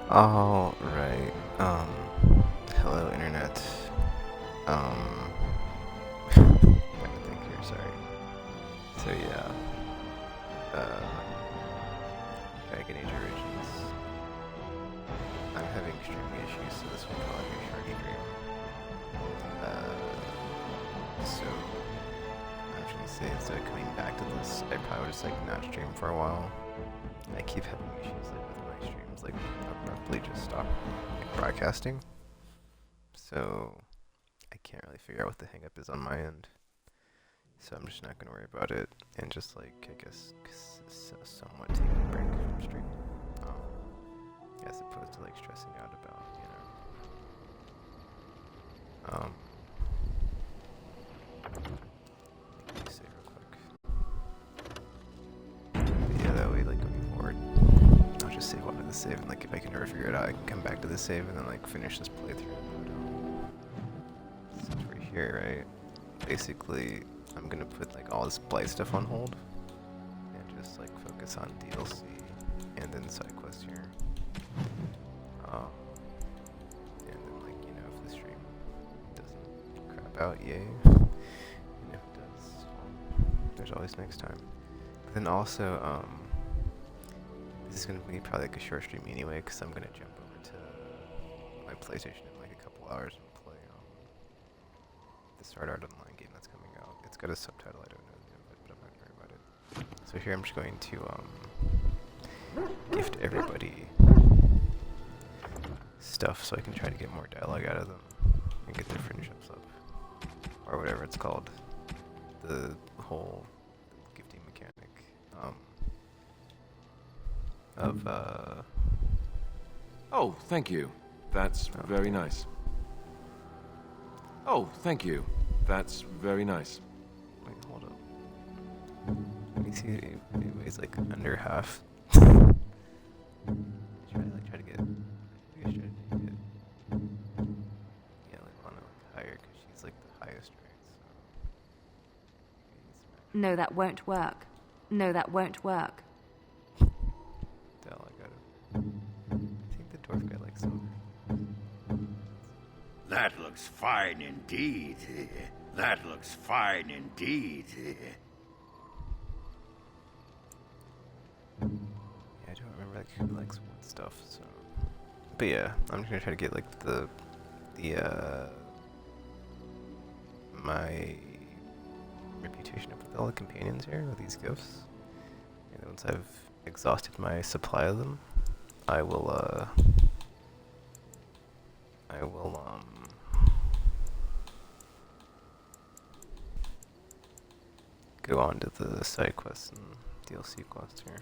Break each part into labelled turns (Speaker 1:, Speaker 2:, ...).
Speaker 1: All right. Hello, internet. Um, Trying to think here. Sorry. So yeah. Dragon Age Origins. I'm having streaming issues, so this will probably be a short stream. So I was gonna say instead of coming back to this, I probably would just like not stream for a while. I keep having issues like with my streams, like abruptly just stop like, broadcasting. So I can't really figure out what the hang up is on my end. So I'm just not gonna worry about it and just like I guess somewhat taking a break from streaming, as opposed to like stressing out about let me say real quick. But yeah, that way like going forward, I'll just save onto the save and like if I can never figure it out, I can come back to the save and then like finish this playthrough. Since we're here, right? Basically, I'm gonna put like all this Blight stuff on hold and just like focus on DLC and then side quests here. And then like if the stream doesn't crap out, yay. And if it does, well, there's always next time. But then also, this is gonna be probably like a short stream anyway, because I'm gonna jump over to my PlayStation in like a couple hours and play the Sword Art Online game that's coming out. It's got a subtitle, I don't know the name of it, but I'm not gonna worry about it. So here I'm just going to gift everybody stuff so I can try to get more dialogue out of them and get their friendships up, or whatever it's called. The whole gifting mechanic of
Speaker 2: Oh, thank you. That's very nice. Oh, thank you. That's very nice.
Speaker 1: Wait, hold up. Let me see. It weighs like under half. Try to get. I guess try to make it. Yeah, like Lana like higher because she's like the highest, right? So.
Speaker 3: No, that won't work. No, that won't work.
Speaker 1: Dell, I got it. I think the dwarf guy likes silver.
Speaker 4: That looks fine indeed. That looks fine indeed.
Speaker 1: Yeah, I don't remember like who likes what stuff. So, but yeah, I'm just gonna try to get like the my reputation up with all the companions here with these gifts. And once I've exhausted my supply of them, I will go on to the side quests and DLC quests here.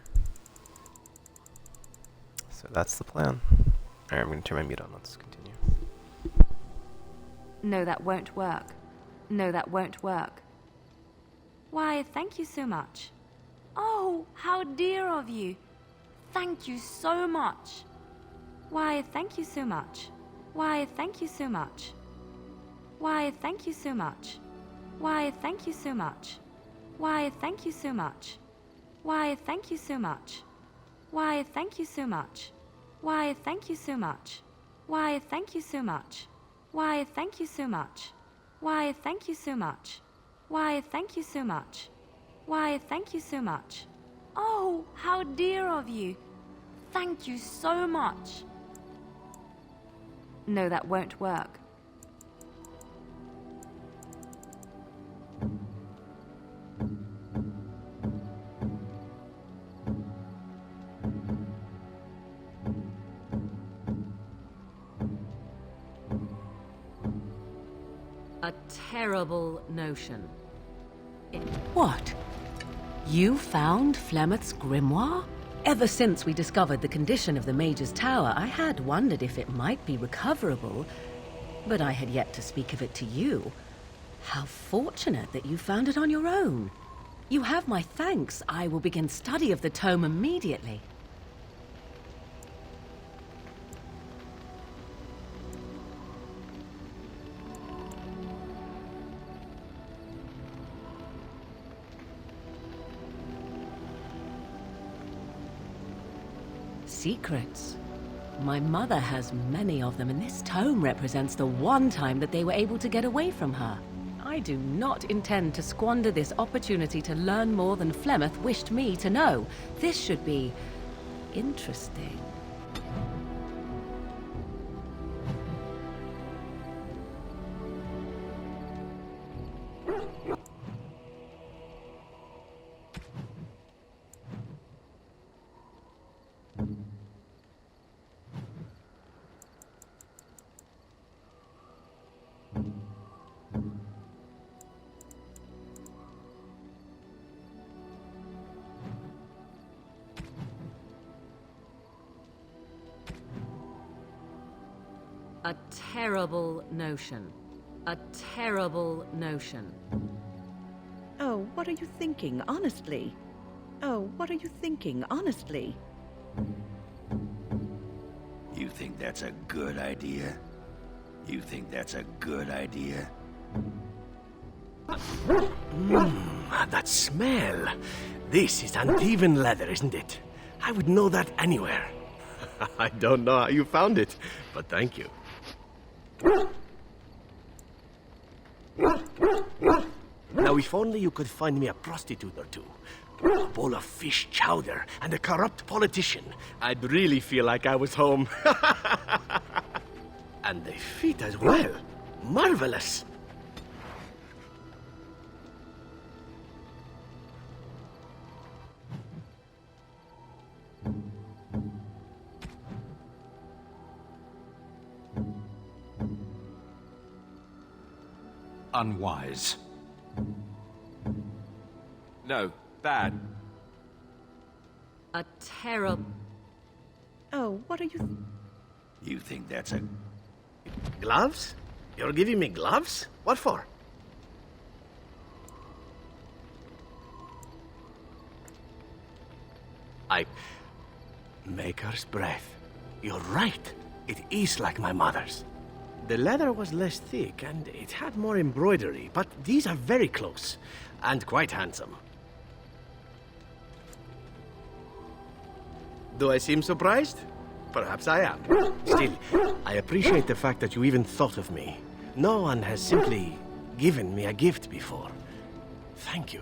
Speaker 1: So that's the plan. Alright, I'm gonna turn my mute on. Let's continue.
Speaker 3: No, that won't work. No, that won't work. Why, thank you so much. Oh, how dear of you. Thank you so much. Why, thank you so much. Why, thank you so much. Why, thank you so much. Why, thank you so much. Why, thank you so much. Why, thank you so much. Why, thank you so much. Why, thank you so much. Why, thank you so much. Why, thank you so much. Why, thank you so much. Why, thank you so much. Why, thank you so much. Oh, how dear of you. Thank you so much. No, that won't work.
Speaker 5: A terrible notion. What? You found Flemeth's grimoire? Ever since we discovered the condition of the Mage's Tower, I had wondered if it might be recoverable, but I had yet to speak of it to you. How fortunate that you found it on your own. You have my thanks. I will begin study of the tome immediately. Secrets. My mother has many of them, and this tome represents the one time that they were able to get away from her. I do not intend to squander this opportunity to learn more than Flemeth wished me to know. This should be interesting. A terrible notion. A terrible notion.
Speaker 6: Oh, what are you thinking, honestly? Oh, what are you thinking, honestly?
Speaker 4: You think that's a good idea? You think that's a good idea?
Speaker 7: That smell. This is Antivan leather, isn't it? I would know that anywhere. I don't know how you found it, but thank you. Now, if only you could find me a prostitute or two, a bowl of fish chowder, and a corrupt politician, I'd really feel like I was home. And they fit as well. Marvelous.
Speaker 2: Unwise. No, bad.
Speaker 5: A terrible...
Speaker 6: Oh, what are you...
Speaker 4: You think that's a...
Speaker 7: Gloves? You're giving me gloves? What for? Maker's breath. You're right. It is like my mother's. The leather was less thick, and it had more embroidery, but these are very close, and quite handsome. Do I seem surprised? Perhaps I am. Still, I appreciate the fact that you even thought of me. No one has simply given me a gift before. Thank you.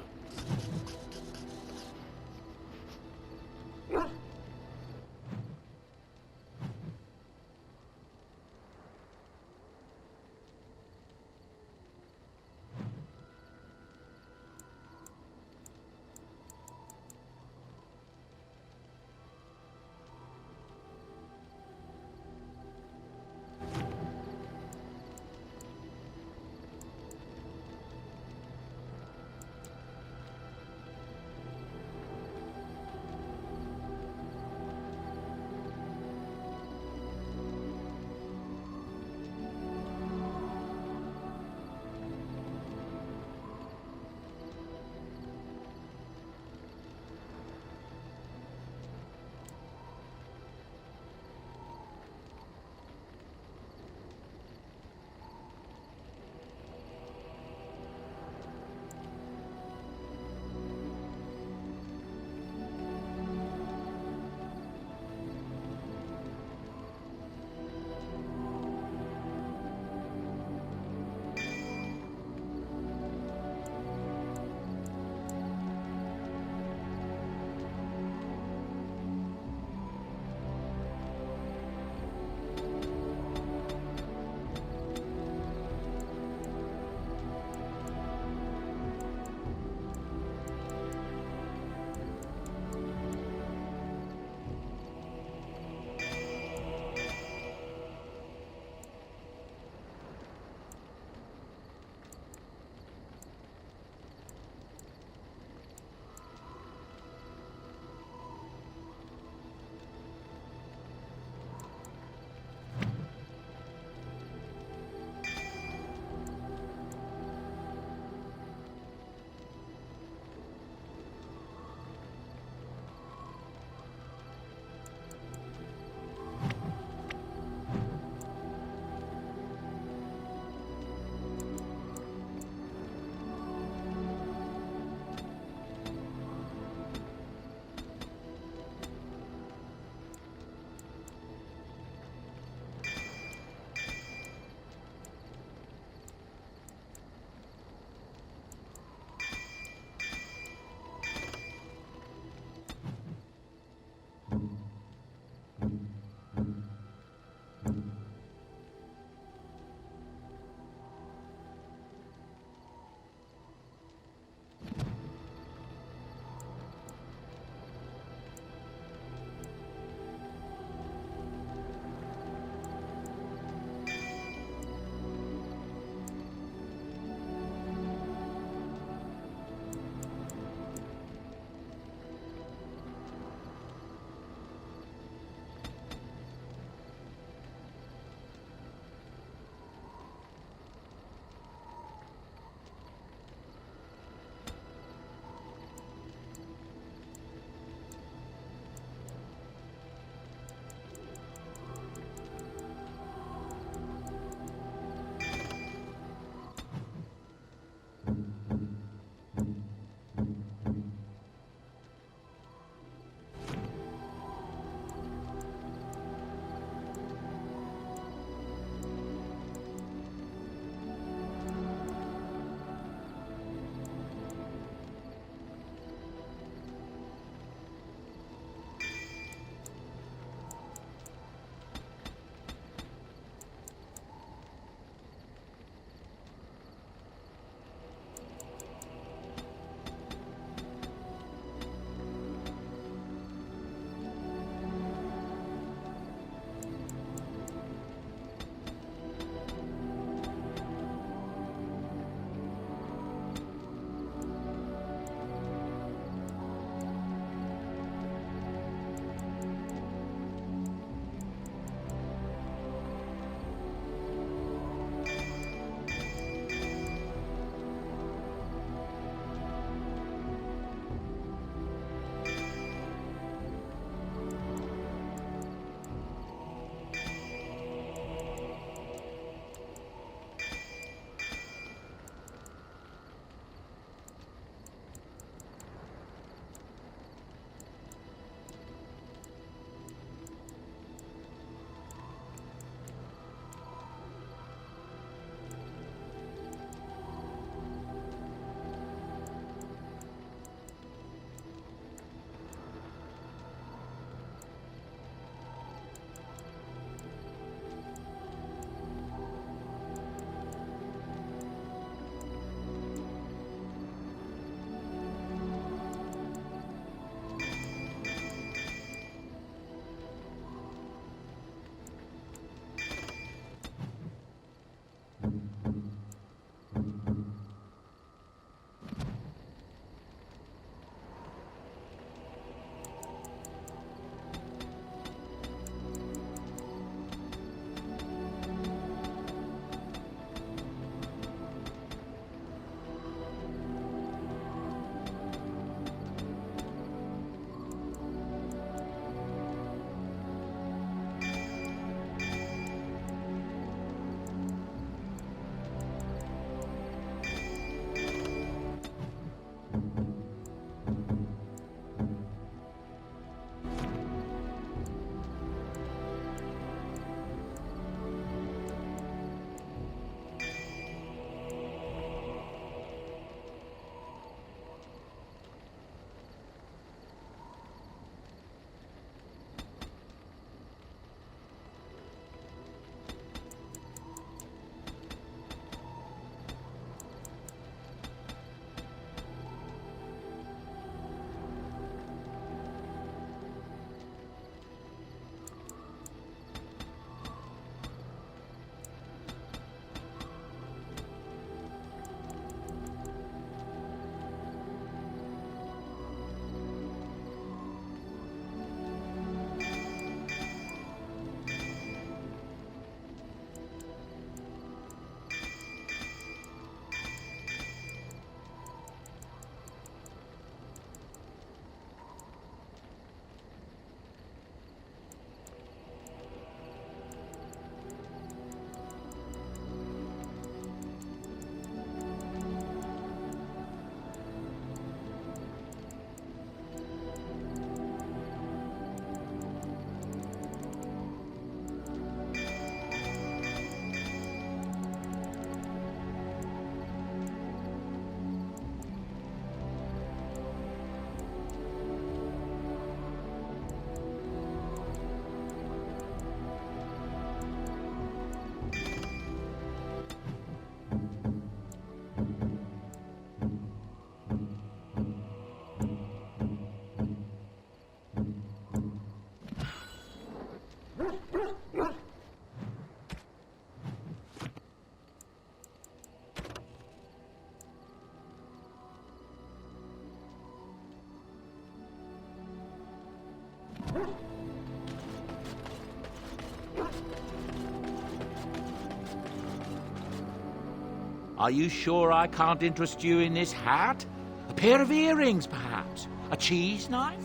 Speaker 8: Are you sure I can't interest you in this hat? A pair of earrings, perhaps? A cheese knife?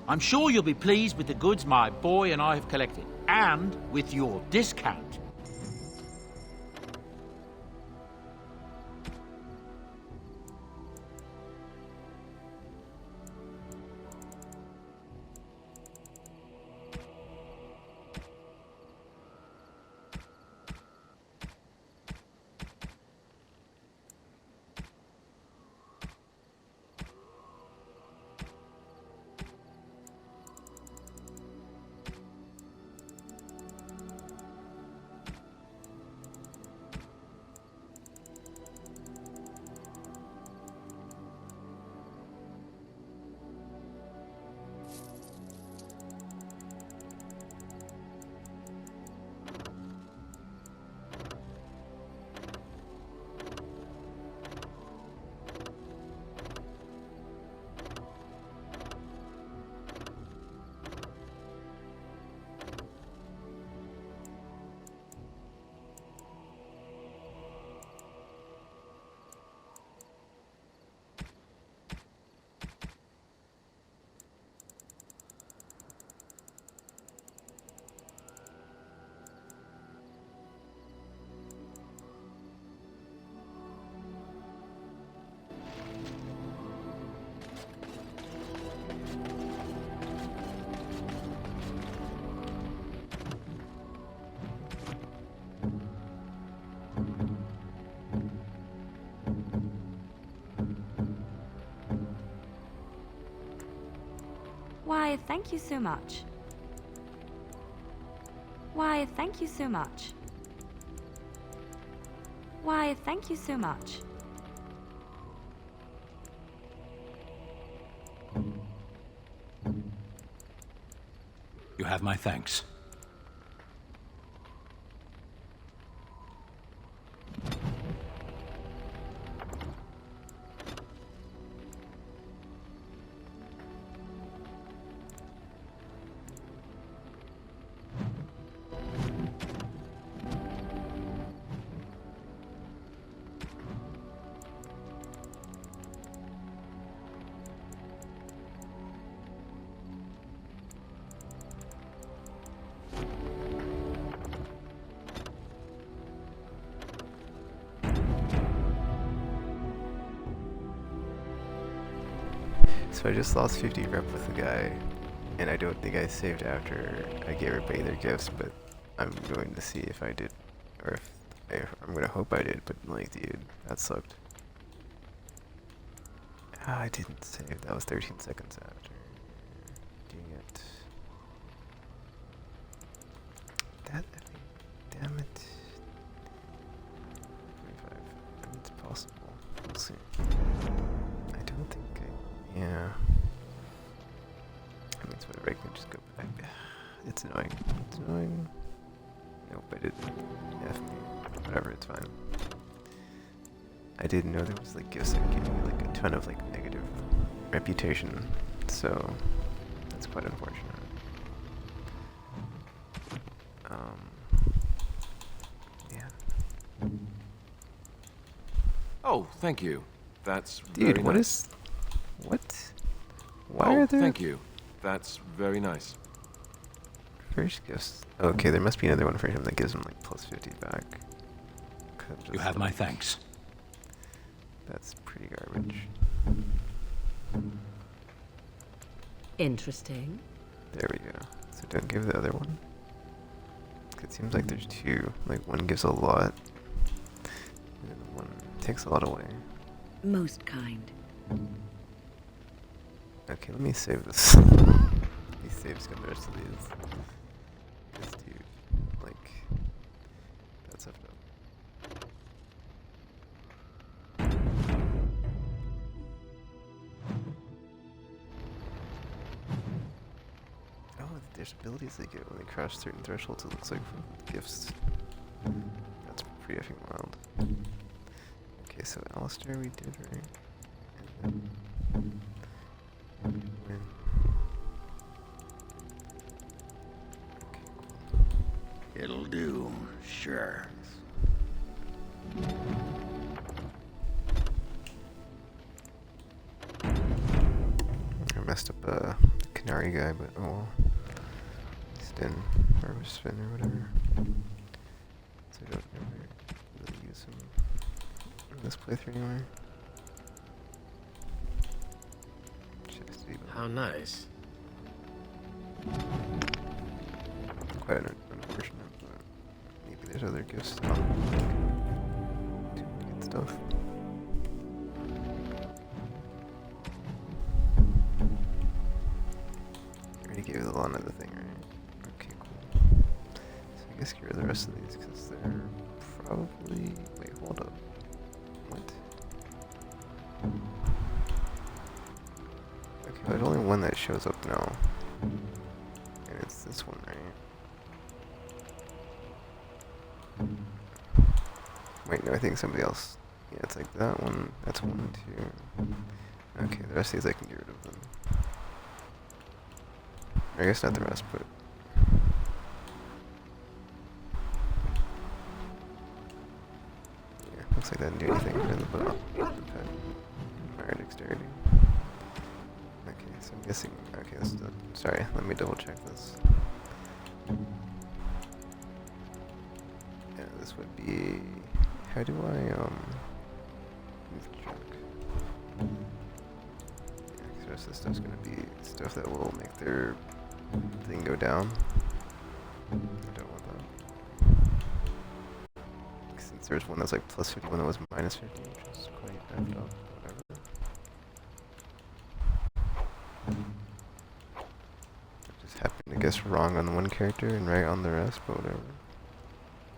Speaker 8: I'm sure you'll be pleased with the goods my boy and I have collected, and with your discount.
Speaker 3: Why, thank you so much. Why, thank you so much. Why, thank you so much.
Speaker 8: You have my thanks.
Speaker 1: So I just lost 50 rep with the guy, and I don't think I saved after I gave everybody their gifts, but I'm going to see if I did, or if I'm going to hope I did, but like, dude, that sucked. Ah, I didn't save, that was 13 seconds after. Dang it. Damn it. 25, I mean, it's possible, we'll see. I don't think yeah. I mean, so I can just go back. It's annoying. It's annoying. Nope, I didn't. F me. Whatever, it's fine. I didn't know there was like gifts that give me like a ton of like negative reputation, so that's quite unfortunate. Yeah.
Speaker 2: Oh, thank you. That's
Speaker 1: Dude,
Speaker 2: very
Speaker 1: what
Speaker 2: nice.
Speaker 1: is... What? Why
Speaker 2: Oh,
Speaker 1: are there...
Speaker 2: thank you. That's very nice.
Speaker 1: First gifts... Okay, there must be another one for him that gives him like plus 50 back.
Speaker 8: You have my thanks.
Speaker 1: That's pretty garbage.
Speaker 5: Interesting.
Speaker 1: There we go. So don't give the other one. It seems like there's two. Like one gives a lot, and then one takes a lot away.
Speaker 6: Most kind.
Speaker 1: Okay, let me save this. Let me save some of the rest of these. This dude, like, that's effed up. Oh, there's abilities they get when they cross certain thresholds, it looks like from gifts. That's pretty effing wild. Okay, so Alistair we did, right? And then win.
Speaker 4: It'll do, sure.
Speaker 1: I messed up the Canary guy, but oh well. He's in, or spin or whatever. So I don't ever really use him in this playthrough anyway. Chastity, but
Speaker 7: How nice.
Speaker 1: quite unfortunate, but maybe there's other gifts to get stuff. I already gave the Lana the thing, right? Okay, cool. So I guess get rid of the rest of these because they're probably. Wait, hold up. What? Okay, there's only one that shows up now. And it's this one, right? Wait, no, I think somebody else. Yeah, it's like that one. That's 1, 2. Okay, the rest of these I can get rid of them. I guess not the rest, but. Yeah, looks like that didn't do anything for the pet. Fire dexterity. Okay, so I'm guessing. Okay, this is the, sorry, let me double check this. Yeah, this would be. How do I move junk? Yeah, 'cause the rest of this stuff's gonna be stuff that will make their thing go down. I don't want that. Since there's one that's like plus 50, one that was minus 50, which is quite effed up. Whatever. I just happened to guess wrong on one character and right on the rest, but whatever.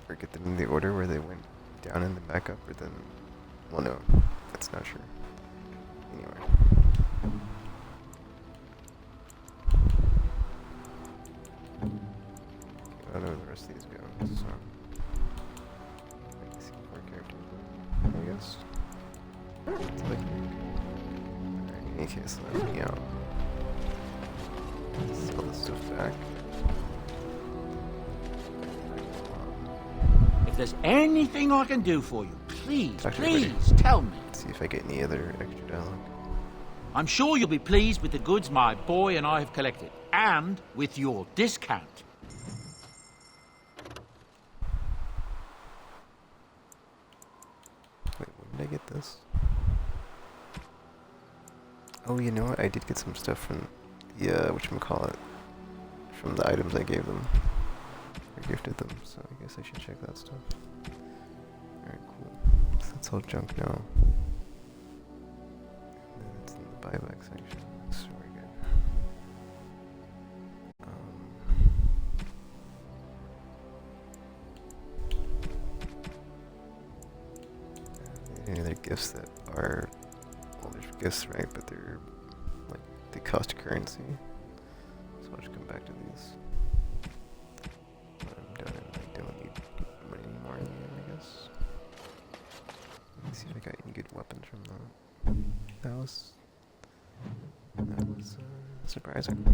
Speaker 1: Or get them in the order where they went down and then back up, or then. Well, no, that's not true. Anyway. I don't know where the rest of these go, so. I can see more characters, I guess. It's like. Alright, in any case, let me out. Sell this stuff back.
Speaker 8: If there's anything I can do for you, please,
Speaker 1: Talk to everybody.
Speaker 8: please tell me.
Speaker 1: See if I get any other extra dialogue.
Speaker 8: I'm sure you'll be pleased with the goods my boy and I have collected, and with your discount.
Speaker 1: Wait, when did I get this? Oh, you know what? I did get some stuff from the, whatchamacallit, from the items I gave them. I gifted them, so I guess I should check that stuff. Alright, cool. So that's all junk now. And then it's in the buyback section. That's very good. Any other gifts that are, well, there's gifts, right? But they're like they cost currency. So I'll just come back to these. When I'm done, and I don't need money anymore in the end, I guess. Let me see if I got any good weapons from that. That was surprising.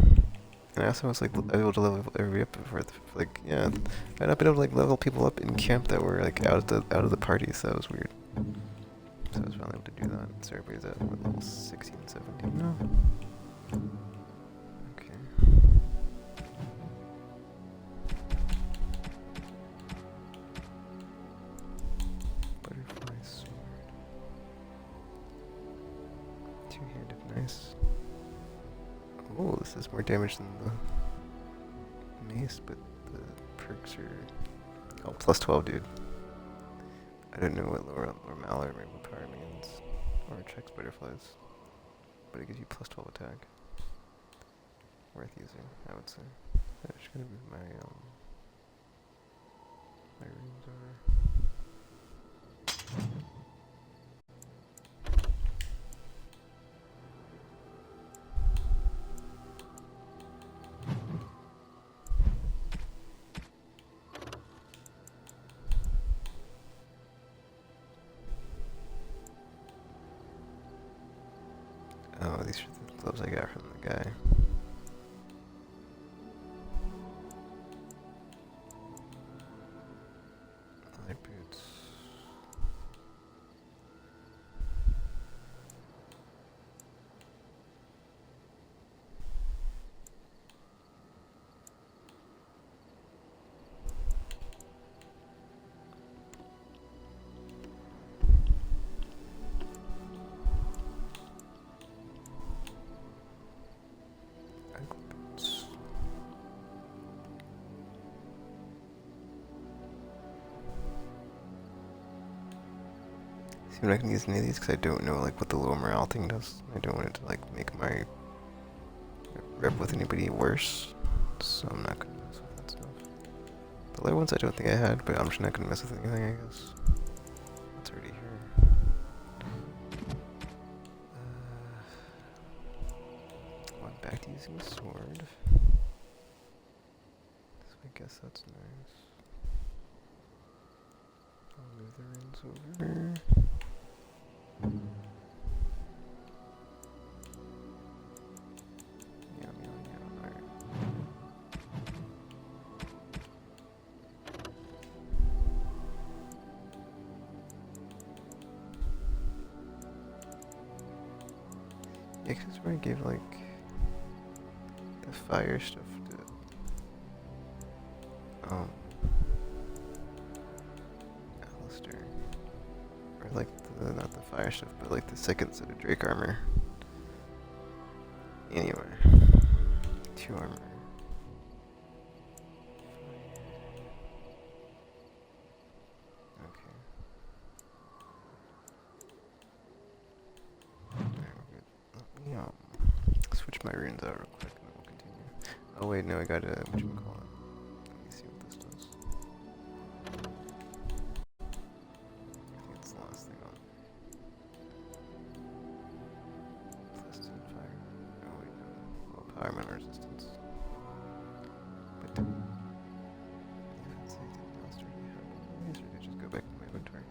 Speaker 1: And I also was like able to level everybody up before, like, yeah, I'd not been able to like level people up in camp that were like out of the party, so that was weird. So I was finally able to do that. So everybody's at what, level 16, 17 now? Okay. Butterfly sword. Two-handed, nice. Oh, this is more damage than the mace, but the perks are... Oh, plus 12, dude. I didn't know what lower Malor or Rainbow Power means, or checks butterflies, but it gives you plus 12 attack. Worth using, I would say. I'm just gonna move my runes over. These are the gloves I got from the guy. Leather boots. Ankle boots. See, I'm not gonna use any of these because I don't know like what the low morale thing does. I don't want it to like make my rep with anybody worse, so I'm not gonna mess with that stuff. The low ones I don't think I had, but I'm just not gonna mess with anything, I guess. It's already here. Went back to using a sword. So I guess that's nice. I'll move the reins over. Yum, yum, yum. Alright. Yeah, 'cause that's where I gave like the fire stuff to Alistair. Or like the, not the fire stuff, but like the second set of Drake armor. Anyway. 2 armor. Okay. Alright, we're good. Let me switch my runes out real quick and then we'll continue. Oh wait, no, I gotta whatchamacallit. Let me see what this does. I think it's the last thing on. Plus 2 fire. Oh wait, no. Well, power mana resistance. But if it's anything else, do we have one of these, or did I just go back to my inventory?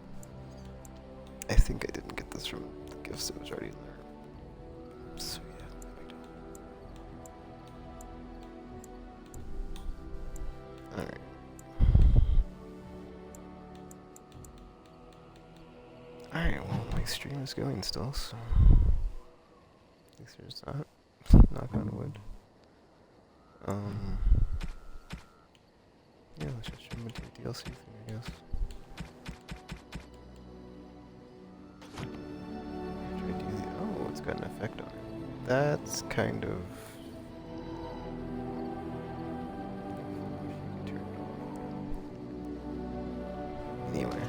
Speaker 1: I think I didn't get this from the gifts that was already in there. So yeah, no big deal. Alright. Alright, well my stream is going still, so at least there's that. Knock on wood. Yeah, let's just jump into the DLC thing, I guess. Try to do the, oh, it's got an effect on it. That's kind of. Turn it off. Anyway.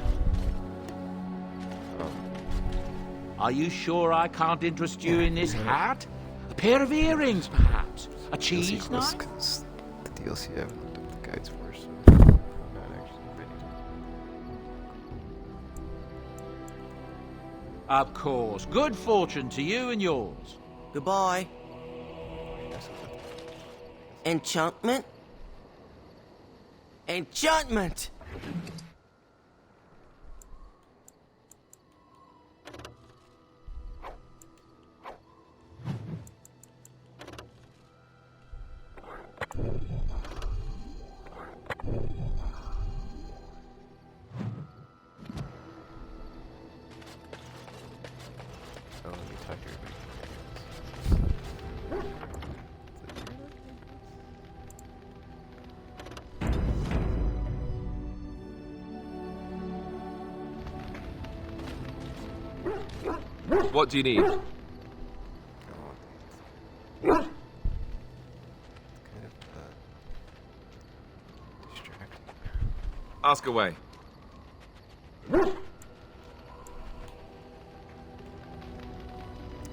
Speaker 8: Are you sure I can't interest you in this hat? A pair of earrings, perhaps? A cheese knife?
Speaker 1: Cause the DLC I haven't looked up the guides for, so I'm not actually ready to.
Speaker 8: Of course. Good fortune to you and yours.
Speaker 9: Goodbye. Enchantment? Enchantment!
Speaker 1: Oh, let me talk to everybody.
Speaker 2: What do you need?
Speaker 1: Kind of distracting.
Speaker 2: Ask away.
Speaker 1: Yeah,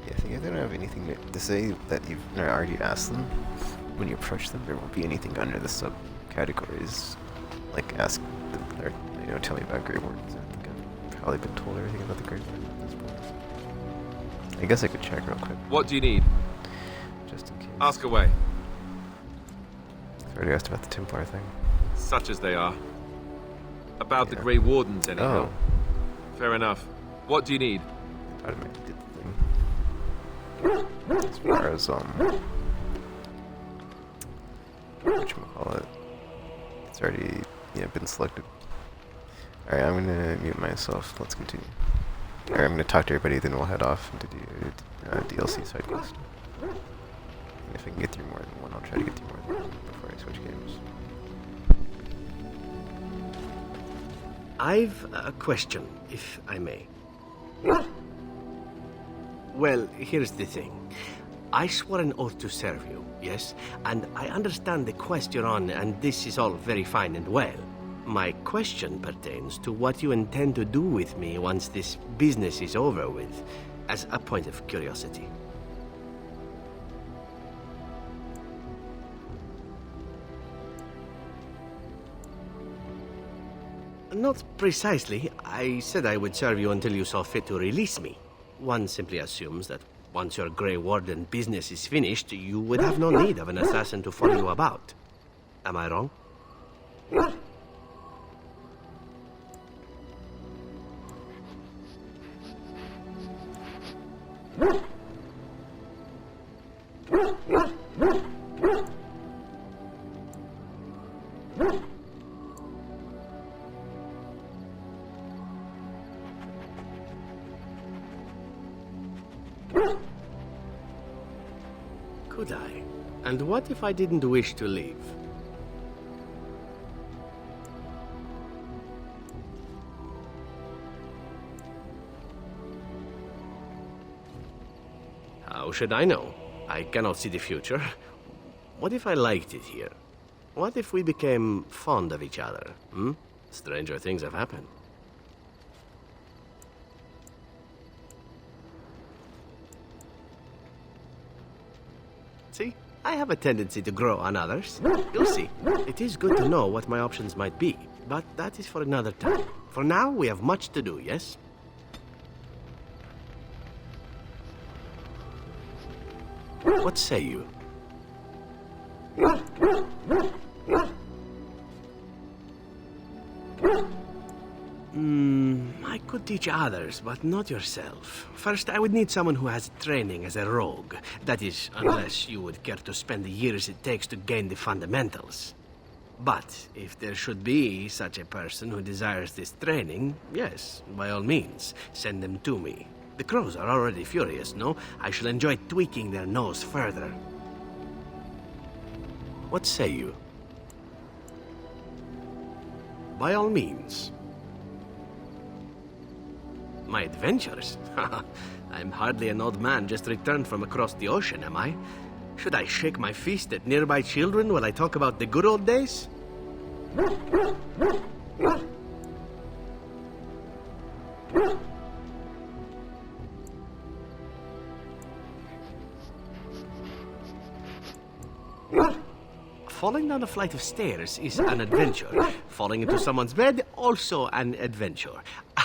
Speaker 1: I think if they don't have anything to say that you've already asked them, when you approach them, there won't be anything under the subcategories. Like, ask them, or, you know, tell me about Grey Wardens. I think I've probably been told everything about the Grey Wardens at this point. I guess I could check real quick,
Speaker 2: What do you need?
Speaker 1: just in case.
Speaker 2: Ask away.
Speaker 1: I already asked about the Templar thing.
Speaker 2: Such as they are. About the
Speaker 1: Yeah.
Speaker 2: Grey Wardens, anyhow.
Speaker 1: Oh,
Speaker 2: Fair enough. What do you need?
Speaker 1: I thought I might did the thing. as far as whatchamacallit, it's already been selected. Alright, I'm gonna mute myself. Let's continue. Alright, I'm gonna talk to everybody, then we'll head off to do DLC side quest. And if I can get through more than one, I'll try to get through more than one before I switch games.
Speaker 7: I've a question, if I may. Well, here's the thing. I swore an oath to serve you, yes? And I understand the quest you're on, and this is all very fine and well. My question pertains to what you intend to do with me once this business is over with, as a point of curiosity. Not precisely. I said I would serve you until you saw fit to release me. One simply assumes that once your Grey Warden business is finished, you would have no need of an assassin to follow you about. Am I wrong? Could I? And what if I didn't wish to leave? How should I know? I cannot see the future. What if I liked it here? What if we became fond of each other? Stranger things have happened. See, I have a tendency to grow on others. You'll see. It is good to know what my options might be, but that is for another time. For now, we have much to do, yes? What say you? I could teach others, but not yourself. First, I would need someone who has training as a rogue. That is, unless you would care to spend the years it takes to gain the fundamentals. But if there should be such a person who desires this training, yes, by all means, send them to me. The crows are already furious, no? I shall enjoy tweaking their nose further. What say you? By all means. My adventures? I'm hardly an old man just returned from across the ocean, am I? Should I shake my fist at nearby children while I talk about the good old days? Falling down a flight of stairs is an adventure. Falling into someone's bed, also an adventure.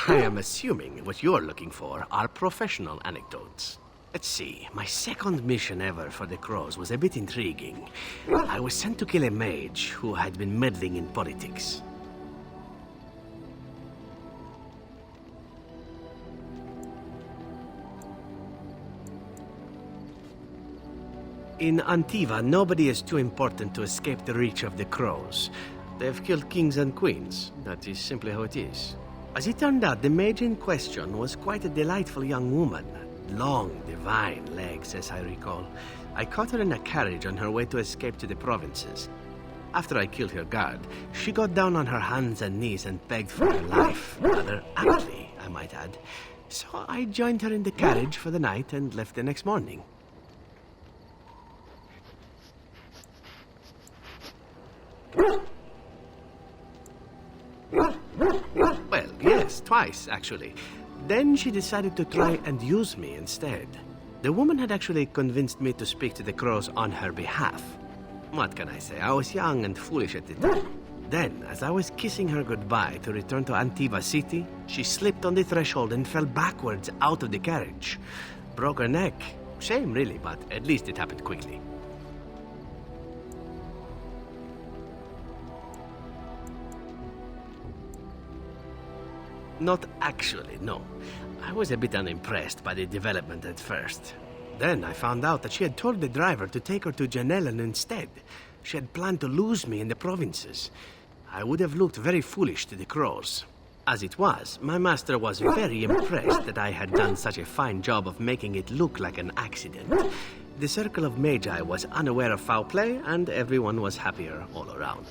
Speaker 7: I am assuming what you're looking for are professional anecdotes. Let's see, my second mission ever for the Crows was a bit intriguing. I was sent to kill a mage who had been meddling in politics. In Antiva, nobody is too important to escape the reach of the Crows. They've killed kings and queens. That is simply how it is. As it turned out, the mage in question was quite a delightful young woman. Long, divine legs, as I recall. I caught her in a carriage on her way to escape to the provinces. After I killed her guard, she got down on her hands and knees and begged for her life. Rather aptly, I might add. So I joined her in the carriage for the night and left the next morning. Well, yes, twice, actually. Then she decided to try and use me instead. The woman had actually convinced me to speak to the Crows on her behalf. What can I say? I was young and foolish at the time. Then, as I was kissing her goodbye to return to Antiva City, she slipped on the threshold and fell backwards out of the carriage. Broke her neck. Shame, really, but at least it happened quickly. Not actually, no. I was a bit unimpressed by the development at first. Then I found out that she had told the driver to take her to Janellen instead. She had planned to lose me in the provinces. I would have looked very foolish to the crows. As it was, my master was very impressed that I had done such a fine job of making it look like an accident. The Circle of Magi was unaware of foul play, and everyone was happier all around.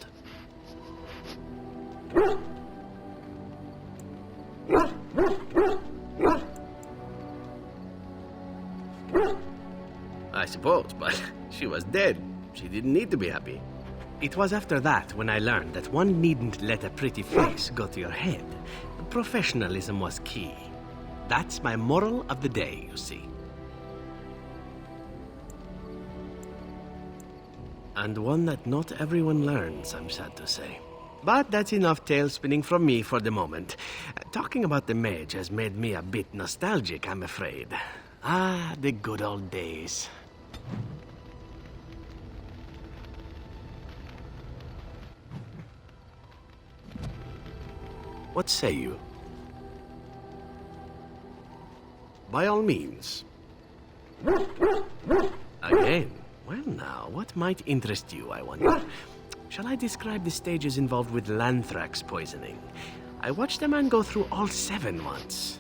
Speaker 7: I suppose, but she was dead. She didn't need to be happy. It was after that when I learned that one needn't let a pretty face go to your head. Professionalism was key. That's my moral of the day, you see. And one that not everyone learns, I'm sad to say. But that's enough tale spinning from me for the moment. Talking about the mage has made me a bit nostalgic, I'm afraid. Ah, the good old days. What say you? By all means. Again? Well now, what might interest you, I wonder? Shall I describe the stages involved with Lanthrax poisoning? I watched a man go through all 7 once.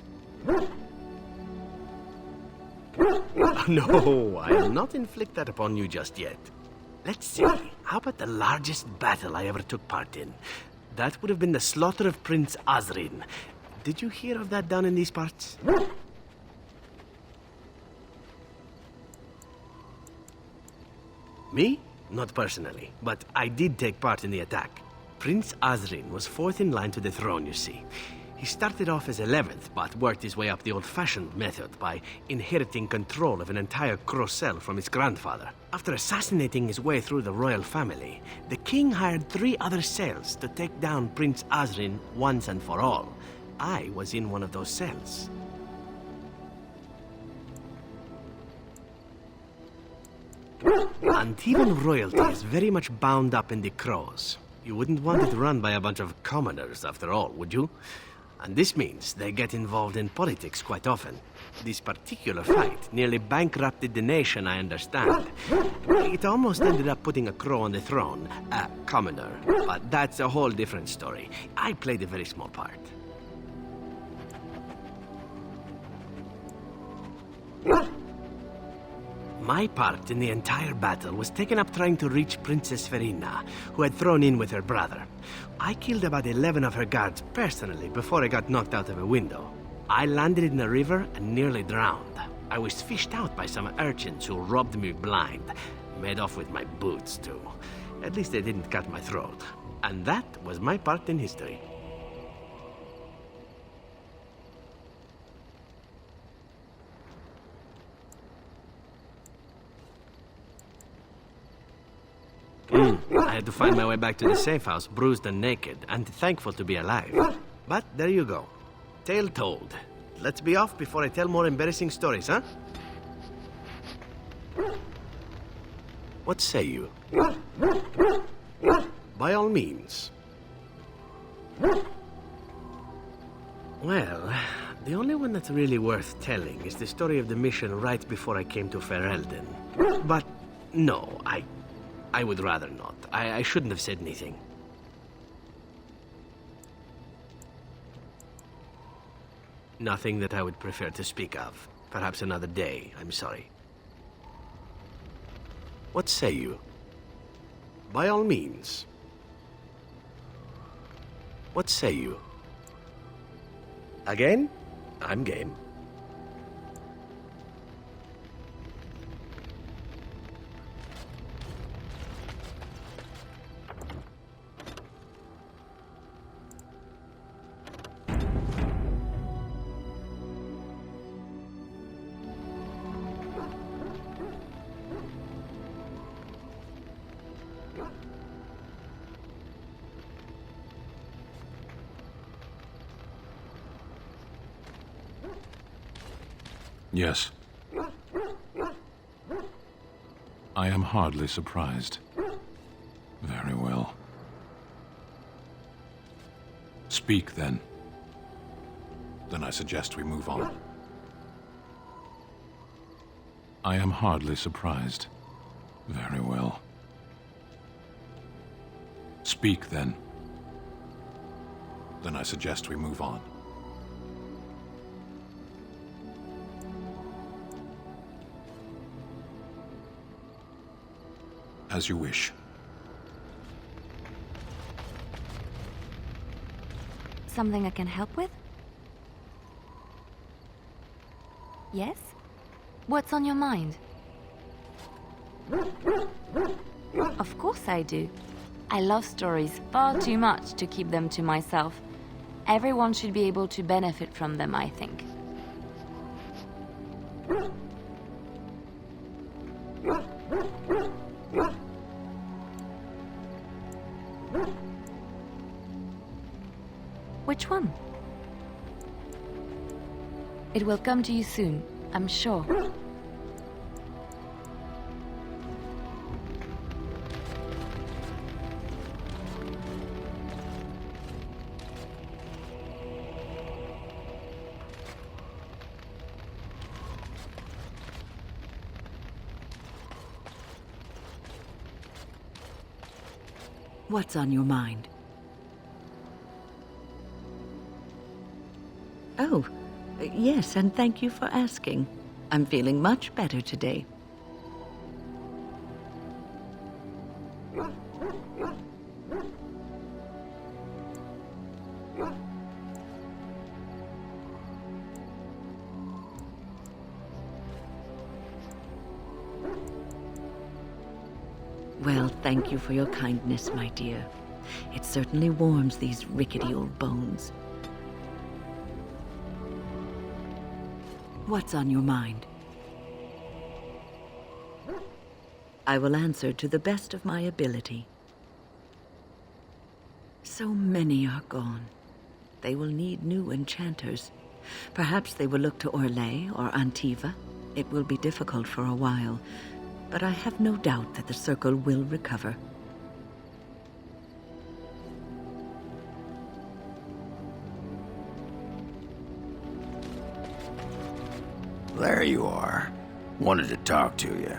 Speaker 7: No, I'll not inflict that upon you just yet. Let's see, how about the largest battle I ever took part in? That would have been the slaughter of Prince Osrin. Did you hear of that down in these parts? Me? Not personally, but I did take part in the attack. Prince Osrin was 4th in line to the throne, you see. He started off as 11th, but worked his way up the old-fashioned method by inheriting control of an entire Crocell from his grandfather. After assassinating his way through the royal family, the king hired 3 other cells to take down Prince Osrin once and for all. I was in one of those cells. Antivan royalty is very much bound up in the crows. You wouldn't want it run by a bunch of commoners, after all, would you? And this means they get involved in politics quite often. This particular fight nearly bankrupted the nation, I understand. It almost ended up putting a crow on the throne, a commoner. But that's a whole different story. I played a very small part. My part in the entire battle was taken up trying to reach Princess Verina, who had thrown in with her brother. I killed about 11 of her guards personally before I got knocked out of a window. I landed in a river and nearly drowned. I was fished out by some urchins who robbed me blind. Made off with my boots, too. At least they didn't cut my throat. And that was my part in history. I had to find my way back to the safe house, bruised and naked, and thankful to be alive. But there you go. Tale told. Let's be off before I tell more embarrassing stories, huh? What say you? By all means. Well, the only one that's really worth telling is the story of the mission right before I came to Ferelden. But no, I would rather not. I shouldn't have said anything. Nothing that I would prefer to speak of. Perhaps another day, I'm sorry. What say you? By all means. What say you? Again? I'm game.
Speaker 2: Yes. I am hardly surprised. Very well. Speak, then. Then I suggest we move on.
Speaker 10: I am hardly surprised. Very well. Speak, then. Then I suggest we move on. As you wish.
Speaker 3: Something I can help with? Yes? What's on your mind? Of course I do. I love stories far too much to keep them to myself. Everyone should be able to benefit from them, I think. Which one? It will come to you soon, I'm sure.
Speaker 6: What's on your mind? Oh, yes, and thank you for asking. I'm feeling much better today. Well, thank you for your kindness, my dear. It certainly warms these rickety old bones. What's on your mind? I will answer to the best of my ability. So many are gone. They will need new enchanters. Perhaps they will look to Orlais or Antiva. It will be difficult for a while, but I have no doubt that the Circle will recover.
Speaker 4: There you are. Wanted to talk to you.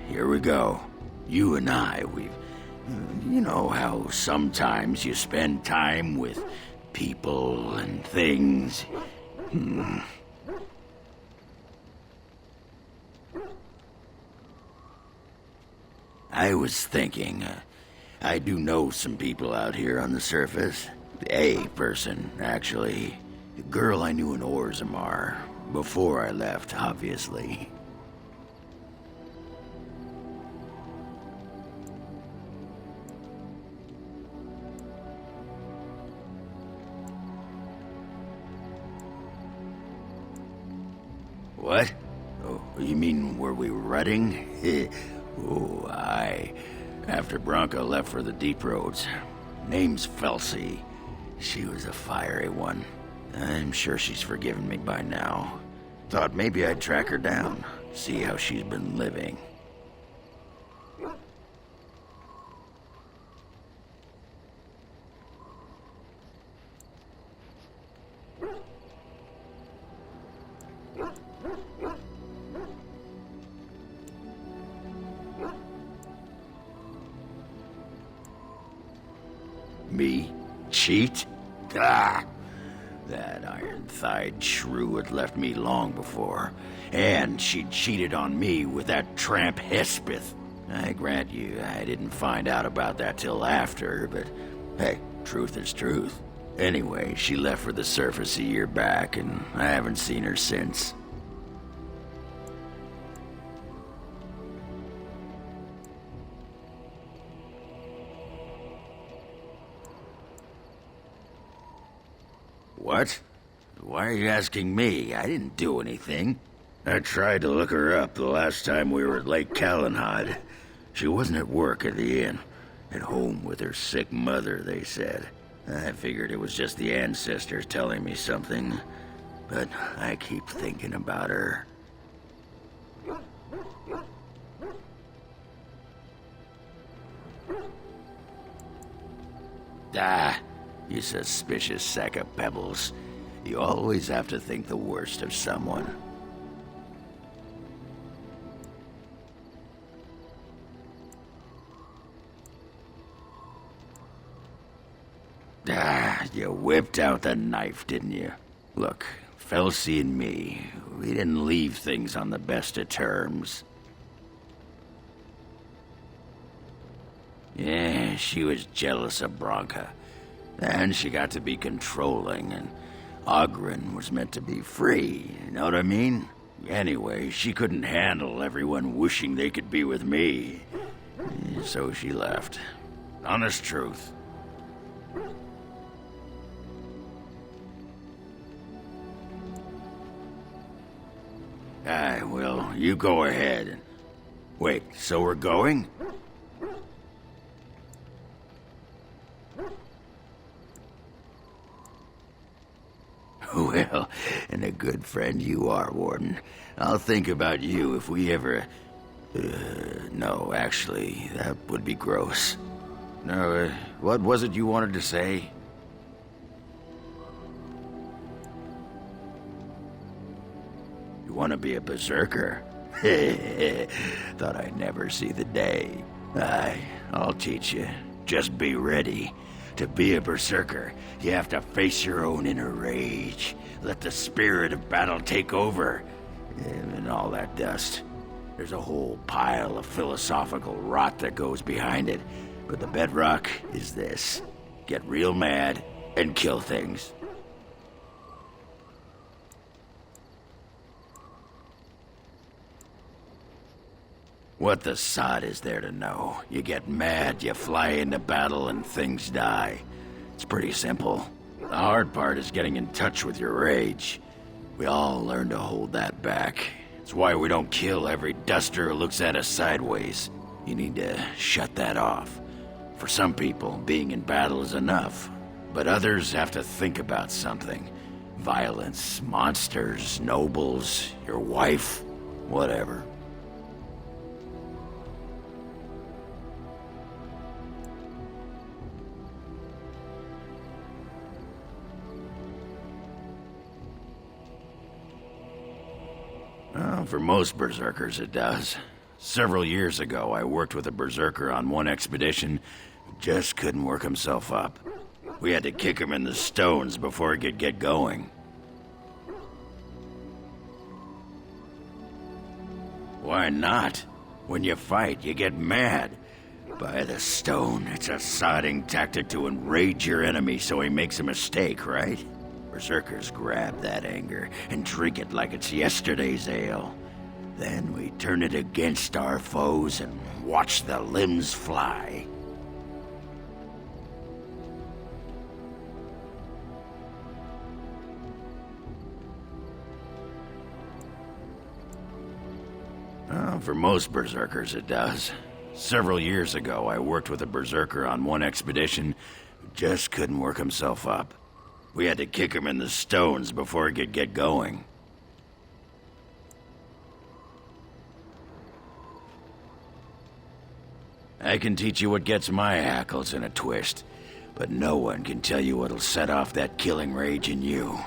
Speaker 4: Here we go. You and I, you know how sometimes you spend time with people and things. I was thinking, I do know some people out here on the surface. A person, actually. A girl I knew in Orzammar. Before I left, obviously. What? Oh, you mean where we were rutting? Oh, aye. After Branka left for the Deep Roads. Name's Felsi. She was a fiery one. I'm sure she's forgiven me by now. Thought maybe I'd track her down, see how she's been living. Me? Cheat? Ah! That iron-thighed shrew had left me long before. And she'd cheated on me with that tramp Hespith. I grant you, I didn't find out about that till after, but hey, truth is truth. Anyway, she left for the surface a year back, and I haven't seen her since. What? Why are you asking me? I didn't do anything. I tried to look her up the last time we were at Lake Calenhad. She wasn't at work at the inn. At home with her sick mother, they said. I figured it was just the ancestors telling me something. But I keep thinking about her. Ah, you suspicious sack of pebbles. You always have to think the worst of someone. Ah, you whipped out the knife, didn't you? Look, Felsi and me, we didn't leave things on the best of terms. Yeah, she was jealous of Branka. And she got to be controlling, and Oghren was meant to be free, you know what I mean? Anyway, she couldn't handle everyone wishing they could be with me. So she left. Honest truth. Aye, well, you go ahead. Wait, so we're going? Well, and a good friend you are, Warden. I'll think about you if we ever... no, actually, that would be gross. No, what was it you wanted to say? You want to be a berserker? Thought I'd never see the day. Aye, I'll teach you. Just be ready. To be a berserker, you have to face your own inner rage. Let the spirit of battle take over. And all that dust. There's a whole pile of philosophical rot that goes behind it. But the bedrock is this. Get real mad and kill things. What the sod is there to know? You get mad, you fly into battle, and things die. It's pretty simple. The hard part is getting in touch with your rage. We all learn to hold that back. It's why we don't kill every duster who looks at us sideways. You need to shut that off. For some people, being in battle is enough. But others have to think about something. Violence, monsters, nobles, your wife, whatever. Well, for most berserkers, it does. Several years ago, I worked with a berserker on one expedition who just couldn't work himself up. We had to kick him in the stones before he could get going. Why not? When you fight, you get mad. By the stone, it's a sodding tactic to enrage your enemy so he makes a mistake, right? Berserkers grab that anger and drink it like it's yesterday's ale. Then we turn it against our foes and watch the limbs fly. Well, for most berserkers, it does. Several years ago, I worked with a berserker on one expedition who just couldn't work himself up. We had to kick him in the stones before he could get going. I can teach you what gets my hackles in a twist, but no one can tell you what'll set off that killing rage in you.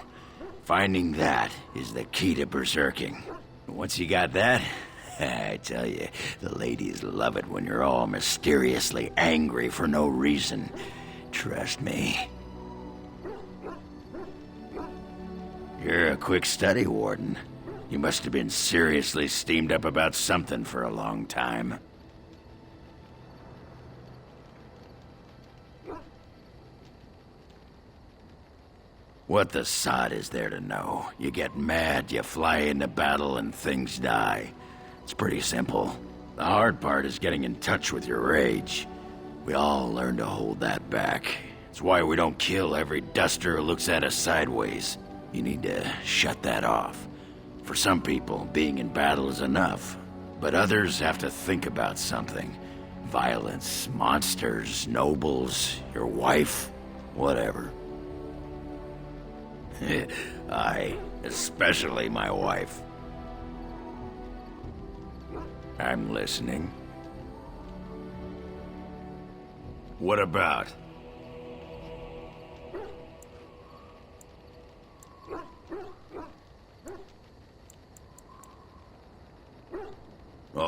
Speaker 4: Finding that is the key to berserking. Once you got that, I tell you, the ladies love it when you're all mysteriously angry for no reason. Trust me. You're a quick study, Warden. You must have been seriously steamed up about something for a long time. What the sod is there to know? You get mad, you fly into battle, and things die. It's pretty simple. The hard part is getting in touch with your rage. We all learn to hold that back. It's why we don't kill every duster who looks at us sideways. You need to shut that off. For some people, being in battle is enough. But others have to think about something. Violence, monsters, nobles, your wife, whatever. Aye, especially my wife. I'm listening. What about?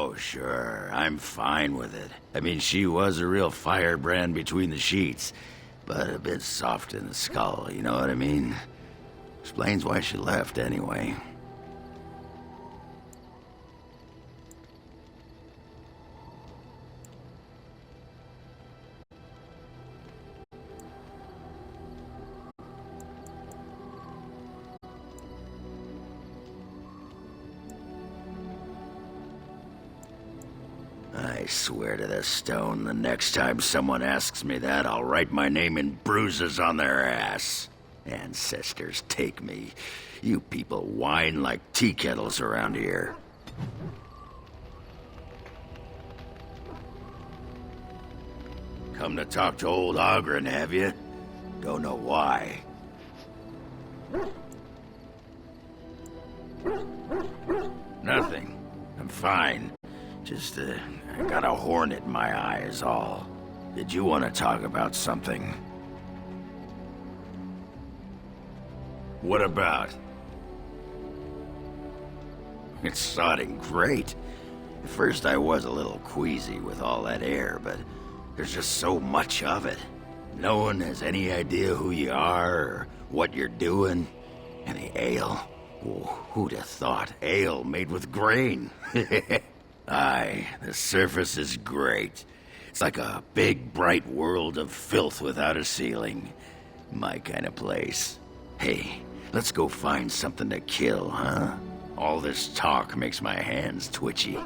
Speaker 4: Oh, sure. I'm fine with it. I mean, she was a real firebrand between the sheets, but a bit soft in the skull, you know what I mean? Explains why she left, anyway. I swear to the stone, the next time someone asks me that, I'll write my name in bruises on their ass. Ancestors take me. You people whine like tea kettles around here. Come to talk to old Ogren, have you? Don't know why. Nothing. I'm fine. Just, I got a hornet in my eye is all. Did you want to talk about something? What about? It's sodding great. At first I was a little queasy with all that air, but there's just so much of it. No one has any idea who you are or what you're doing. And the ale. Oh, who'd have thought? Ale made with grain. Aye, the surface is great. It's like a big, bright world of filth without a ceiling. My kind of place. Hey, let's go find something to kill, huh? All this talk makes my hands twitchy.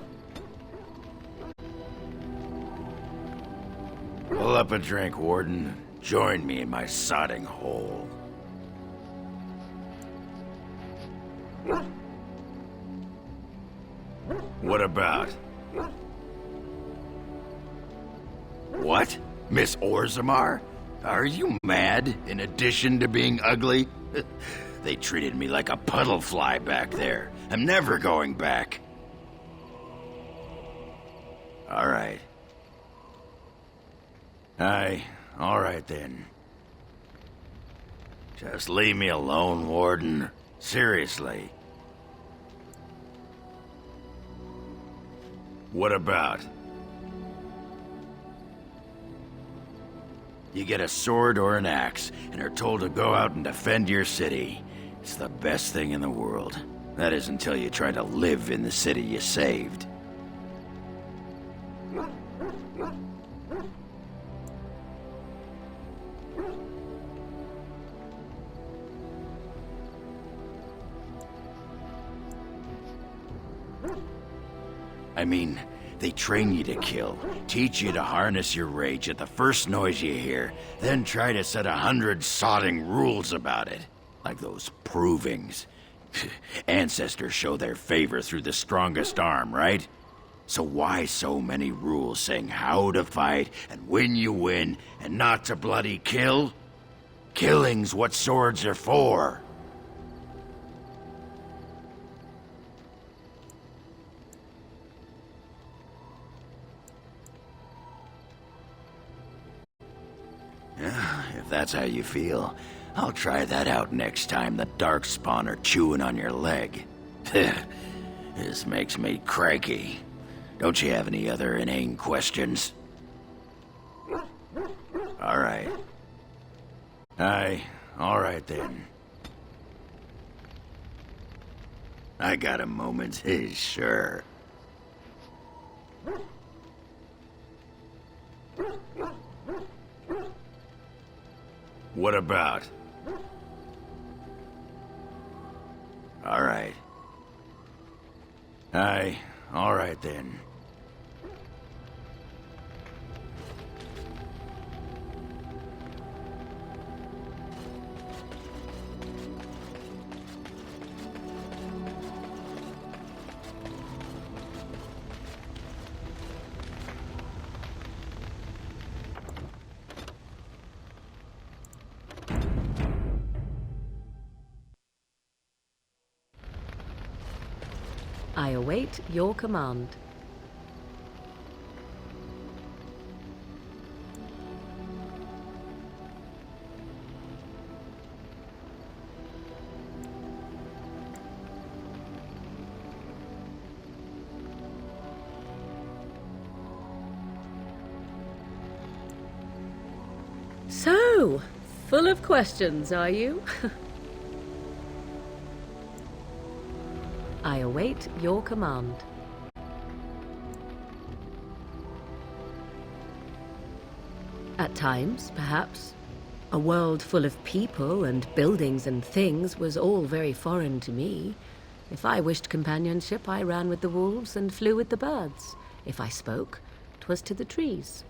Speaker 4: Pull up a drink, Warden. Join me in my sodding hole. What about? What? Miss Orzammar? Are you mad, in addition to being ugly? They treated me like a puddle fly back there. I'm never going back. All right. Aye, all right then. Just leave me alone, Warden. Seriously. What about? You get a sword or an axe, and are told to go out and defend your city. It's the best thing in the world. That is until you try to live in the city you saved. I mean, they train you to kill, teach you to harness your rage at the first noise you hear, then try to set 100 sodding rules about it. Like those provings. Ancestors show their favor through the strongest arm, right? So why so many rules saying how to fight and when you win and not to bloody kill? Killing's what swords are for. If that's how you feel, I'll try that out next time the Darkspawn are chewing on your leg. This makes me cranky. Don't you have any other inane questions? All right. Aye, all right then. I got a moment, sure. What about? All right. Aye, all right then.
Speaker 5: I await your command. So, full of questions, are you? I await your command. At times, perhaps. A world full of people and buildings and things was all very foreign to me. If I wished companionship, I ran with the wolves and flew with the birds. If I spoke, 'twas to the trees.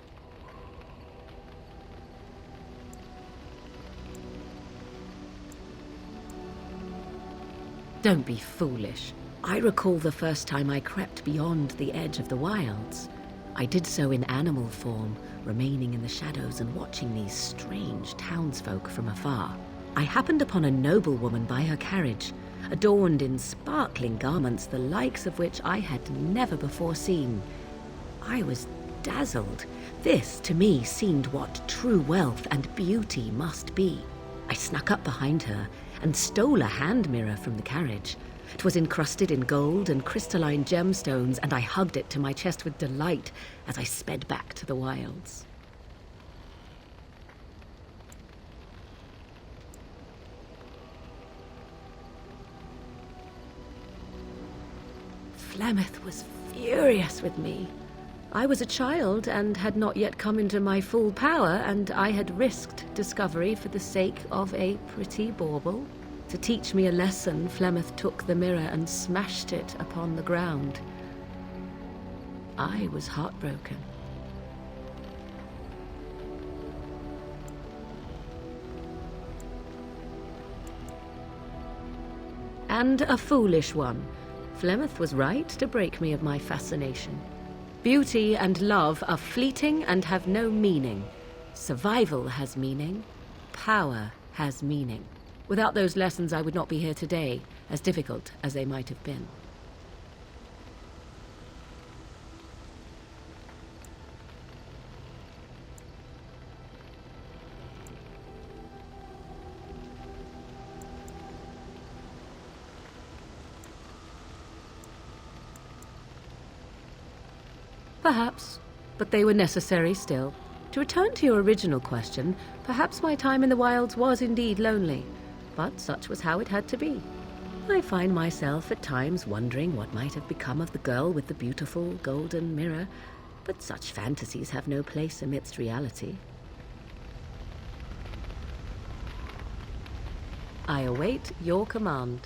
Speaker 5: Don't be foolish. I recall the first time I crept beyond the edge of the wilds. I did so in animal form, remaining in the shadows and watching these strange townsfolk from afar. I happened upon a noblewoman by her carriage, adorned in sparkling garments the likes of which I had never before seen. I was dazzled. This, to me, seemed what true wealth and beauty must be. I snuck up behind her and stole a hand mirror from the carriage. It was encrusted in gold and crystalline gemstones, and I hugged it to my chest with delight as I sped back to the wilds. Flemeth was furious with me. I was a child and had not yet come into my full power, and I had risked discovery for the sake of a pretty bauble. To teach me a lesson, Flemeth took the mirror and smashed it upon the ground. I was heartbroken. And a foolish one. Flemeth was right to break me of my fascination. Beauty and love are fleeting and have no meaning. Survival has meaning. Power has meaning. Without those lessons, I would not be here today, as difficult as they might have been. Perhaps, but they were necessary still. To return to your original question, perhaps my time in the wilds was indeed lonely. But such was how it had to be. I find myself at times wondering what might have become of the girl with the beautiful golden mirror, but such fantasies have no place amidst reality. I await your command.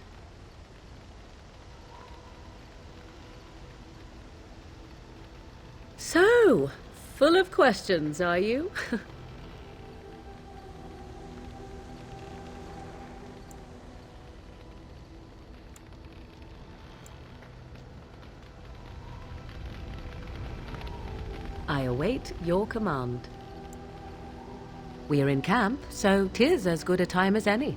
Speaker 5: So, full of questions, are you? I await your command. We're in camp, so 'tis as good a time as any.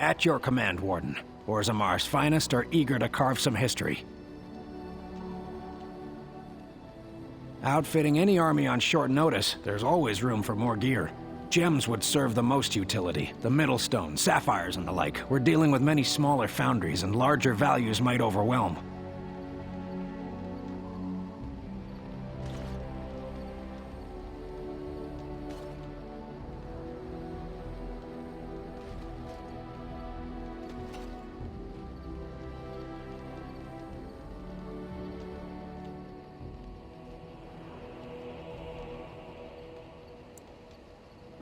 Speaker 11: At your command, Warden. Orzamar's finest are eager to carve some history. Outfitting any army on short notice, there's always room for more gear. Gems would serve the most utility. The Middlestone, sapphires and the like. We're dealing with many smaller foundries, and larger values might overwhelm.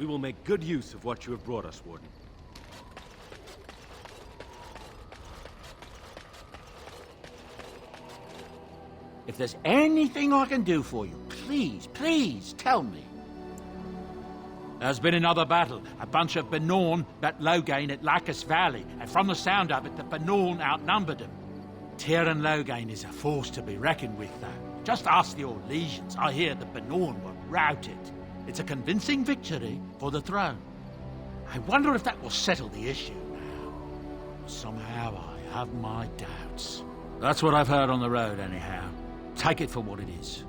Speaker 12: We will make good use of what you have brought us, Warden.
Speaker 8: If there's anything I can do for you, please, please tell me. There's been another battle. A bunch of Benorn met Loghain at Lacus Valley, and from the sound of it, the Benorn outnumbered them. Tiernan Loghain is a force to be reckoned with, though. Just ask the old legions. I hear the Benorn were routed. It's a convincing victory for the throne. I wonder if that will settle the issue now. Somehow I have my doubts. That's what I've heard on the road, anyhow. Take it for what it is.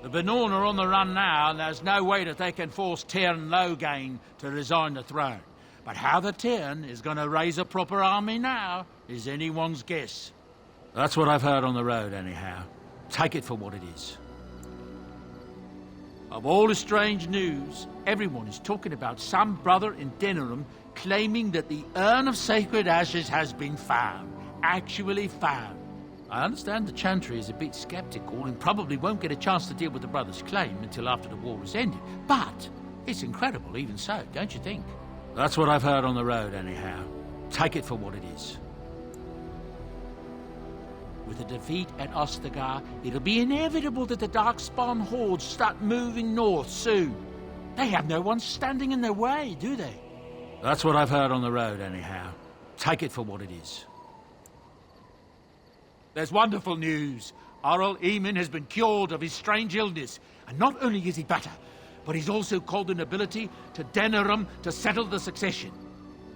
Speaker 8: The Benorn are on the run now, and there's no way that they can force Tiernan Loghain to resign the throne. But how the Tyrn is going to raise a proper army now is anyone's guess. That's what I've heard on the road, anyhow. Take it for what it is. Of all the strange news, everyone is talking about some brother in Denerim claiming that the Urn of Sacred Ashes has been found. Actually found. I understand the Chantry is a bit skeptical and probably won't get a chance to deal with the brother's claim until after the war is ended. But it's incredible even so, don't you think? That's what I've heard on the road, anyhow. Take it for what it is. With a defeat at Ostagar, it'll be inevitable that the Darkspawn hordes start moving north soon. They have no one standing in their way, do they? That's what I've heard on the road, anyhow. Take it for what it is. There's wonderful news. Arl Eamon has been cured of his strange illness, and not only is he better, but he's also called the nobility to Denerim to settle the succession.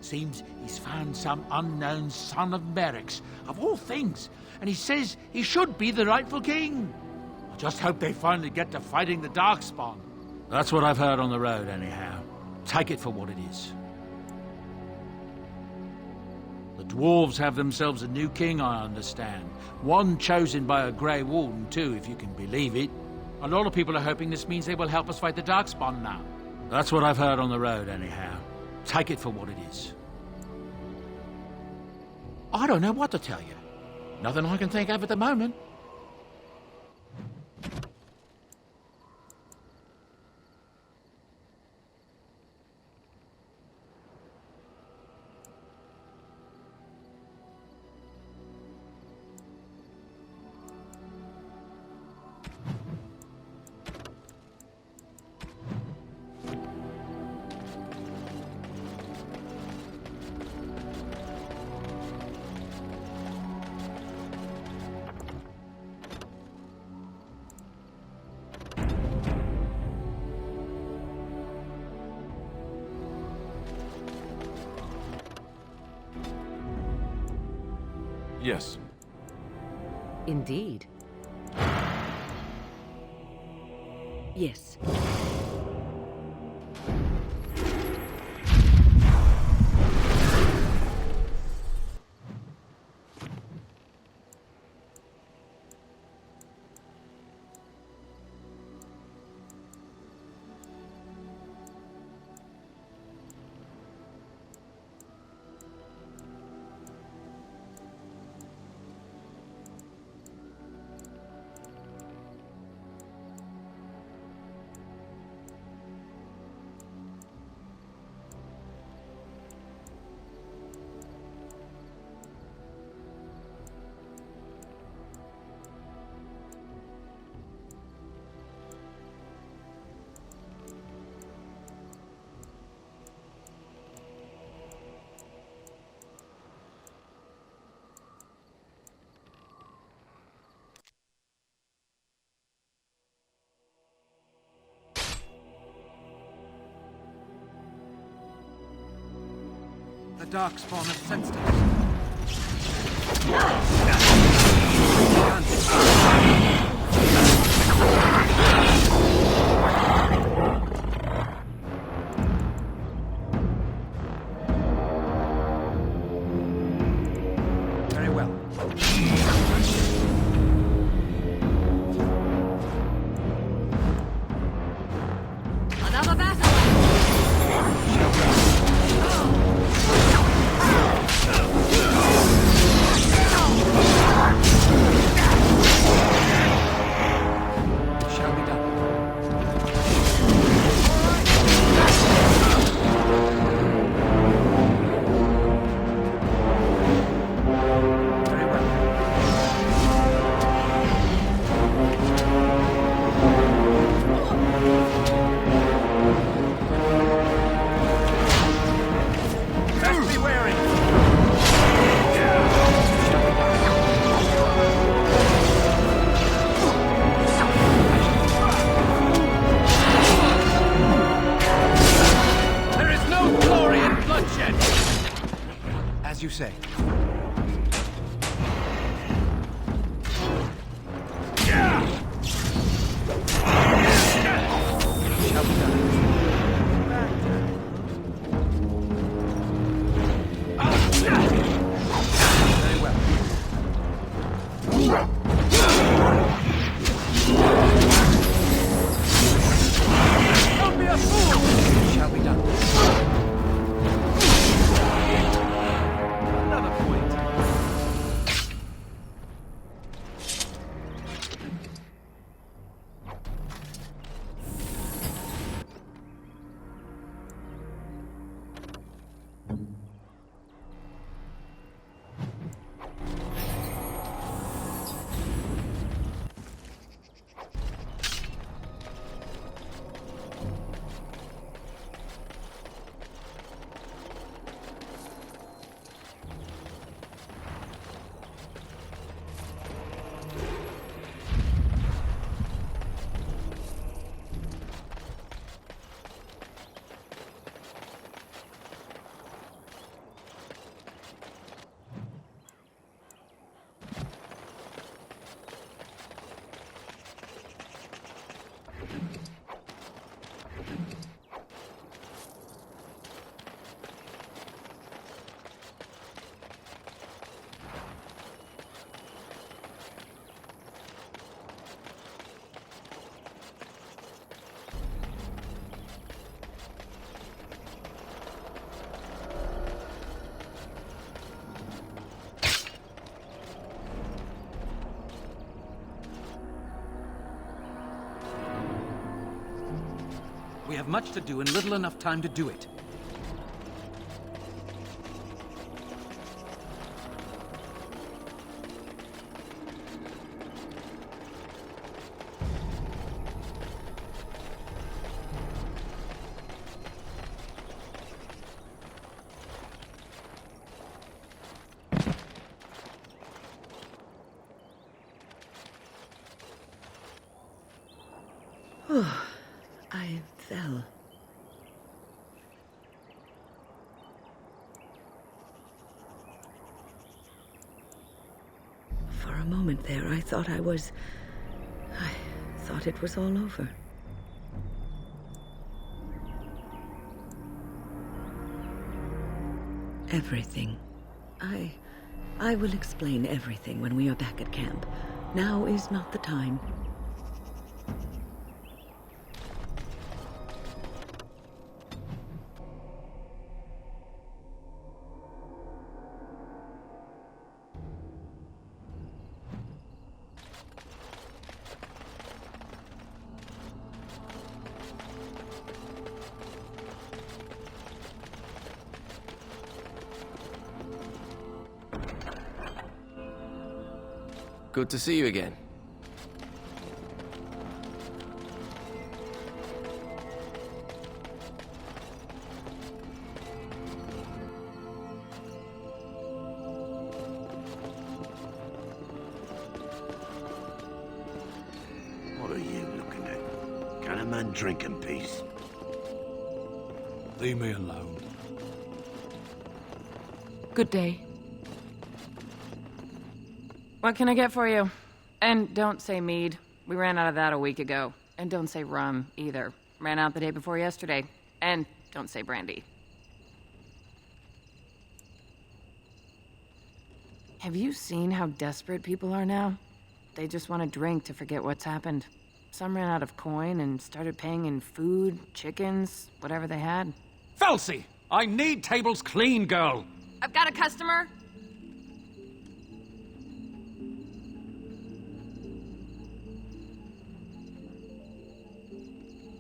Speaker 8: Seems he's found some unknown son of Merrick's, of all things, and he says he should be the rightful king. I just hope they finally get to fighting the Darkspawn. That's what I've heard on the road, anyhow. Take it for what it is. The dwarves have themselves a new king, I understand. One chosen by a Grey Warden, too, if you can believe it. A lot of people are hoping this means they will help us fight the Darkspawn now. That's what I've heard on the road, anyhow. Take it for what it is. I don't know what to tell you. Nothing I can think of at the moment.
Speaker 2: Yes.
Speaker 5: Indeed. Yes.
Speaker 13: The Darkspawn have sensed us. Very well.
Speaker 5: Another battle!
Speaker 13: As you say. Shall be done. Very well. Don't be a fool! Shall be done. Another point. We have much to do and little enough time to do it.
Speaker 6: I fell. For a moment there, I thought it was all over. Everything. I will explain everything when we are back at camp. Now is not the time.
Speaker 14: Good to see you again.
Speaker 4: What are you looking at? Can a man drink in peace?
Speaker 10: Leave me alone.
Speaker 15: Good day. What can I get for you? And don't say mead. We ran out of that a week ago. And don't say rum, either. Ran out the day before yesterday. And don't say brandy. Have you seen how desperate people are now? They just want to drink to forget what's happened. Some ran out of coin and started paying in food, chickens, whatever they had.
Speaker 11: Felsi! I need tables clean, girl!
Speaker 15: I've got a customer!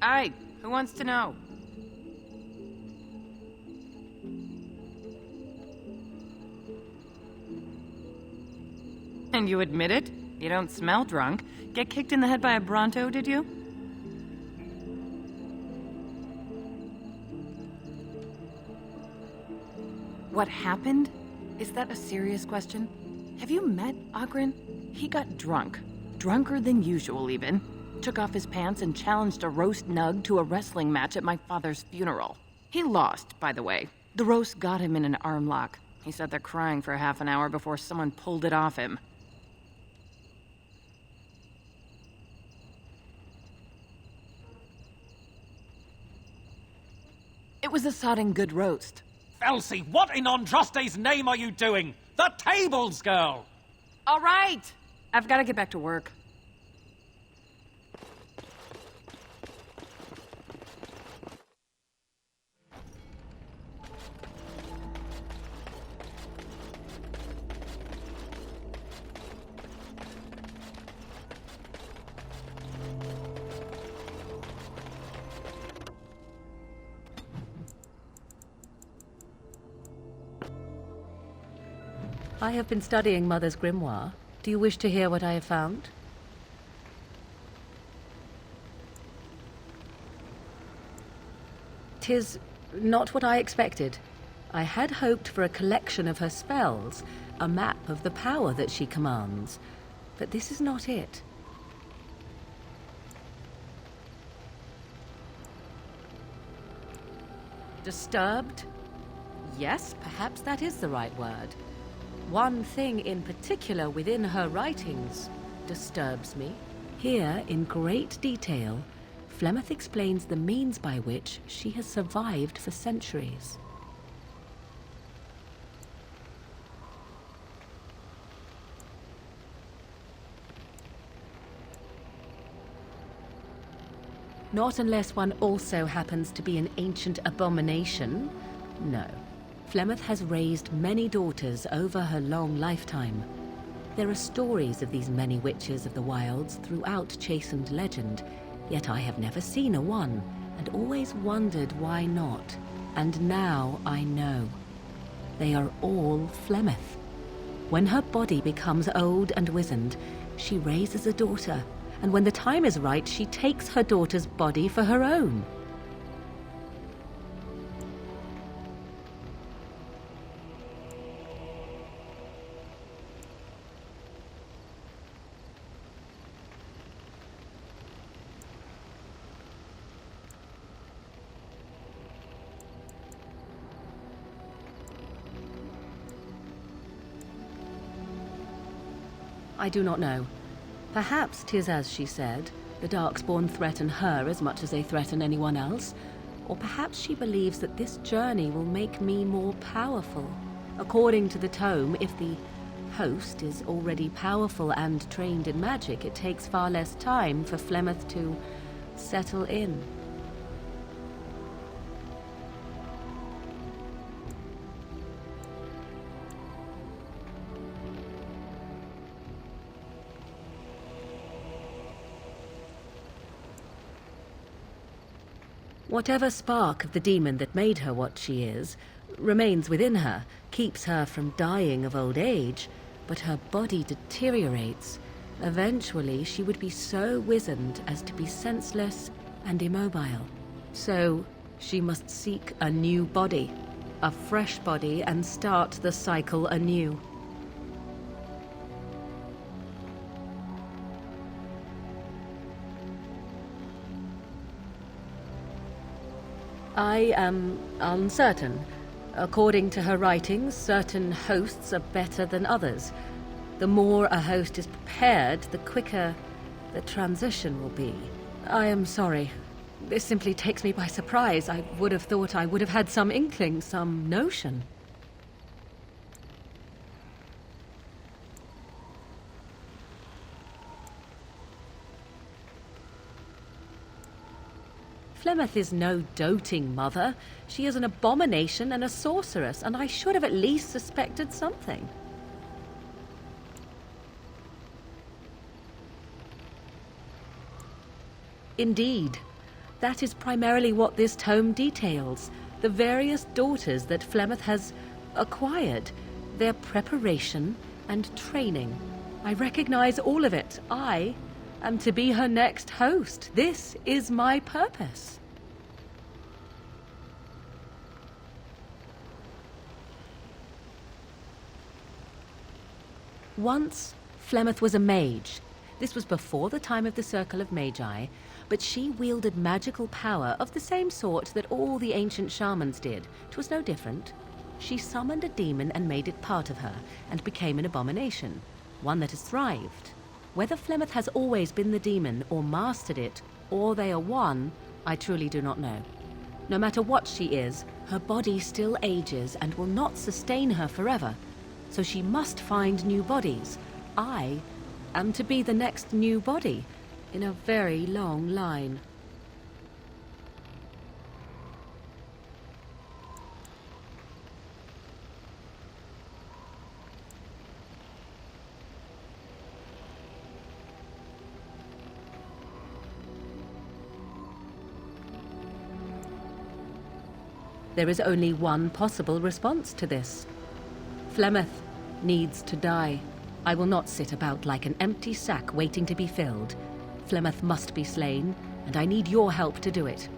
Speaker 15: Aye, who wants to know? And you admit it? You don't smell drunk. Get kicked in the head by a Bronto, did you? What happened? Is that a serious question? Have you met Oghren? He got drunk. Drunker than usual, even. Took off his pants and challenged a roast nug to a wrestling match at my father's funeral. He lost, by the way. The roast got him in an arm lock. He sat there crying for half an hour before someone pulled it off him. It was a sodding good roast.
Speaker 13: Elsie, what in Andraste's name are you doing? The tables, girl!
Speaker 15: All right! I've got to get back to work.
Speaker 5: I have been studying Mother's grimoire. Do you wish to hear what I have found? "'Tis not what I expected. I had hoped for a collection of her spells, a map of the power that she commands. But this is not it. Disturbed? Yes, perhaps that is the right word. One thing in particular within her writings disturbs me. Here, in great detail, Flemeth explains the means by which she has survived for centuries. Not unless one also happens to be an ancient abomination. No. Flemeth has raised many daughters over her long lifetime. There are stories of these many witches of the wilds throughout chastened legend, yet I have never seen a one, and always wondered why not. And now I know. They are all Flemeth. When her body becomes old and wizened, she raises a daughter, and when the time is right, she takes her daughter's body for her own. I do not know. Perhaps 'tis as she said, the Darkspawn threaten her as much as they threaten anyone else. Or perhaps she believes that this journey will make me more powerful. According to the tome, if the host is already powerful and trained in magic, it takes far less time for Flemeth to settle in. Whatever spark of the demon that made her what she is remains within her, keeps her from dying of old age, but her body deteriorates. Eventually, she would be so wizened as to be senseless and immobile. So, she must seek a new body, a fresh body, and start the cycle anew. I am uncertain. According to her writings, certain hosts are better than others. The more a host is prepared, the quicker the transition will be. I am sorry. This simply takes me by surprise. I would have thought I would have had some inkling, some notion. Flemeth is no doting mother. She is an abomination and a sorceress, and I should have at least suspected something. Indeed. That is primarily what this tome details. The various daughters that Flemeth has acquired. Their preparation and training. I recognize all of it. I am to be her next host. This is my purpose. Once, Flemeth was a mage. This was before the time of the Circle of Magi, but she wielded magical power of the same sort that all the ancient shamans did. 'Twas no different. She summoned a demon and made it part of her, and became an abomination, one that has thrived. Whether Flemeth has always been the demon, or mastered it, or they are one, I truly do not know. No matter what she is, her body still ages and will not sustain her forever. So she must find new bodies. I am to be the next new body in a very long line. There is only one possible response to this. Flemeth needs to die. I will not sit about like an empty sack waiting to be filled. Flemeth must be slain, and I need your help to do it.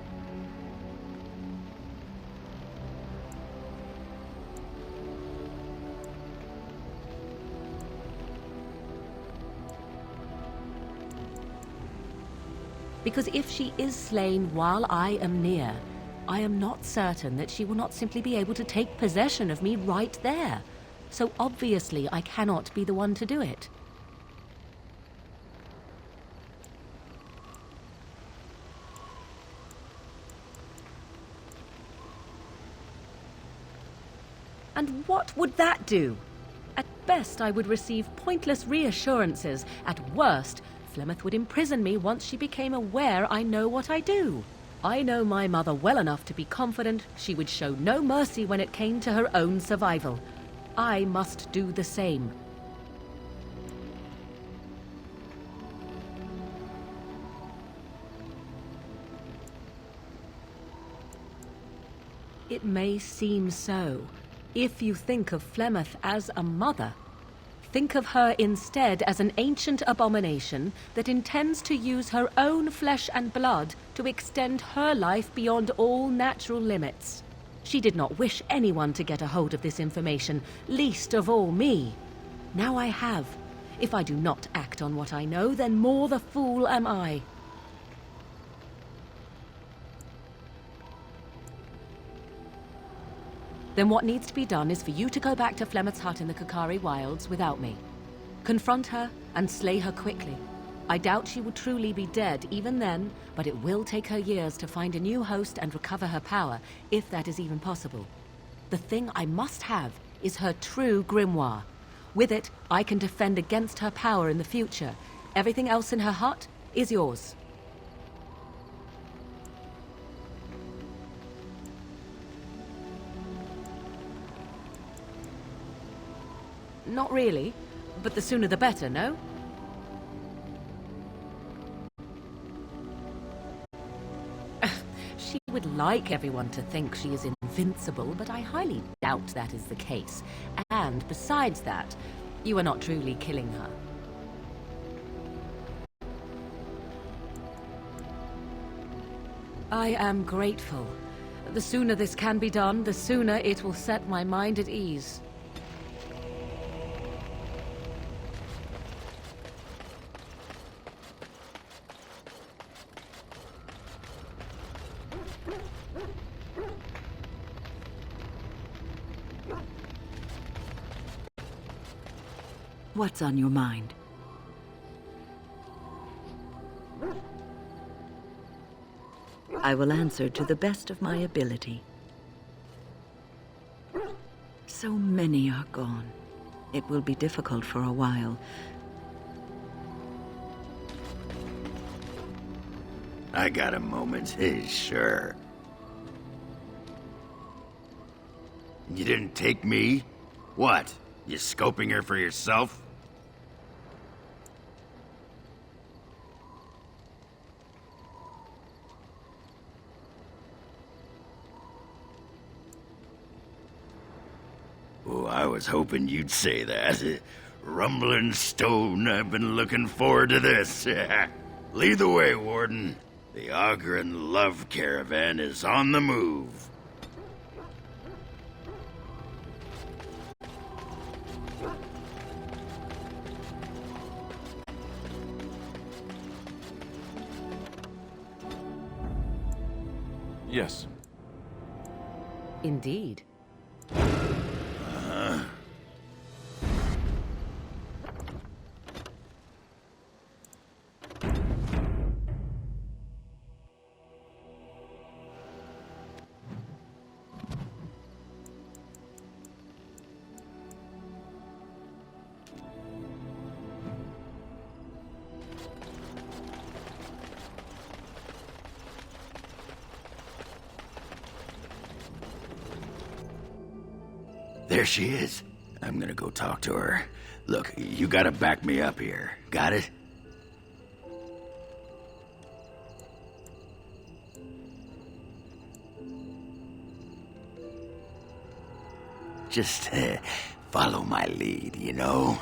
Speaker 5: Because if she is slain while I am near, I am not certain that she will not simply be able to take possession of me right there. So obviously I cannot be the one to do it. And what would that do? At best, I would receive pointless reassurances. At worst, Flemeth would imprison me once she became aware I know what I do. I know my mother well enough to be confident she would show no mercy when it came to her own survival. I must do the same. It may seem so. If you think of Flemeth as a mother, think of her instead as an ancient abomination that intends to use her own flesh and blood to extend her life beyond all natural limits. She did not wish anyone to get a hold of this information, least of all me. Now I have. If I do not act on what I know, then more the fool am I. Then what needs to be done is for you to go back to Flemeth's hut in the Kakari Wilds without me. Confront her and slay her quickly. I doubt she will truly be dead even then, but it will take her years to find a new host and recover her power, if that is even possible. The thing I must have is her true grimoire. With it, I can defend against her power in the future. Everything else in her hut is yours. Not really, but the sooner the better, no? She would like everyone to think she is invincible, but I highly doubt that is the case. And besides that, you are not truly killing her. I am grateful. The sooner this can be done, the sooner it will set my mind at ease.
Speaker 6: What's on your mind? I will answer to the best of my ability. So many are gone. It will be difficult for a while.
Speaker 4: I got a moment, sure. You didn't take me? What? You scoping her for yourself? Oh, I was hoping you'd say that. Rumbling stone, I've been looking forward to this. Lead the way, Warden. The Ogren Love Caravan is on the move.
Speaker 2: Yes.
Speaker 5: Indeed.
Speaker 4: There she is. I'm gonna go talk to her. Look, you gotta back me up here. Got it? Just follow my lead, you know?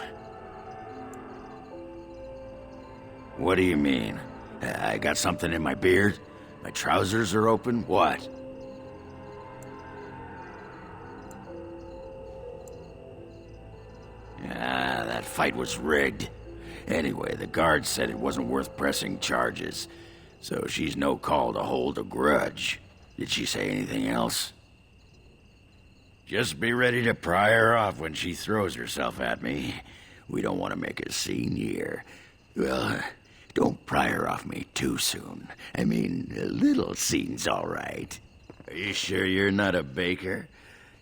Speaker 4: What do you mean? I got something in my beard? My trousers are open? What? That fight was rigged. Anyway, the guard said it wasn't worth pressing charges, so she's no call to hold a grudge. Did she say anything else? Just be ready to pry her off when she throws herself at me. We don't want to make a scene here. Well, don't pry her off me too soon. I mean, a little scene's all right. Are you sure you're not a baker?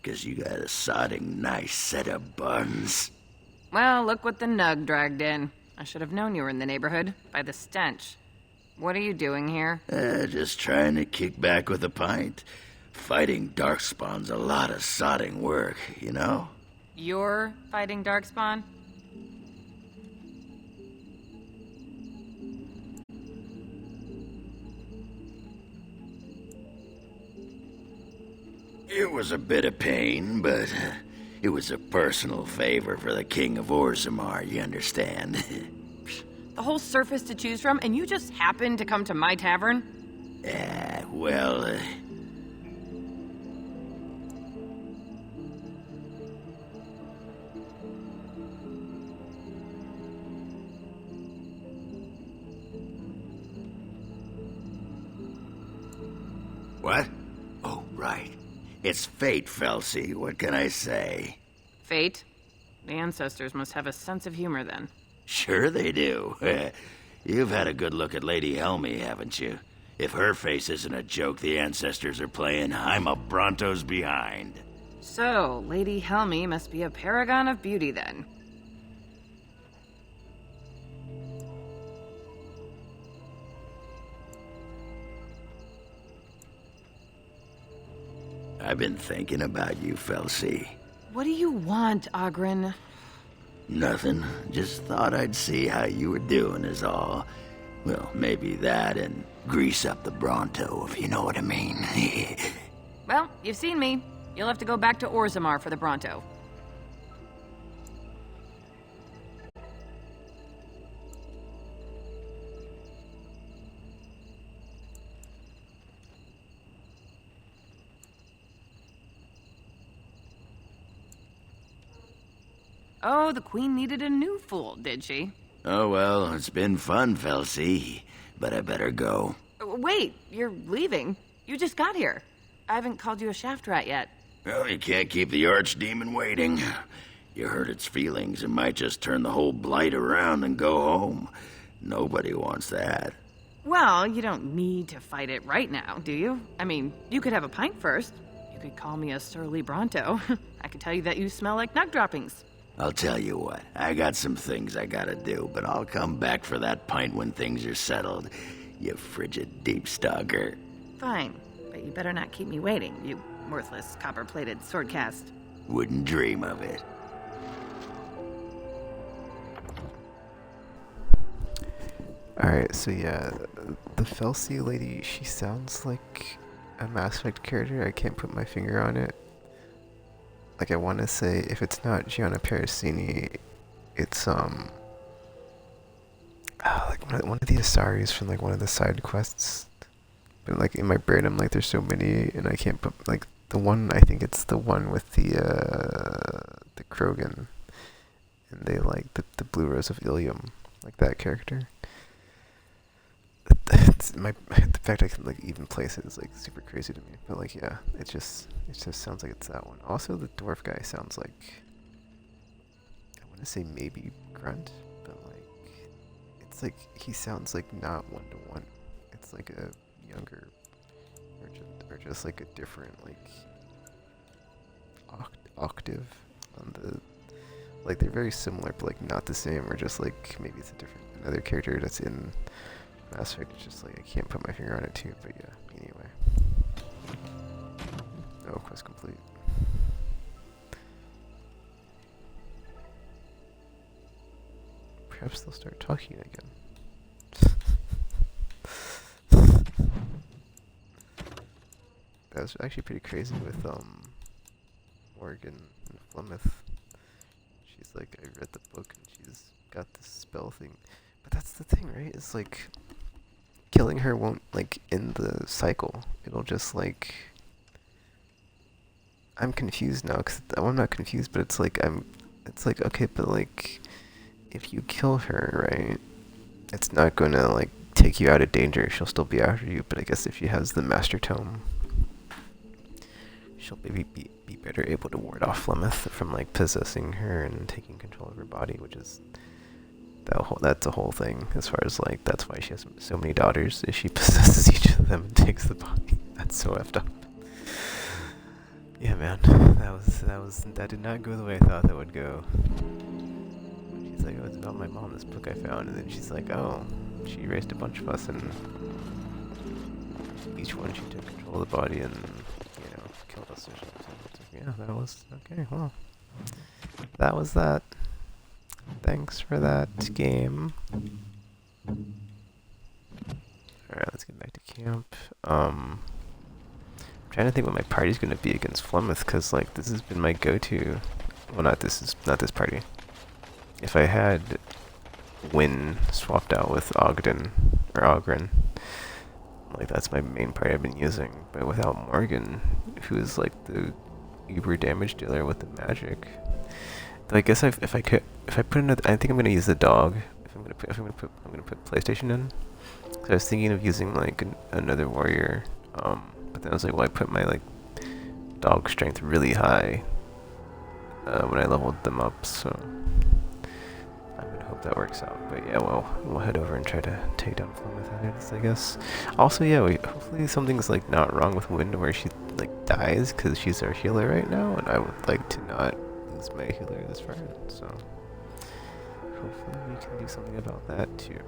Speaker 4: 'Cause you got a sodding nice set of buns.
Speaker 15: Well, look what the Nug dragged in. I should have known you were in the neighborhood, by the stench. What are you doing here?
Speaker 4: Just trying to kick back with a pint. Fighting Darkspawn's a lot of sodding work, you know?
Speaker 15: You're fighting Darkspawn?
Speaker 4: It was a bit of pain, but it was a personal favor for the King of Orzammar, you understand?
Speaker 15: The whole surface to choose from, and you just happened to come to my tavern?
Speaker 4: Well, What? Oh, right. It's fate, Felsi. What can I say?
Speaker 15: Fate? The ancestors must have a sense of humor then.
Speaker 4: Sure they do. You've had a good look at Lady Helmy, haven't you? If her face isn't a joke the ancestors are playing, I'm a Bronto's behind.
Speaker 15: So, Lady Helmy must be a paragon of beauty then.
Speaker 4: I've been thinking about you, Felsi.
Speaker 15: What do you want, Oghren?
Speaker 4: Nothing. Just thought I'd see how you were doing is all. Well, maybe that and grease up the Bronto, if you know what I mean.
Speaker 15: Well, you've seen me. You'll have to go back to Orzammar for the Bronto. Oh, the Queen needed a new fool, did she?
Speaker 4: Oh, well, it's been fun, Felsi. But I better go.
Speaker 15: Wait, you're leaving? You just got here. I haven't called you a shaft rat yet.
Speaker 4: Well, you can't keep the archdemon waiting. You hurt its feelings, it might just turn the whole blight around and go home. Nobody wants that.
Speaker 15: Well, you don't need to fight it right now, do you? I mean, you could have a pint first. You could call me a surly Bronto. I could tell you that you smell like nug droppings.
Speaker 4: I'll tell you what, I got some things I gotta do, but I'll come back for that pint when things are settled, you frigid deep stalker.
Speaker 15: Fine, but you better not keep me waiting, you worthless copper-plated swordcast.
Speaker 4: Wouldn't dream of it.
Speaker 1: Alright, so yeah, the Felsi lady, she sounds like a Mass Effect character. I can't put my finger on it. Like, I want to say, if it's not Gianna Parasini, it's, like one of the Asaris from, like, one of the side quests. But, like, in my brain, I'm like, there's so many, and I can't put, like, the one, I think it's the one with the Krogan, and they, like, the Blue Rose of Ilium, like, that character. The fact I can like even place it is like super crazy to me, but like yeah, it just sounds like it's that one. Also, the dwarf guy sounds like want to say maybe Grunt, but like, it's like he sounds like not 1-to-1. It's like a younger, or just like a different like octave on the. Like they're very similar, but like not the same, or just like maybe it's another character that's in Mass Effect. It's just like I can't put my finger on it too, but yeah. Anyway, oh, quest complete. Perhaps they'll start talking again. That was actually pretty crazy with Morgan and Flemeth. She's like, I read the book and she's got this spell thing. But that's the thing, right? It's like, killing her won't, like, end the cycle. It'll just, like... I'm confused now, because I'm not confused, but it's like, it's like, okay, but like, if you kill her, right, it's not gonna, like, take you out of danger. She'll still be after you, but I guess if she has the Master Tome, she'll maybe be better able to ward off Flemeth from like possessing her and taking control of her body, which is that's a whole thing as far as like that's why she has so many daughters, is she possesses each of them and takes the body. That's so effed up. Yeah, man, that did not go the way I thought that would go. She's like, oh, it's about my mom, this book I found, and then she's like, oh, she raised a bunch of us, and each one she took control of the body and killed us or something. Yeah, that was okay. Well, that was that. Thanks for that game. Alright, let's get back to camp. I'm trying to think what my party's gonna be against Flemeth, because like this has been my go-to. Well, not this party. If I had Wynn swapped out with Ogden or Ogren, like that's my main party I've been using. But without Morgan, who is like the uber damage dealer with the magic. Though I guess if I put another, I think I'm gonna use the dog. I'm gonna put PlayStation in. Cause I was thinking of using like another warrior, but then I was like, well, I put my like dog strength really high when I leveled them up, so I'm gonna hope that works out. But yeah, well, we'll head over and try to take down Flemeth, I guess. Also, yeah, hopefully something's like not wrong with Wynn where she like dies, because she's our healer right now, and I would like to not lose my healer this far. So hopefully we can do something about that too.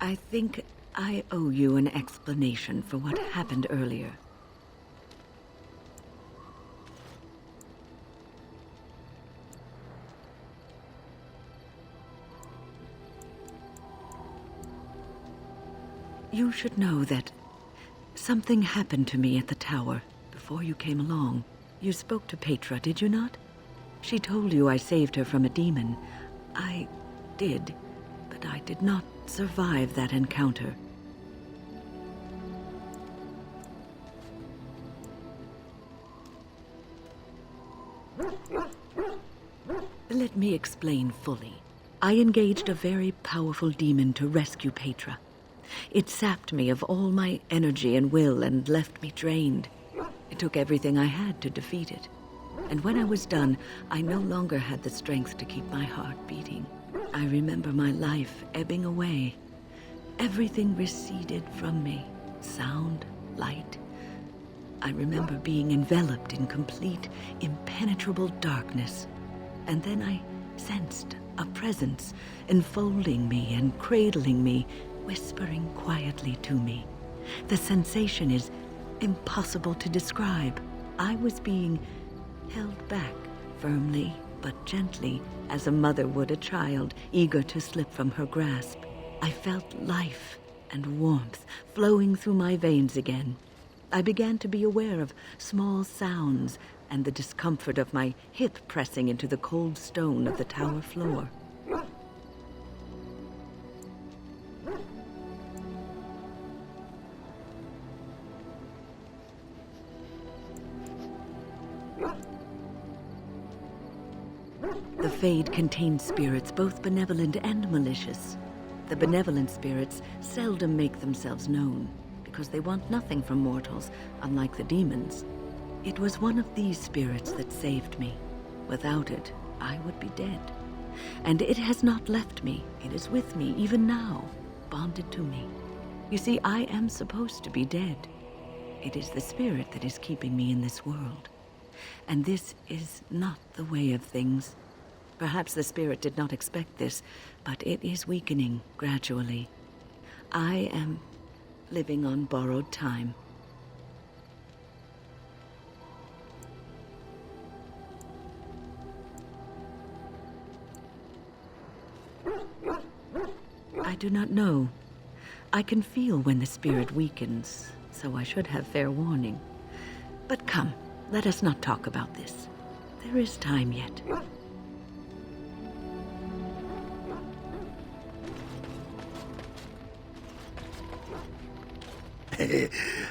Speaker 6: I think I owe you an explanation for what happened earlier. You should know that something happened to me at the tower before you came along. You spoke to Petra, did you not? She told you I saved her from a demon. I did, but I did not survive that encounter. Let me explain fully. I engaged a very powerful demon to rescue Petra. It sapped me of all my energy and will and left me drained. It took everything I had to defeat it. And when I was done, I no longer had the strength to keep my heart beating. I remember my life ebbing away. Everything receded from me. Sound, light. I remember being enveloped in complete, impenetrable darkness. And then I sensed a presence enfolding me and cradling me, whispering quietly to me. The sensation is impossible to describe. I was being held back, firmly but gently, as a mother would a child, eager to slip from her grasp. I felt life and warmth flowing through my veins again. I began to be aware of small sounds and the discomfort of my hip pressing into the cold stone of the tower floor. The Fade contained spirits both benevolent and malicious. The benevolent spirits seldom make themselves known, because they want nothing from mortals, unlike the demons. It was one of these spirits that saved me. Without it, I would be dead. And it has not left me. It is with me, even now, bonded to me. You see, I am supposed to be dead. It is the spirit that is keeping me in this world. And this is not the way of things. Perhaps the spirit did not expect this, but it is weakening gradually. I am living on borrowed time. I do not know. I can feel when the spirit weakens, so I should have fair warning. But come, let us not talk about this. There is time yet.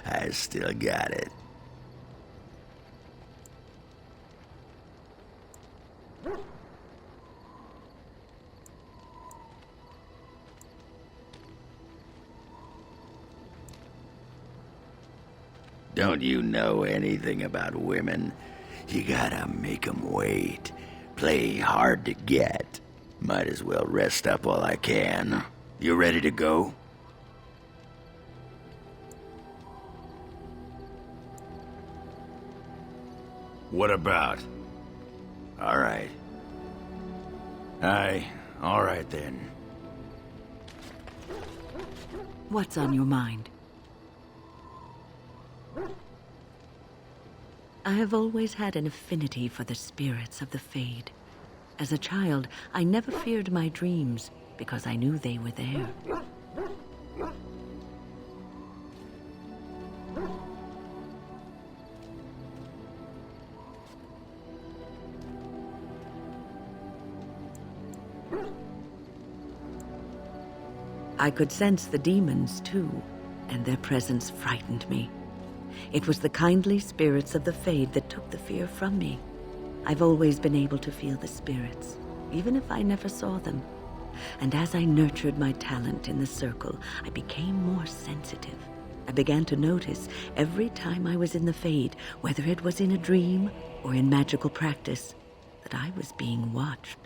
Speaker 4: I still got it. Don't you know anything about women? You gotta make 'em wait. Play hard to get. Might as well rest up while I can. You ready to go? What about? All right. All right then.
Speaker 6: What's on your mind? I have always had an affinity for the spirits of the Fade. As a child, I never feared my dreams because I knew they were there. I could sense the demons, too, and their presence frightened me. It was the kindly spirits of the Fade that took the fear from me. I've always been able to feel the spirits, even if I never saw them. And as I nurtured my talent in the circle, I became more sensitive. I began to notice every time I was in the Fade, whether it was in a dream or in magical practice, that I was being watched.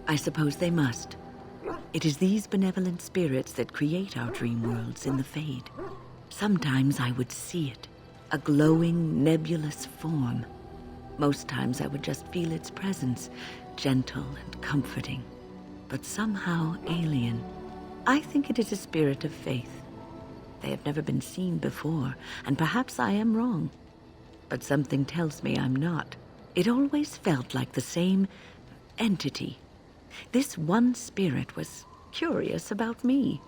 Speaker 6: I suppose they must. It is these benevolent spirits that create our dream worlds in the Fade. Sometimes I would see it, a glowing, nebulous form. Most times I would just feel its presence, gentle and comforting, but somehow alien. I think it is a spirit of faith. They have never been seen before, and perhaps I am wrong. But something tells me I'm not. It always felt like the same entity. This one spirit was curious about me,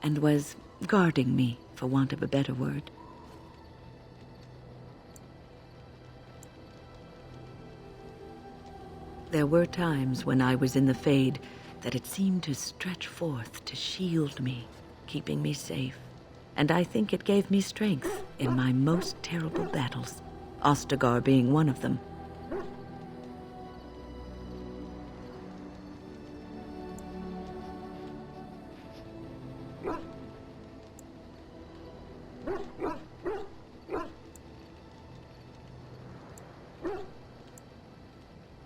Speaker 6: and was guarding me, for want of a better word. There were times when I was in the Fade that it seemed to stretch forth to shield me, keeping me safe. And I think it gave me strength in my most terrible battles, Ostagar being one of them.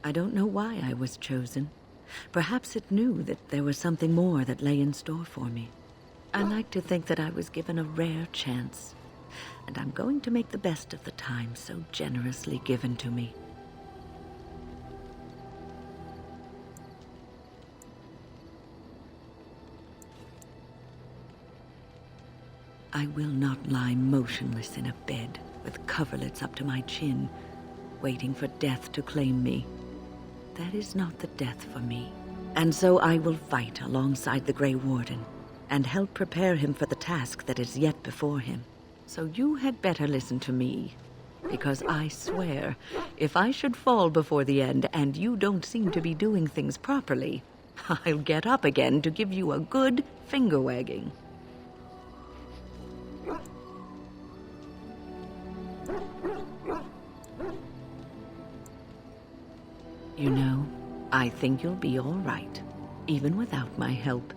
Speaker 6: I don't know why I was chosen. Perhaps it knew that there was something more that lay in store for me. I like to think that I was given a rare chance, and I'm going to make the best of the time so generously given to me. I will not lie motionless in a bed with coverlets up to my chin, waiting for death to claim me. That is not the death for me. And so I will fight alongside the Grey Warden and help prepare him for the task that is yet before him. So you had better listen to me, because I swear, if I should fall before the end and you don't seem to be doing things properly, I'll get up again to give you a good finger wagging. You know, I think you'll be all right, even without my help.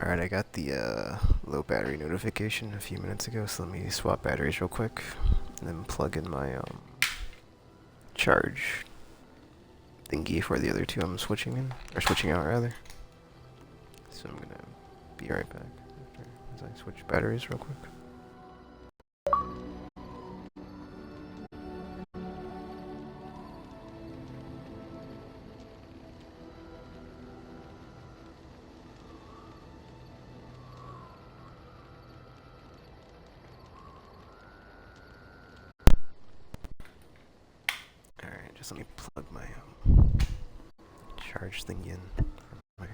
Speaker 1: Alright, I got the low battery notification a few minutes ago, so let me swap batteries real quick, and then plug in my charge thingy for the other two I'm switching in, or switching out rather. So I'm gonna be right back after as I switch batteries real quick. Just let me plug my charge thing in for my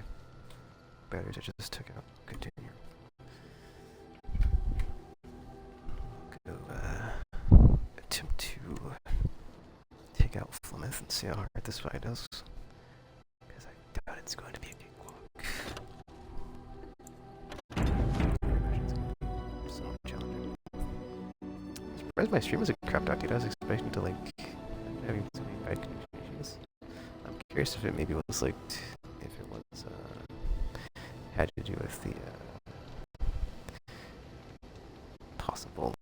Speaker 1: batteries I just took out. Continue. Go attempt to take out Flemeth and see how hard this fight does. Because I doubt it's going to be a cakewalk. So challenging. I'm surprised my stream wasn't crapped out, dude. I was expecting to having so many bad connection issues. I'm curious if it maybe was if it was had to do with the possible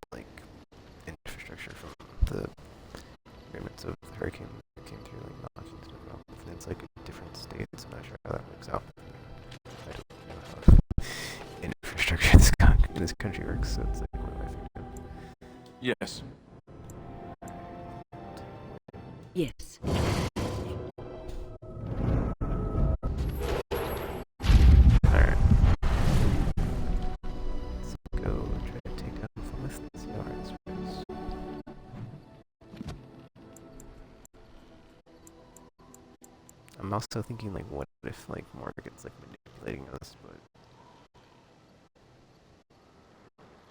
Speaker 1: infrastructure from the remnants of the hurricane that came through, knocking stuff out. And it's different states. I'm not sure how that works out. I don't know how infrastructure in this country works, so it's what do I think of?
Speaker 2: Yes.
Speaker 6: Yes.
Speaker 1: Alright. Let's go try to take down Flemeth and see how hard this is. I'm also thinking what if Morgan's manipulating us,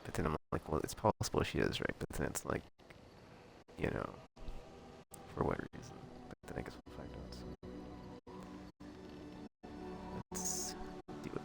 Speaker 1: but then I'm well, it's possible she is, right? But then it's you know, for what reason? But then I guess we'll find out. So. Let's do it.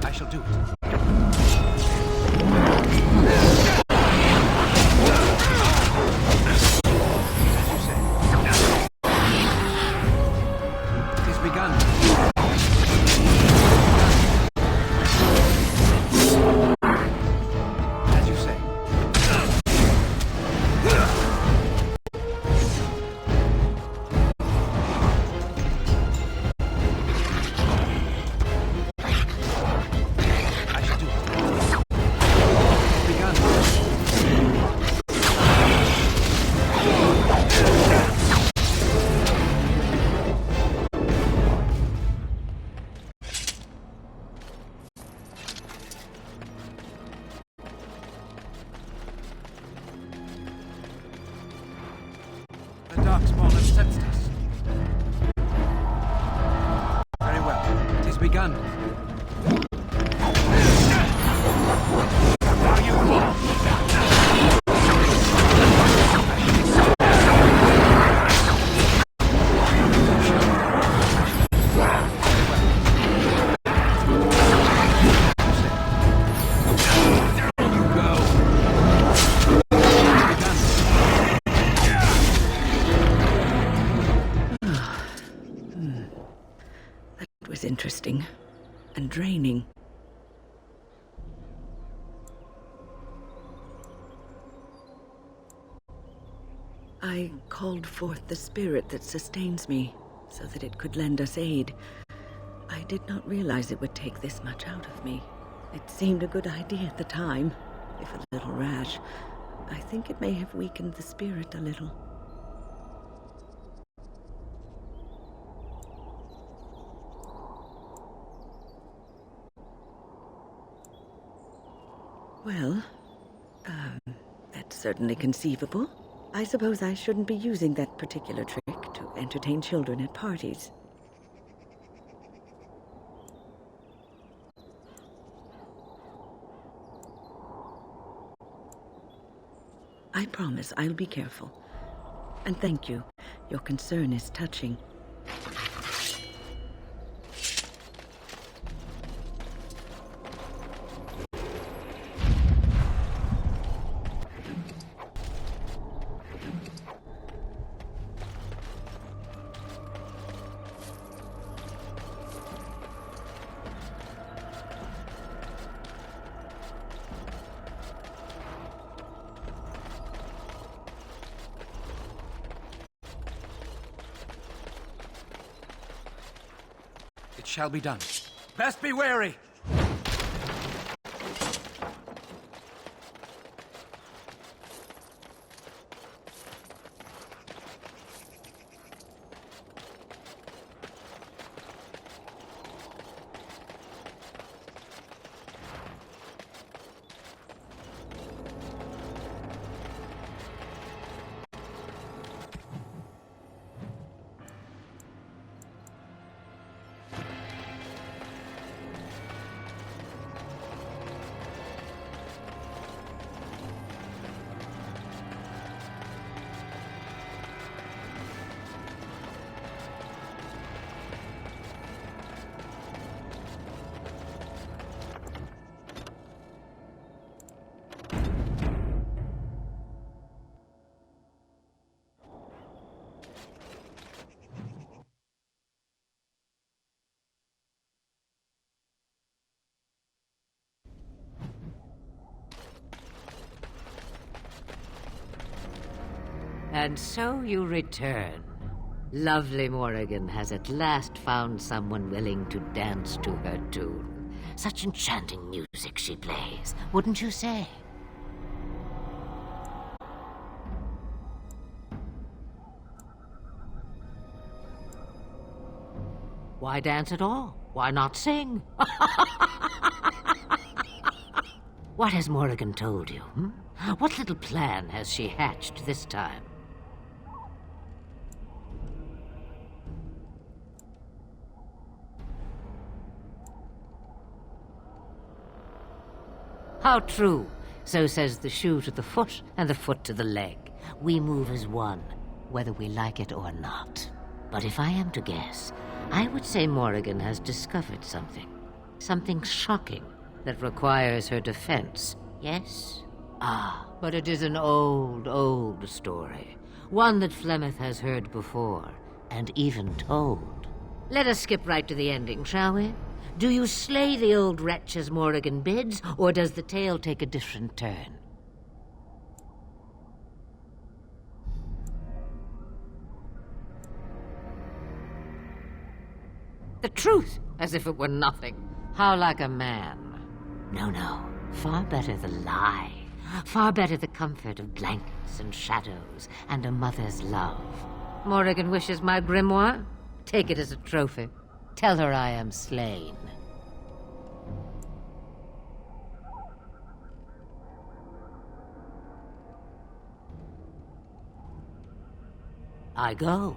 Speaker 11: I shall do it. It is begun. As you say. done.
Speaker 6: That was interesting and draining. I called forth the spirit that sustains me, so that it could lend us aid. I did not realize it would take this much out of me. It seemed a good idea at the time, if a little rash. I think it may have weakened the spirit a little. Well, that's certainly conceivable. I suppose I shouldn't be using that particular trick to entertain children at parties. I promise I'll be careful. And thank you. Your concern is touching.
Speaker 11: It shall be done. Best be wary!
Speaker 5: And so you return. Lovely Morrigan has at last found someone willing to dance to her tune. Such enchanting music she plays, wouldn't you say? Why dance at all? Why not sing? What has Morrigan told you? What little plan has she hatched this time? How true. So says the shoe to the foot and the foot to the leg. We move as one, whether we like it or not. But if I am to guess, I would say Morrigan has discovered something. Something shocking that requires her defense. Yes? Ah, but it is an old, old story. One that Flemeth has heard before, and even told. Let us skip right to the ending, shall we? Do you slay the old wretch as Morrigan bids, or does the tale take a different turn? The truth, as if it were nothing. How like a man. No, no. Far better the lie. Far better the comfort of blankets and shadows and a mother's love. Morrigan wishes my grimoire? Take it as a trophy. Tell her I am slain. I go.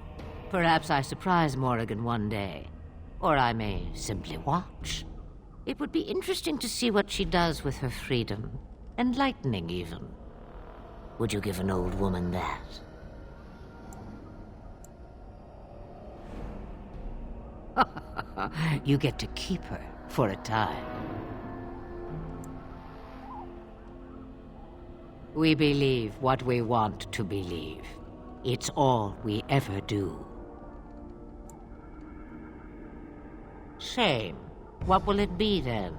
Speaker 5: Perhaps I surprise Morrigan one day.
Speaker 14: Or I may simply watch. It would be interesting to see what she does with her freedom. Enlightening, even. Would you give an old woman that? You get to keep her for a time. We believe what we want to believe. It's all we ever do. Shame. What will it be, then?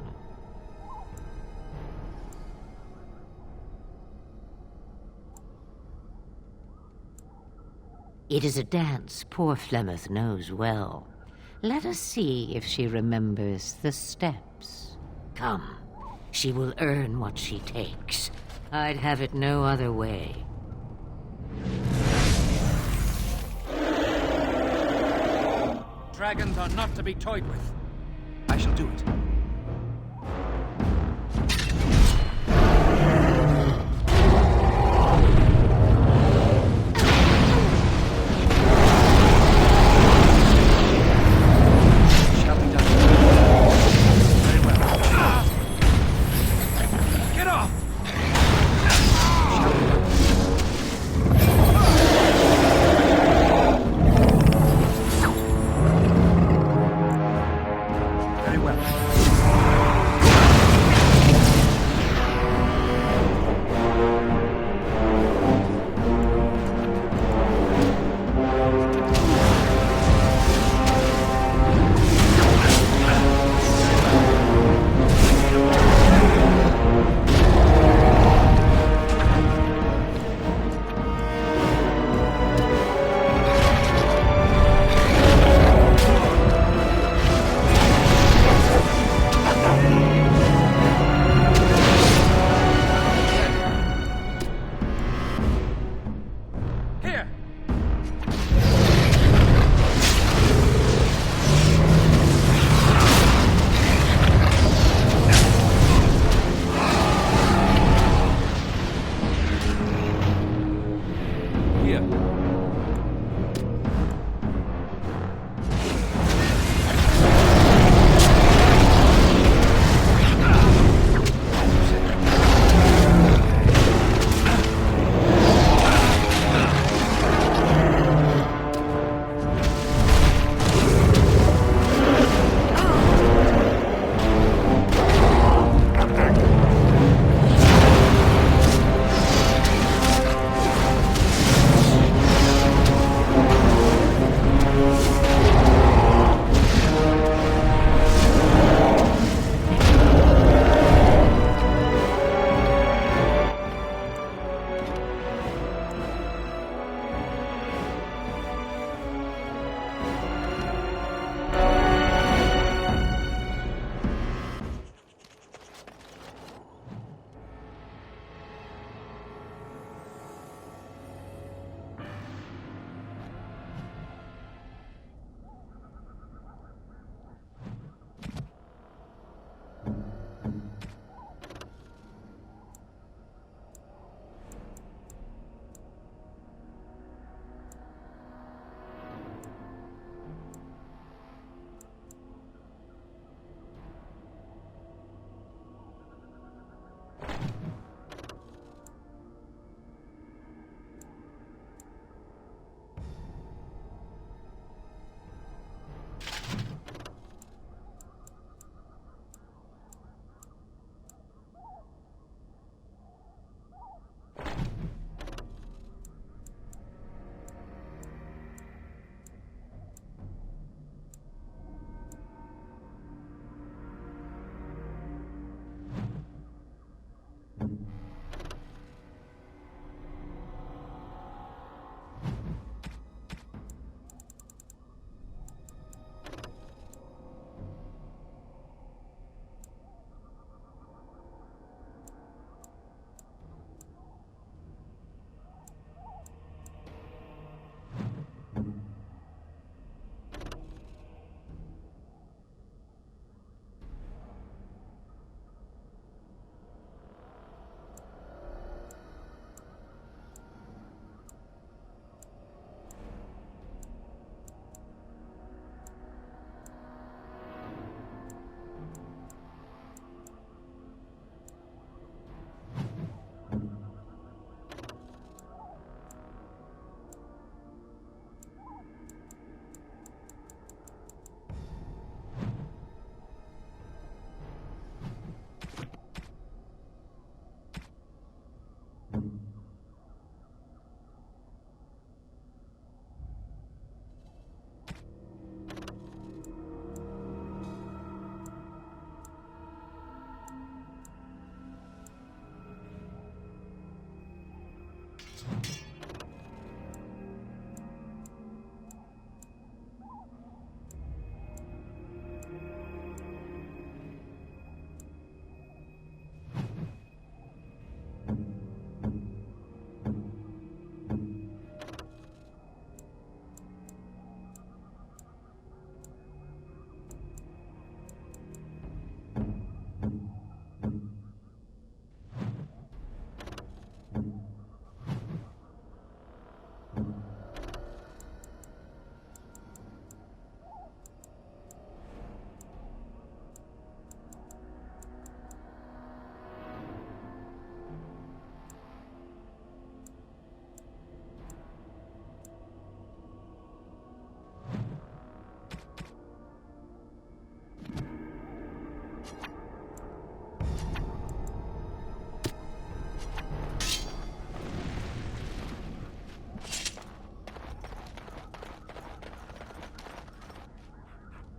Speaker 14: It is a dance poor Flemeth knows well. Let us see if she remembers the steps. Come, she will earn what she takes. I'd have it no other way.
Speaker 13: Dragons are not to be toyed with. I shall do it. Very well.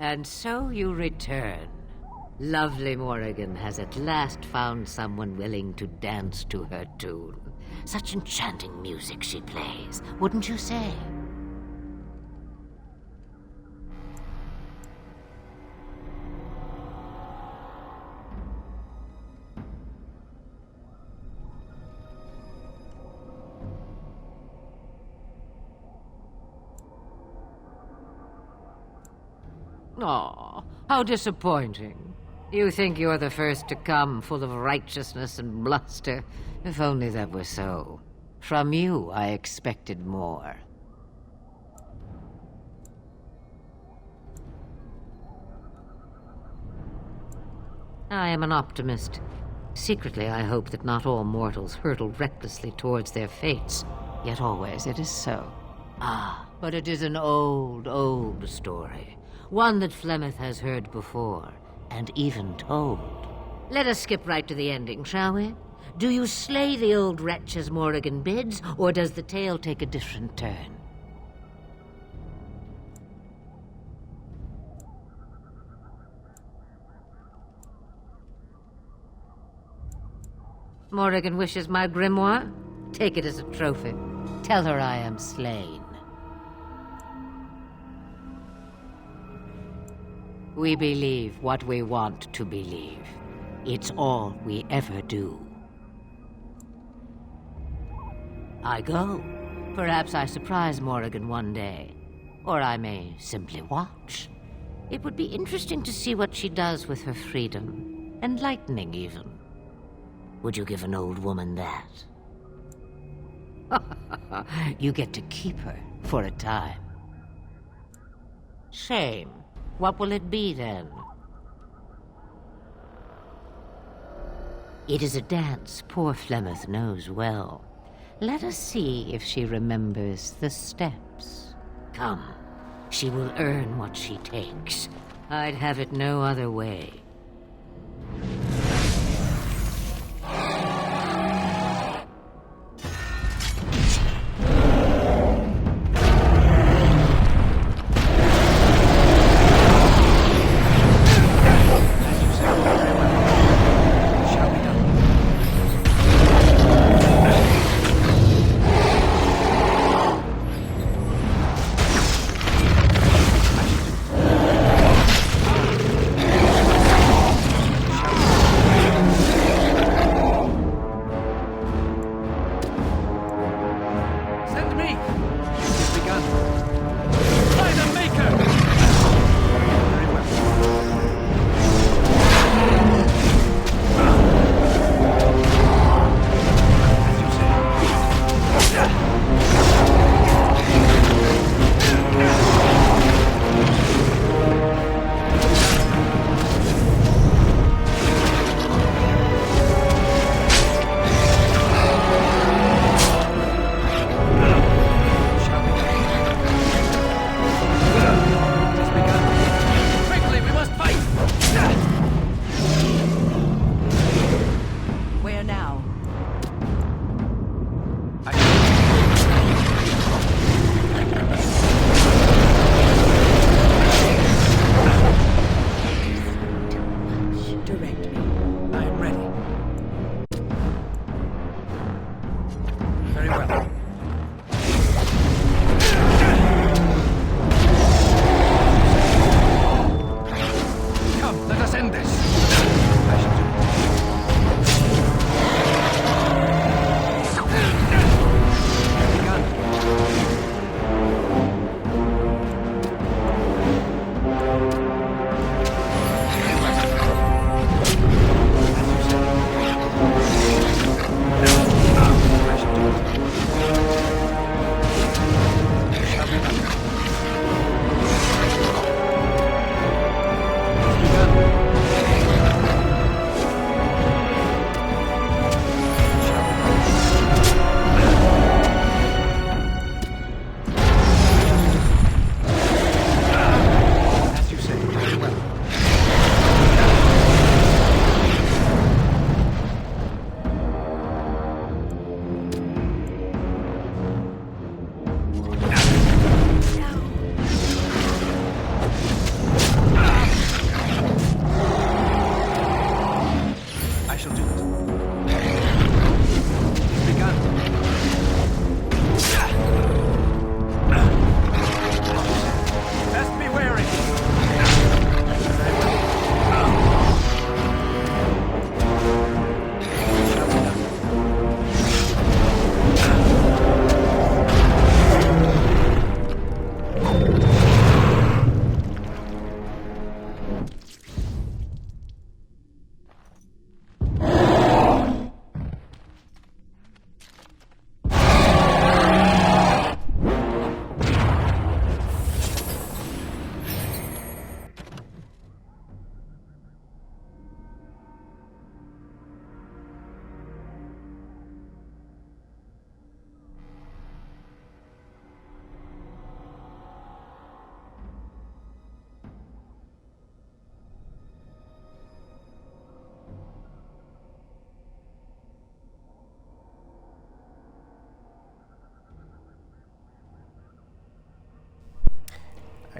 Speaker 14: And so you return. Lovely Morrigan has at last found someone willing to dance to her tune. Such enchanting music she plays, wouldn't you say? Aw, how disappointing. You think you're the first to come, full of righteousness and bluster. If only that were so. From you, I expected more. I am an optimist. Secretly, I hope that not all mortals hurtle recklessly towards their fates. Yet always it is so. Ah, but it is an old, old story. One that Flemeth has heard before, and even told. Let us skip right to the ending, shall we? Do you slay the old wretch as Morrigan bids, or does the tale take a different turn? Morrigan wishes my grimoire? Take it as a trophy. Tell her I am slain. We believe what we want to believe. It's all we ever do. I go. Perhaps I surprise Morrigan one day. Or I may simply watch. It would be interesting to see what she does with her freedom. Enlightening, even. Would you give an old woman that? You get to keep her for a time. Shame. What will it be, then? It is a dance poor Flemeth knows well. Let us see if she remembers the steps. Come, she will earn what she takes. I'd have it no other way.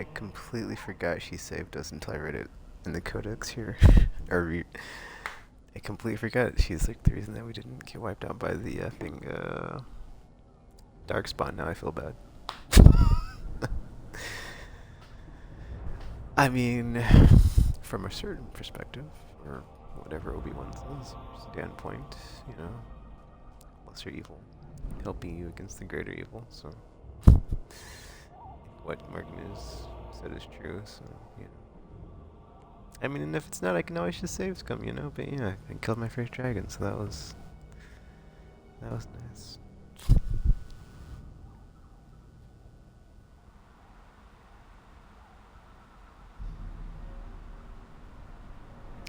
Speaker 1: I completely forgot she saved us until I read it in the codex here. I completely forgot. She's like the reason that we didn't get wiped out by the Darkspawn. Now I feel bad. I mean, from a certain perspective, or whatever Obi-Wan says, standpoint, you know, lesser evil helping you against the greater evil, so what Morgan has said is true, so, you know. I mean, and if it's not, I can always just save Scum, you know, but yeah, I killed my first dragon, so that was nice.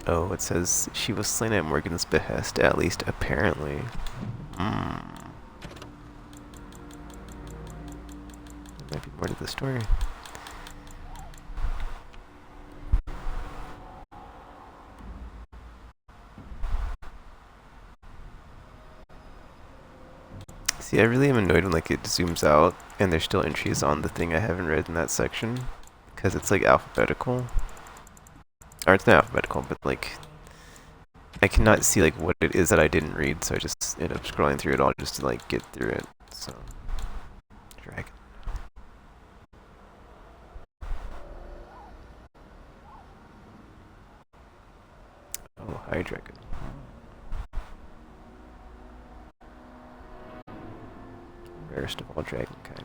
Speaker 1: Oh, it says she was slain at Morgan's behest, at least apparently. There might be more to the story. See, I really am annoyed when like it zooms out and there's still entries on the thing I haven't read in that section, because it's like alphabetical. Or it's not alphabetical, but like I cannot see like what it is that I didn't read, so I just end up scrolling through it all just to like get through it. So dragon. Oh, hi dragon. Rarest of all dragon kind.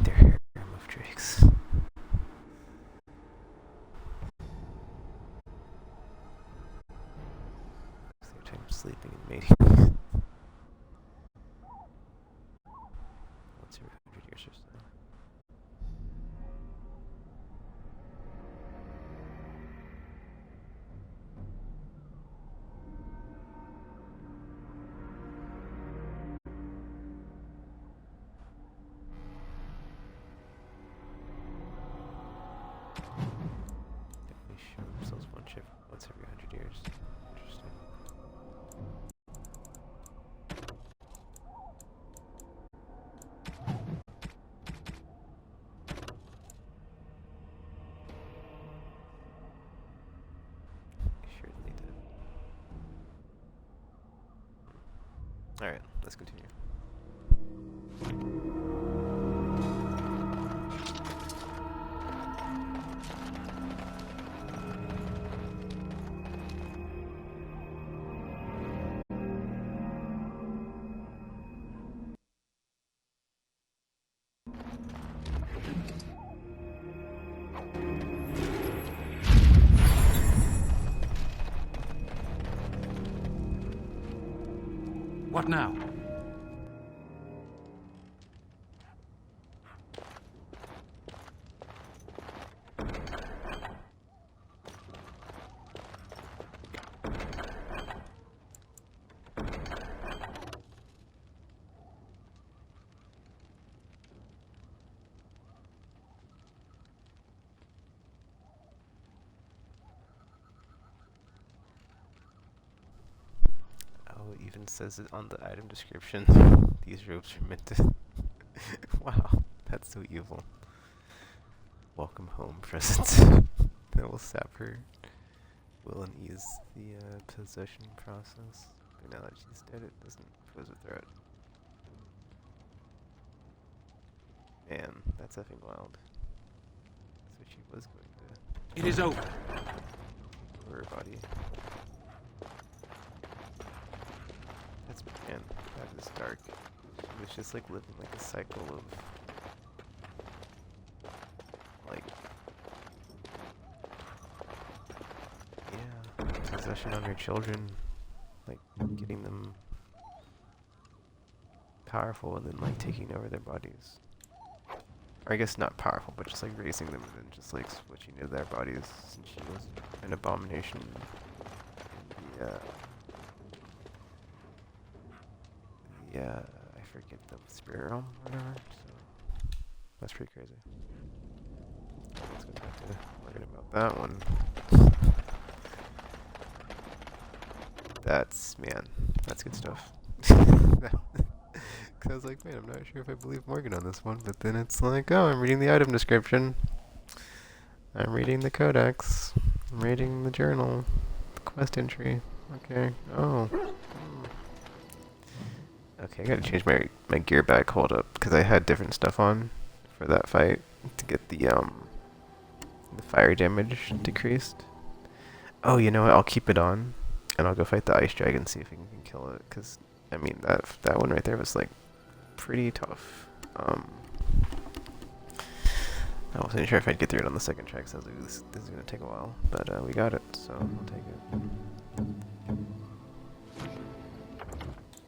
Speaker 1: They're harem of drakes. It's their time sleeping and mating. Once every 100 years or so. Show themselves one ship once every 100 years. Interesting. Sure they did. Alright, let's continue.
Speaker 11: What now?
Speaker 1: It even says it on the item description. These robes are meant to... Wow, that's so evil. Welcome home presents. That will sap her will and ease the possession process. But now that she's dead, it doesn't pose a threat. Man, that's effing wild. So she was going to...
Speaker 11: It is over.
Speaker 1: Her body. That's, man, that is dark. She was just like living like a cycle of like, yeah, possession on her children, like getting them powerful and then like taking over their bodies. Or I guess not powerful, but just like raising them and then just like switching to their bodies, since she was an abomination in the I forget the spirit realm or whatever, so that's pretty crazy. Let's go back to worrying about that one. That's, man, that's good stuff. I was like, wait, I'm not sure if I believe Morgan on this one, but then it's like, oh, I'm reading the item description. I'm reading the codex. I'm reading the journal. The quest entry. Okay. Oh. Okay, I gotta change my gear back hold up, because I had different stuff on for that fight to get the fire damage decreased. Oh, you know what? I'll keep it on, and I'll go fight the ice dragon, see if we can kill it, because, I mean, that one right there was, like, pretty tough. I wasn't sure if I'd get through it on the second track, so I was like, this is gonna take a while, but we got it, so we'll take it.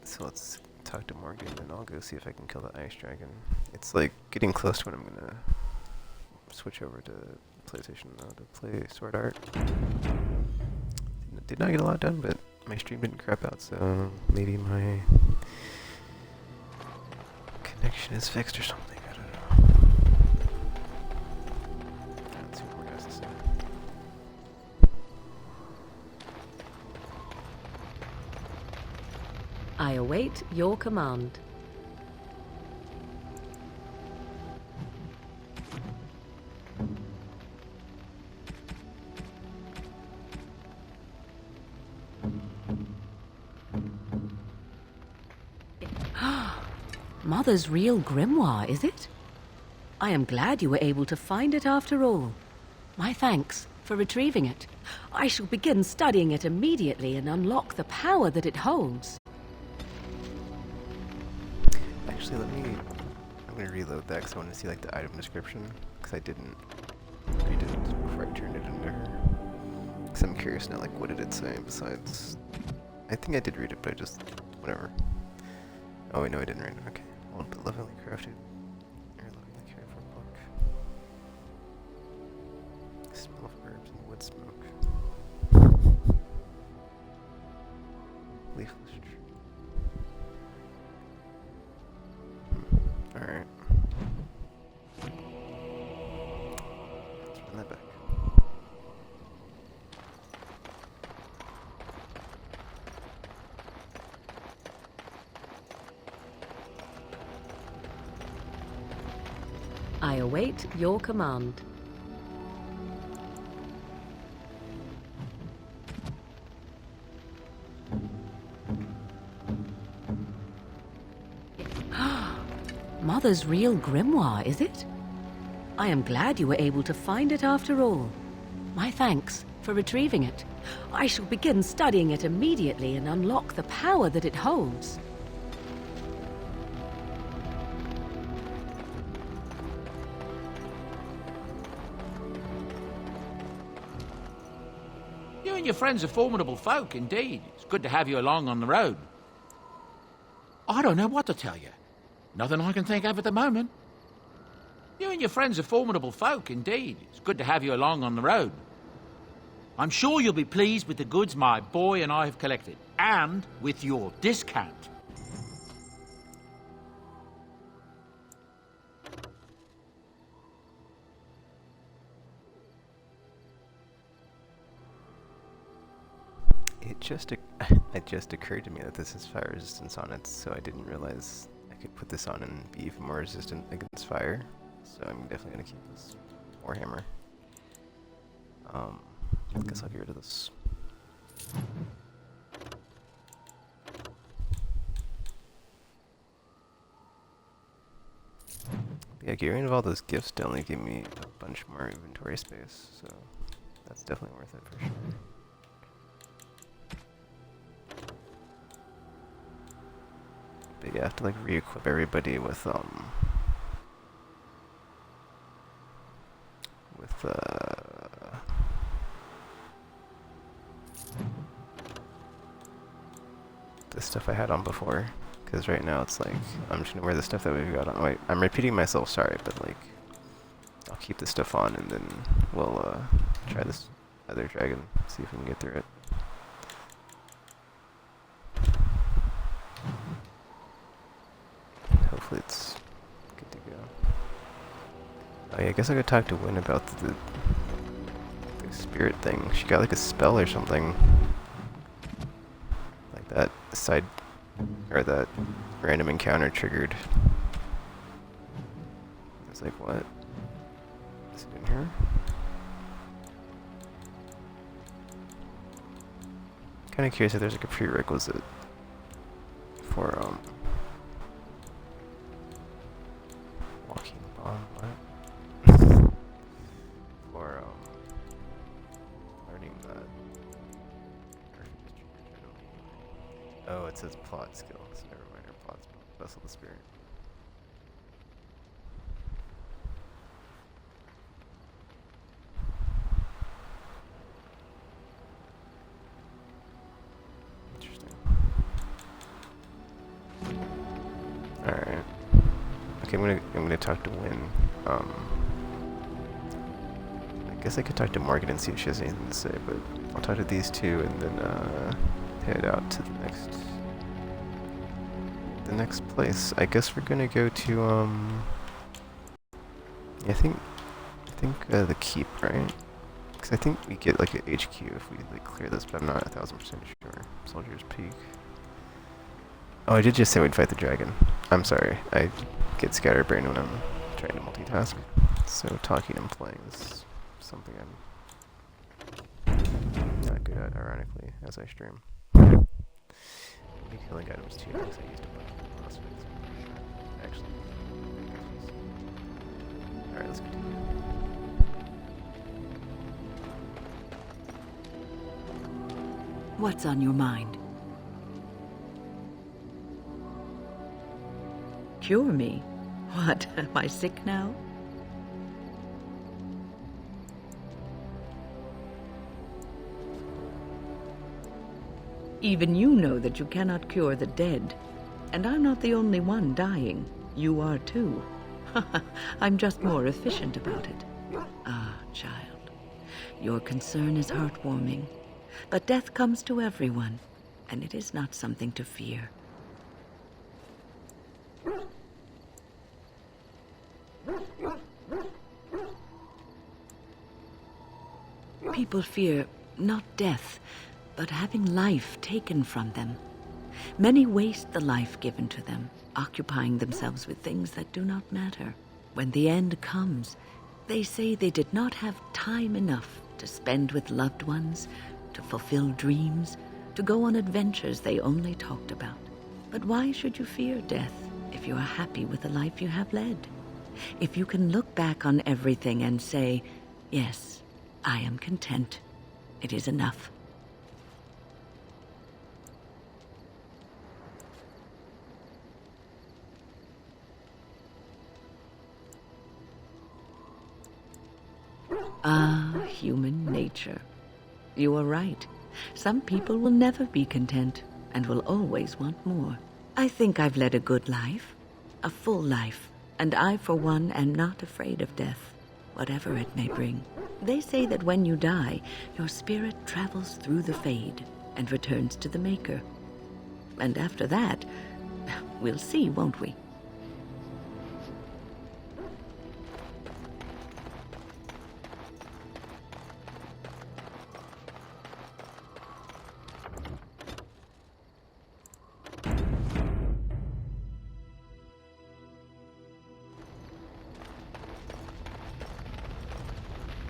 Speaker 1: So let's talk to Morgan, and I'll go see if I can kill the ice dragon. It's like getting close to when I'm gonna switch over to PlayStation now to play Sword Art. Did not get a lot done, but my stream didn't crap out, so maybe my connection is fixed or something. I don't know. Let's see what Morgan has to say.
Speaker 5: I await your command. Mother's real grimoire, is it? I am glad you were able to find it after all. My thanks for retrieving it. I shall begin studying it immediately and unlock the power that it holds.
Speaker 1: Actually, I'm gonna reload that because I want to see like the item description, because I didn't read it before I turned it into her. Because I'm curious now, like, what did it say besides... I think I did read it, but I just... whatever. Oh wait, no, I didn't read it. Okay. Well, but lovingly crafted. Or lovingly cared for book. Smell of herbs and wood smoke. Leafless tree. Alright. Let's run that back.
Speaker 5: I await your command. Mother's real grimoire, is it? I am glad you were able to find it after all. My thanks for retrieving it. I shall begin studying it immediately and unlock the power that it holds.
Speaker 8: You and your friends are formidable folk, indeed. It's good to have you along on the road. I don't know what to tell you. Nothing I can think of at the moment. You and your friends are formidable folk, indeed. It's good to have you along on the road. I'm sure you'll be pleased with the goods my boy and I have collected, and with your discount.
Speaker 1: It just occurred to me that this is fire resistance on it, so I didn't realize I could put this on and be even more resistant against fire. So I'm definitely gonna keep this Warhammer. I guess I'll get rid of this. Yeah, getting rid of all those gifts definitely give me a bunch more inventory space, so that's definitely worth it for sure. But you have to like re-equip everybody with the stuff I had on before, because right now it's like I'm just gonna wear the stuff that we've got on. Wait, I'm repeating myself, sorry, but like I'll keep this stuff on and then we'll try this other dragon, see if we can get through it. Hopefully it's good to go. Oh yeah, I guess I could talk to Wynn about the spirit thing. She got like a spell or something. Like that side or that random encounter triggered. I was like, what? Is it in here? Kind of curious if there's like a prerequisite for walking bond, what? For learning that. Oh, it says plot skills. Never mind, or plot vessel of the spirit. Alright. Okay, I'm gonna talk to Wynn. I guess I could talk to Morgan and see if she has anything to say, but I'll talk to these two and then head out to the next place. I guess we're gonna go to I think the keep, right? Because I think we get like an HQ if we like clear this, but I'm not 1000% sure. Soldier's Peak. Oh, I did just say we'd fight the dragon. I'm sorry. I get scatterbrained when I'm trying to multitask. So talking and playing is something I'm not good at, ironically, as I stream. Big healing items too, because I used a bunch of prospects. Actually. Alright, let's continue.
Speaker 6: What's on your mind? Cure me? What, am I sick now? Even you know that you cannot cure the dead. And I'm not the only one dying. You are too. I'm just more efficient about it. Ah, child. Your concern is heartwarming. But death comes to everyone, and it is not something to fear. People fear not death, but having life taken from them. Many waste the life given to them, occupying themselves with things that do not matter. When the end comes, they say they did not have time enough to spend with loved ones, to fulfill dreams, to go on adventures they only talked about. But why should you fear death if you are happy with the life you have led? If you can look back on everything and say, yes, I am content. It is enough. Ah, human nature. You are right. Some people will never be content and will always want more. I think I've led a good life, a full life, and I, for one, am not afraid of death, whatever it may bring. They say that when you die, your spirit travels through the fade and returns to the Maker. And after that, we'll see, won't we?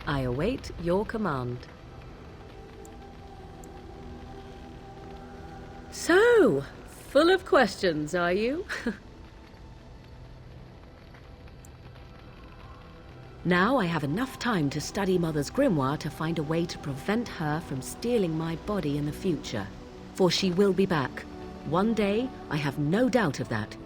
Speaker 5: I await your command. So, full of questions, are you? Now I have enough time to study Mother's grimoire to find a way to prevent her from stealing my body in the future. For she will be back. One day, I have no doubt of that.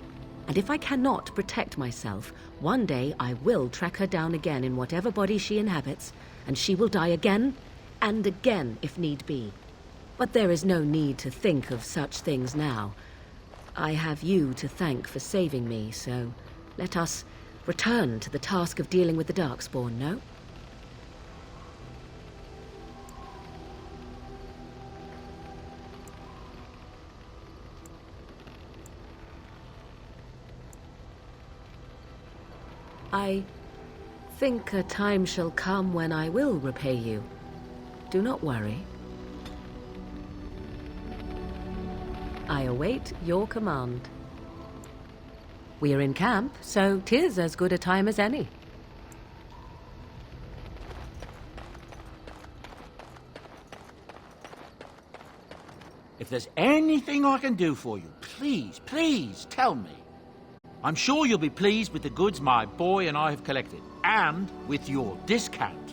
Speaker 5: And if I cannot protect myself, one day I will track her down again in whatever body she inhabits, and she will die again and again if need be. But there is no need to think of such things now. I have you to thank for saving me, so let us return to the task of dealing with the Darkspawn, no? I think a time shall come when I will repay you. Do not worry. I await your command. We are in camp, so 'tis as good a time as any.
Speaker 8: If there's anything I can do for you, please, please tell me. I'm sure you'll be pleased with the goods my boy and I have collected, and with your discount.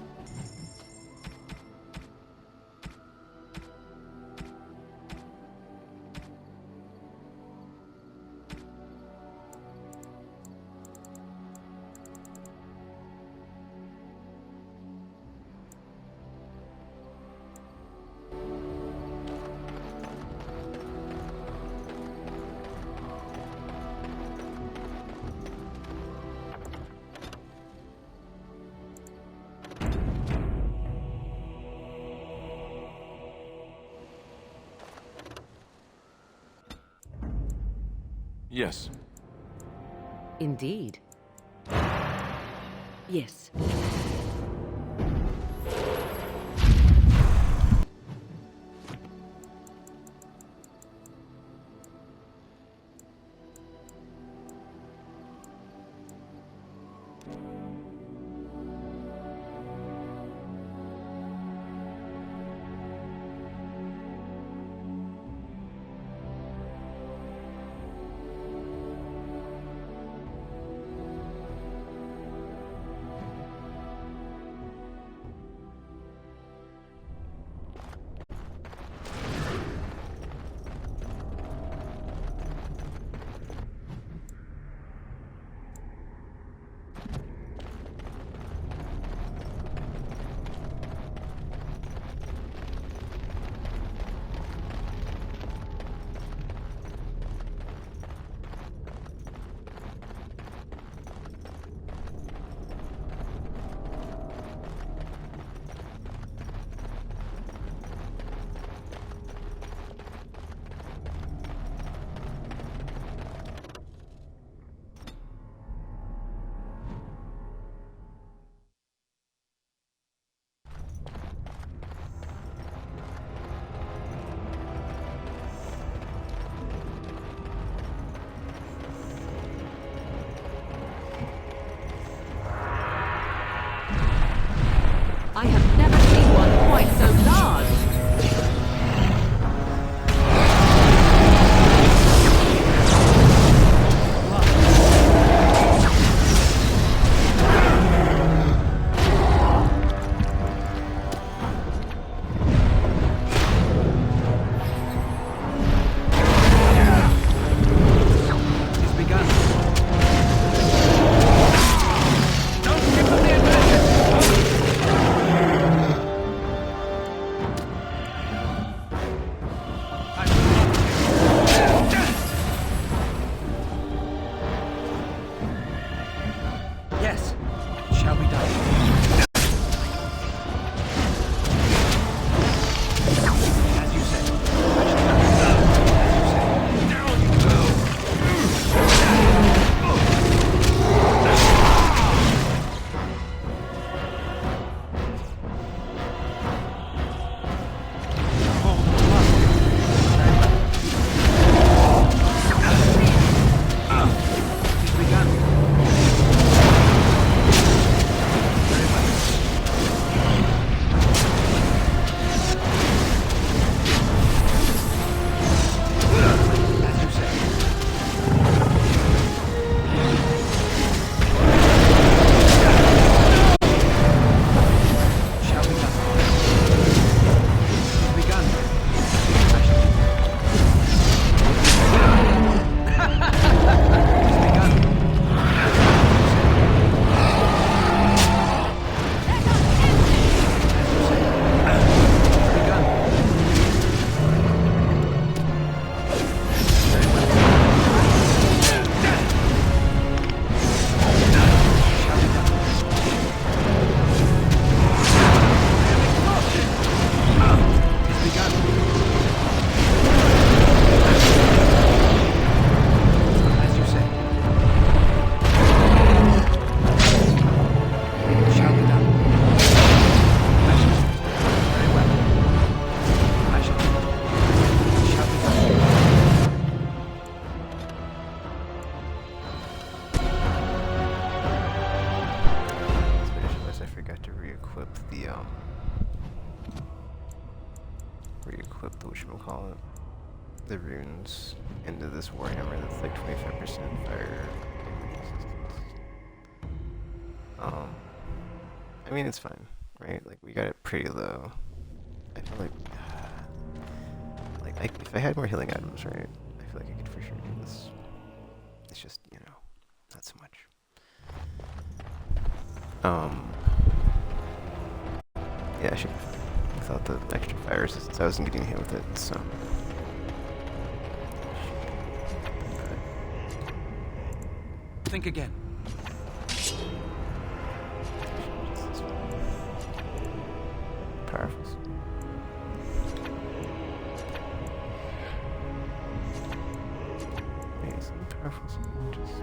Speaker 10: Yes.
Speaker 5: Indeed.
Speaker 6: Yes.
Speaker 1: the re-equip the whatchamacallit, the runes into this Warhammer that's like 25% fire resistance. I mean, it's fine, right? Like, we got it pretty low. I feel like, if I had more healing items, right, I feel like I could for sure do this. It's just, you know, not so much. Yeah, I should have thought the extra fire resistance, I wasn't getting hit with it, so.
Speaker 11: Think again.
Speaker 1: Powerful. Amazing, powerful, just.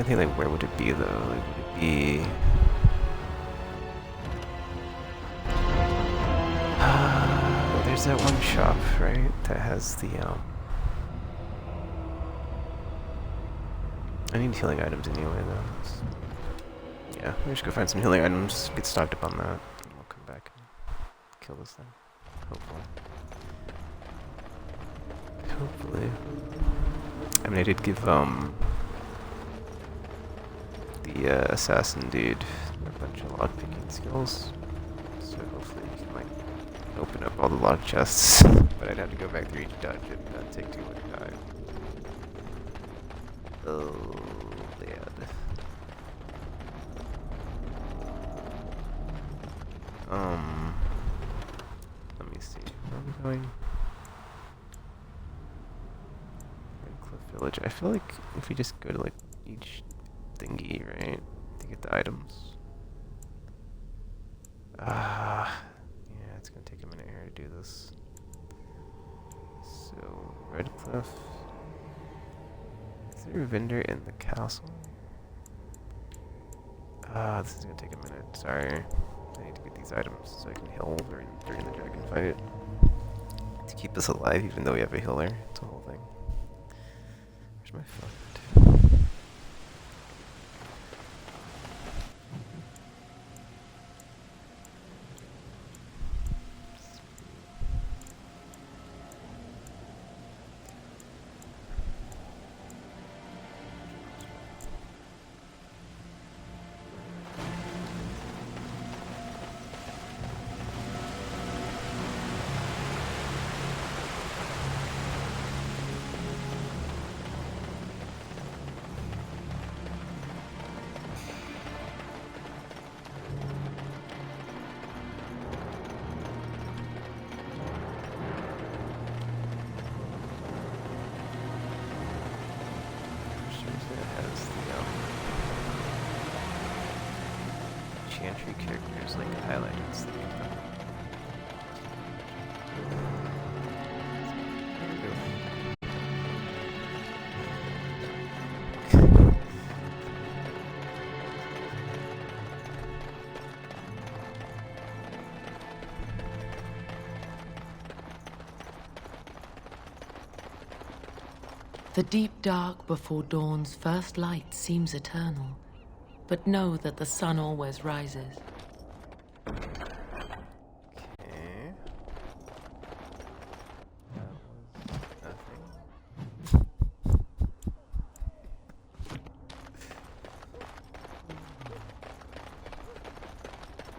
Speaker 1: Like, where would it be though? Like, would it be? There's that one shop, right? That has the I need healing items anyway, though. Yeah, we just go find some healing items, get stocked up on that, and we'll come back and kill this thing. Hopefully. Hopefully. I mean, I did give the assassin dude a bunch of lockpicking skills, so hopefully we can like open up all the lock chests. But I'd have to go back through each dungeon and not take too much time. Oh, bad. Let me see. Where are we going? Redcliffe Village. I feel like if we just go to like each thingy, right, to get the items. Yeah, it's gonna take a minute here to do this. So, Redcliffe. Is there a vendor in the castle? This is gonna take a minute. Sorry. I need to get these items so I can heal during the dragon fight. To keep us alive, even though we have a healer. It's a whole thing. Where's my phone? Chantry characters like highlights.
Speaker 15: The deep dark before dawn's first light seems eternal, but know that the sun always rises.
Speaker 1: Okay. That was nothing.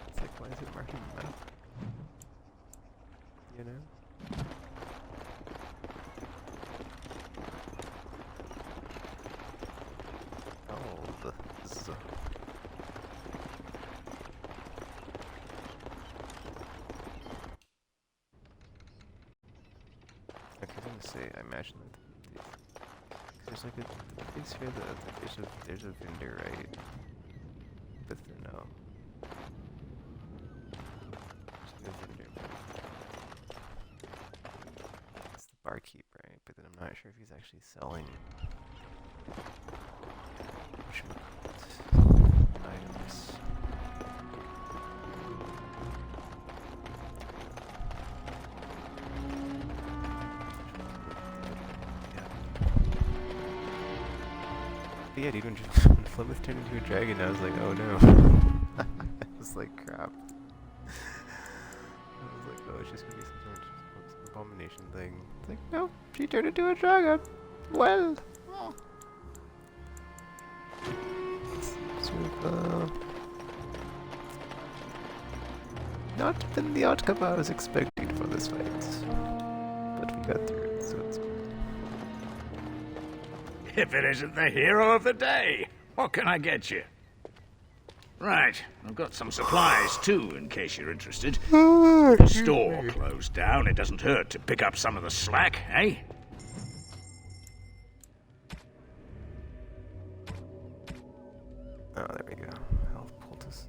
Speaker 1: It's like, why is it marking the map? You know? Say, I imagine that there's like a place here that there's a vendor, right? But no. There's a vendor. It's the barkeep, right? But then I'm not sure if he's actually selling items. But yeah, dude, when Flemeth turned into a dragon, I was like, oh no. I was like, crap. I was like, oh, it's just gonna be some abomination thing. It's like, no, she turned into a dragon. Well. Sort of, not been the outcome I was expecting for this fight. But we got through it, so it's cool.
Speaker 4: If it isn't the hero of the day, what can I get you? Right, I've got some supplies too, in case you're interested. The store closed down. It doesn't hurt to pick up some of the slack, eh?
Speaker 1: Oh, there we go. Health poultices.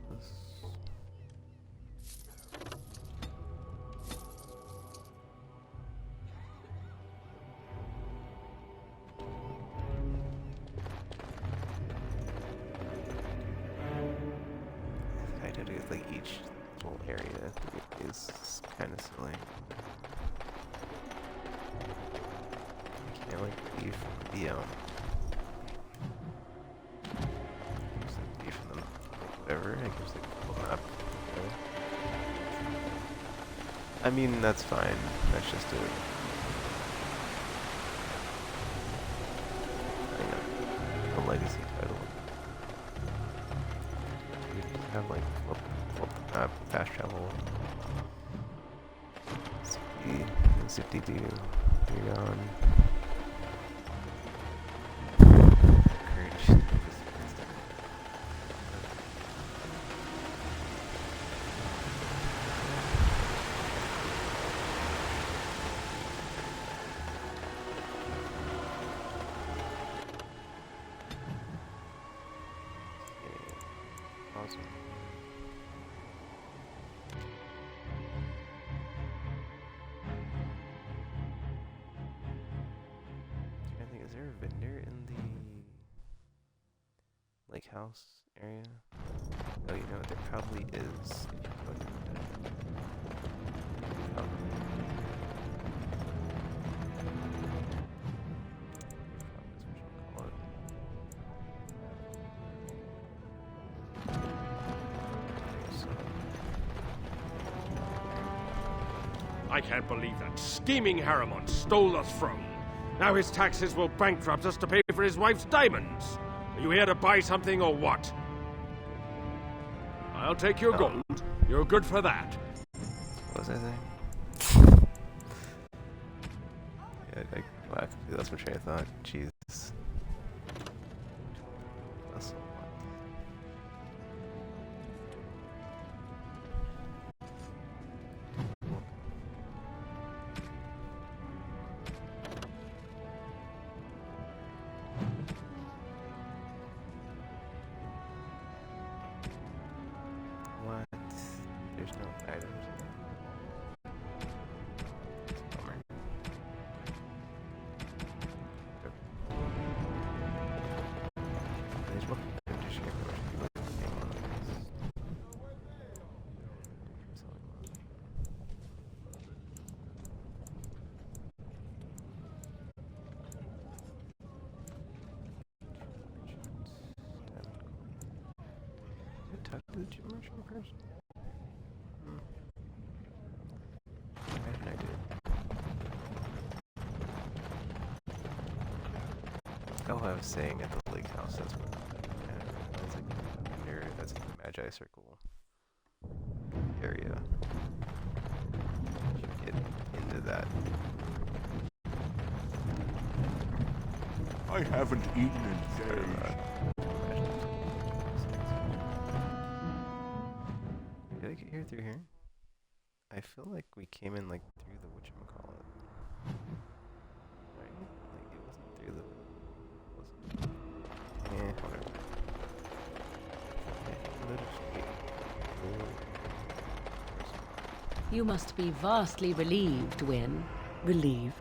Speaker 1: I did it like each little area is kind of silly. I can't like leave the whatever, I guess like pull map. I mean, that's fine. That's just a legacy title. You just have like flip the map, fast travel. Zip-dee-doo, you're gone. Courage. Awesome. I think, is there a vendor in the lake house area? Oh, you know what? There probably is.
Speaker 12: I can't believe that scheming Harriman stole the throne. Now his taxes will bankrupt us to pay for his wife's diamonds. Are you here to buy something or what? I'll take your gold. You're good for that.
Speaker 1: What was I saying? Yeah, wow, that's my train of thought. Jesus. That's items. Bummer. There's one addition to talk to the gym merchant first? Why didn't I do it? Oh, I was saying at the lake house, that's what I was like, here, that's the Magi Circle area. You should get into that.
Speaker 10: I haven't eaten in days.
Speaker 1: Did I get here through here? I feel like we came in like through the whatchamacallit. Right? Like it wasn't through the... whatever.
Speaker 5: You must be vastly relieved, Wynne.
Speaker 6: Relieved?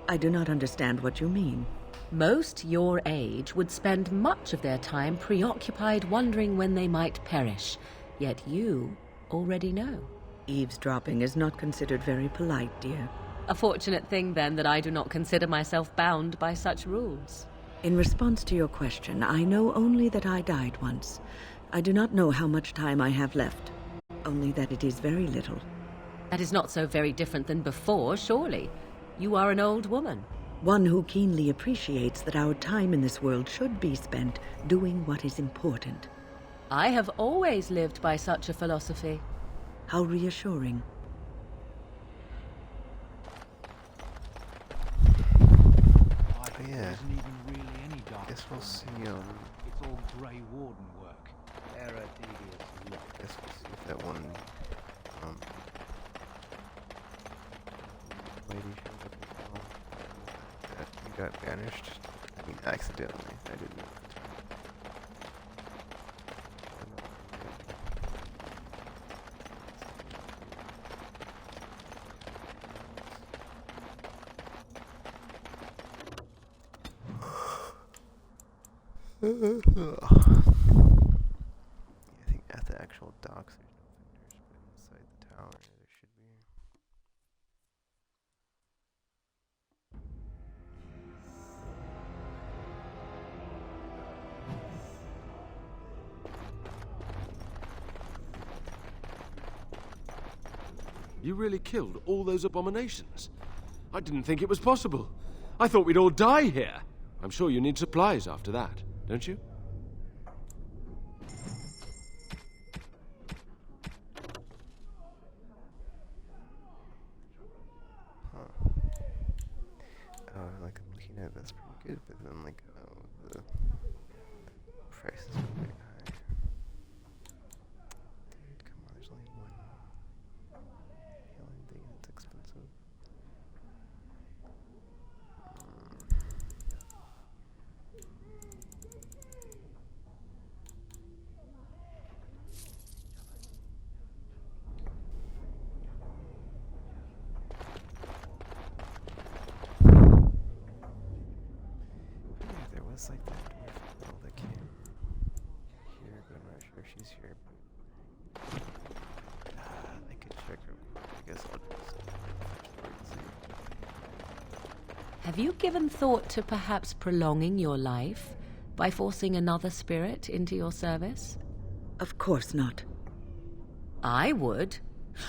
Speaker 6: I do not understand what you mean.
Speaker 5: Most your age would spend much of their time preoccupied wondering when they might perish. Yet you already know.
Speaker 6: Eavesdropping is not considered very polite, dear.
Speaker 5: A fortunate thing, then, that I do not consider myself bound by such rules.
Speaker 6: In response to your question, I know only that I died once. I do not know how much time I have left. Only that it is very little.
Speaker 5: That is not so very different than before, surely. You are an old woman.
Speaker 6: One who keenly appreciates that our time in this world should be spent doing what is important.
Speaker 5: I have always lived by such a philosophy.
Speaker 6: How reassuring.
Speaker 1: Yeah.
Speaker 8: Isn't even really any dark.
Speaker 1: Guess we'll see,
Speaker 8: It's all Grey Warden work.
Speaker 1: Guess we'll see if that one, lady shows up as well. That you got banished. I mean, accidentally. I didn't know. Yeah, I think at the actual docks there's no vendors, but inside the tower there should be.
Speaker 12: You really killed all those abominations? I didn't think it was possible. I thought we'd all die here. I'm sure you need supplies after that, don't you?
Speaker 1: Like I'm looking at that's pretty good, but then like the price is really high. Dude, come on, there's only one healing thing that's expensive. There was like that dwarf girl that came here, but I'm not sure if she's here. But I could check real quick. I guess I'll just see.
Speaker 5: Have you given thought to perhaps prolonging your life by forcing another spirit into your service?
Speaker 6: Of course not.
Speaker 5: I would.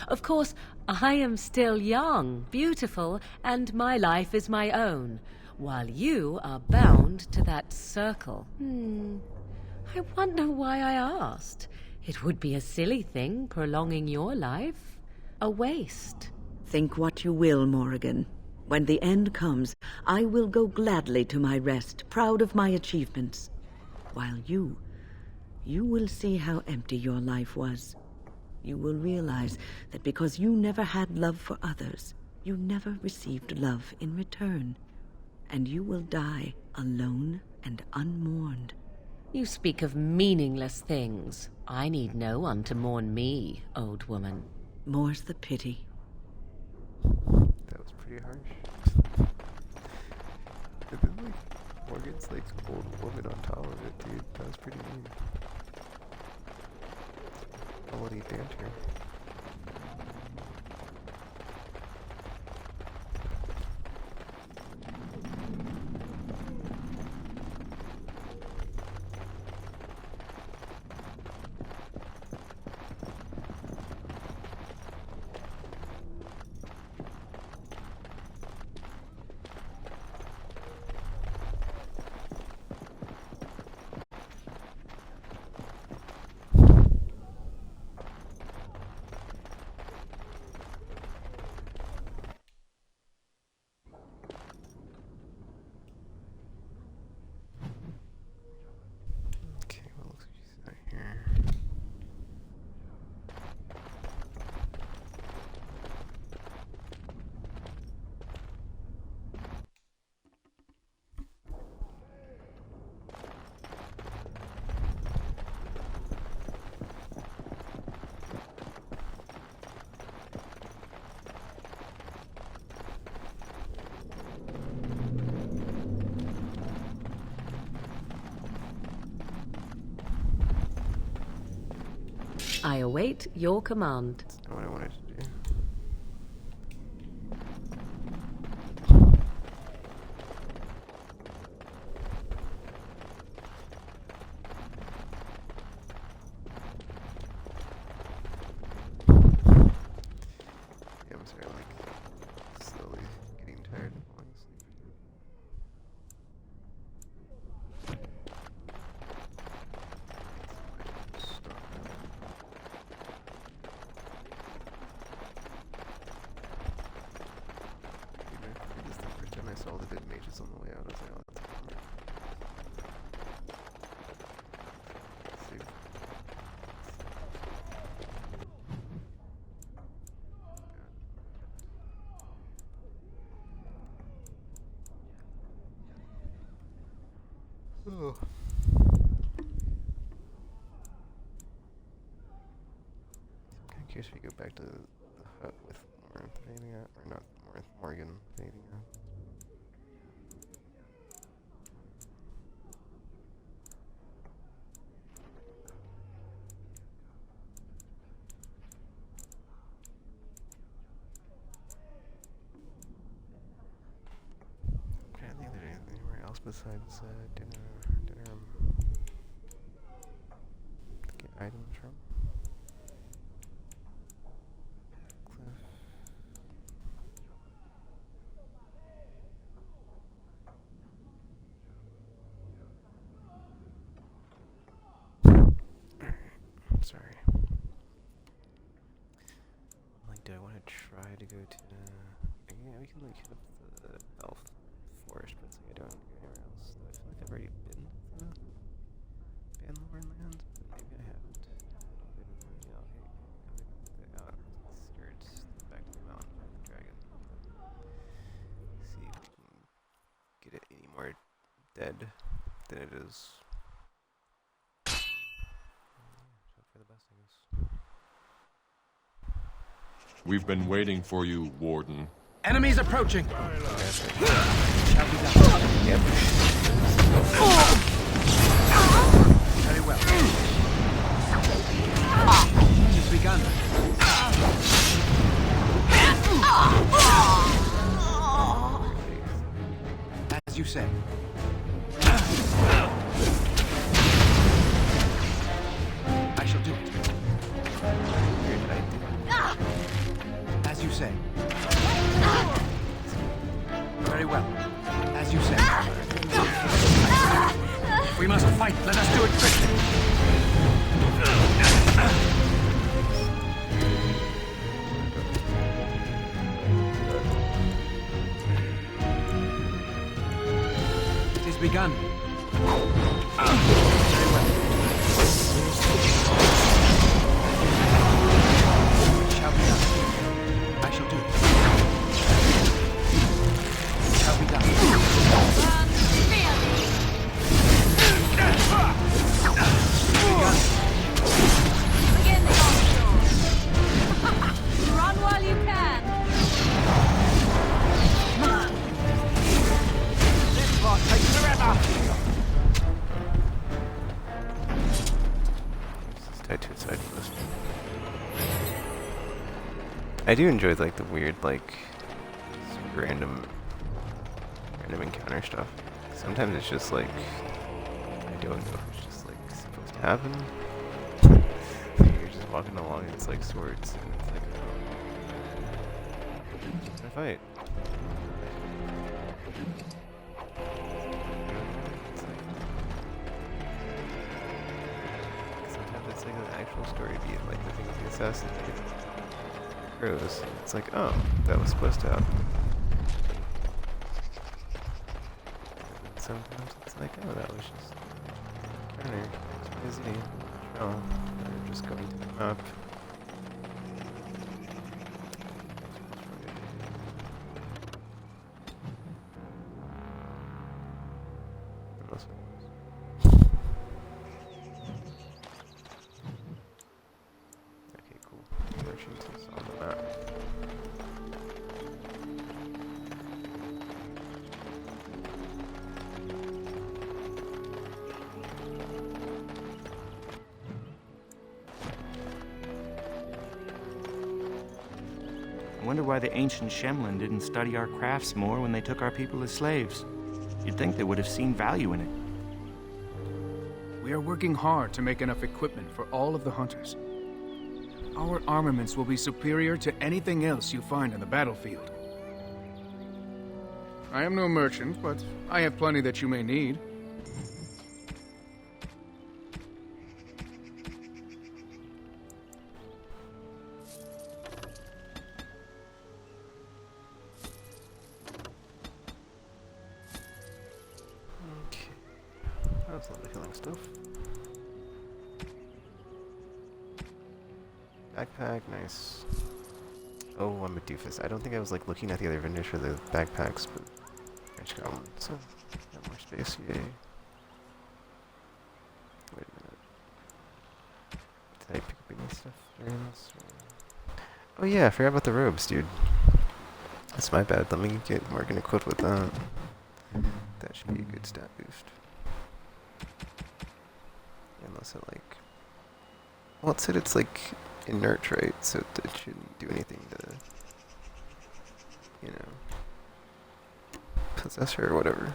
Speaker 5: Of course, I am still young, beautiful, and my life is my own, while you are bound to that circle. I wonder why I asked. It would be a silly thing, prolonging your life. A waste.
Speaker 6: Think what you will, Morrigan. When the end comes, I will go gladly to my rest, proud of my achievements. While you will see how empty your life was. You will realize that because you never had love for others, you never received love in return. And you will die alone and unmourned.
Speaker 5: You speak of meaningless things. I need no one to mourn me, old woman.
Speaker 6: More's the pity.
Speaker 1: That was pretty harsh. And then, like, Morgan's, like, old woman on top of it, dude. That was pretty mean. Quality banter.
Speaker 5: I await your command.
Speaker 1: That's not what I wanted to do. Yeah, I'm sorry, I'm like slowly getting tired of falling asleep. I saw the dead mages on the way out. I was like, oh, that's a bummer. Let's see. Oh. I'm kind of curious if we go back to the hut with Morinth fading out, or not Morinth, Morgan fading out. I don't think there's anywhere else besides dinner to get items from. Cliff. Sorry. Like, do I want to try to go to? Yeah, we can like hit up the elf forest, but it's like I don't go anywhere else. I feel like I've already been to Banlore lands, but maybe I haven't. You know, the outskirts, back to the mountain, fight the dragon. See if we can get it any more dead than it is. Hope for the best, I guess.
Speaker 10: We've been waiting for you, Warden.
Speaker 11: Enemies approaching!
Speaker 1: Yep.
Speaker 11: Very well. It's begun. As you say. I shall do it. As you say. Very well. As you say. We must fight. Let us do it quickly. It is begun. Very well. It shall be done. I shall do it. It shall be done.
Speaker 1: This is tied to a side quest. I do enjoy like the weird, like random encounter stuff. Sometimes it's just like I don't know if it's just like supposed to happen. You're just walking along and it's like swords and it's like just gonna fight. Sometimes it's like an actual story beat, like the thing with the assassins. Crows. It's like, oh, that was supposed to happen. Sometimes it's like, oh, that was just counter. It's busy. Oh, they're just going to the map. Okay, cool. Merchant is on the map.
Speaker 16: I wonder why the ancient Shemlin didn't study our crafts more when they took our people as slaves. You'd think they would have seen value in it.
Speaker 17: We are working hard to make enough equipment for all of the hunters. Our armaments will be superior to anything else you find on the battlefield. I am no merchant, but I have plenty that you may need.
Speaker 1: Okay. That's lovely killing stuff. Backpack, nice. Oh, I'm a doofus. I don't think I was like looking at the other vendors for the backpacks, but I just got one, so got more space, yay. Wait a minute. Did I pick up any stuff during this? Oh yeah, I forgot about the robes, dude. That's my bad. Let me get Morgan equipped with that. That should be a good stat boost. Unless it like... Well, it said it's like inert, right? So it shouldn't do anything to, you know, possess her or whatever.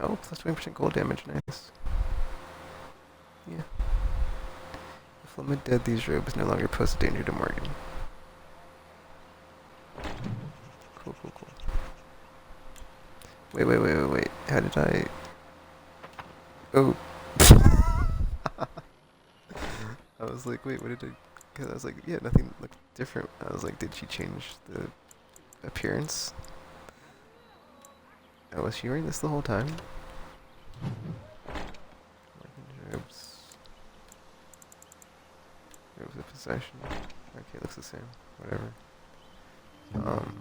Speaker 1: Oh, plus 20% gold damage, nice. Yeah. If Flemeth dead, these robes no longer pose a danger to Morgan. Cool, cool, cool. Wait. How did I... Oh. I was like, wait, what did I... Because I was like, yeah, nothing looked different. I was like, did she change the appearance? Oh, was she wearing this the whole time? Robes. Robes of possession. Okay, it looks the same. Whatever. Robes.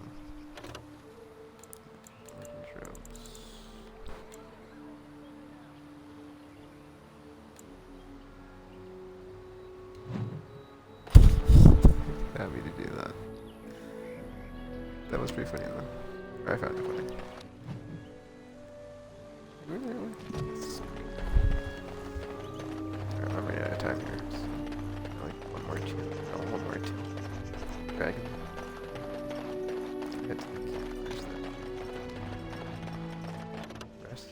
Speaker 1: Happy to do that. That was pretty funny though. Or I found it funny. Alright, I'm running out of time here. So, like one more team. Oh, one more team. Dragon. Head to the key. There's that. Rest.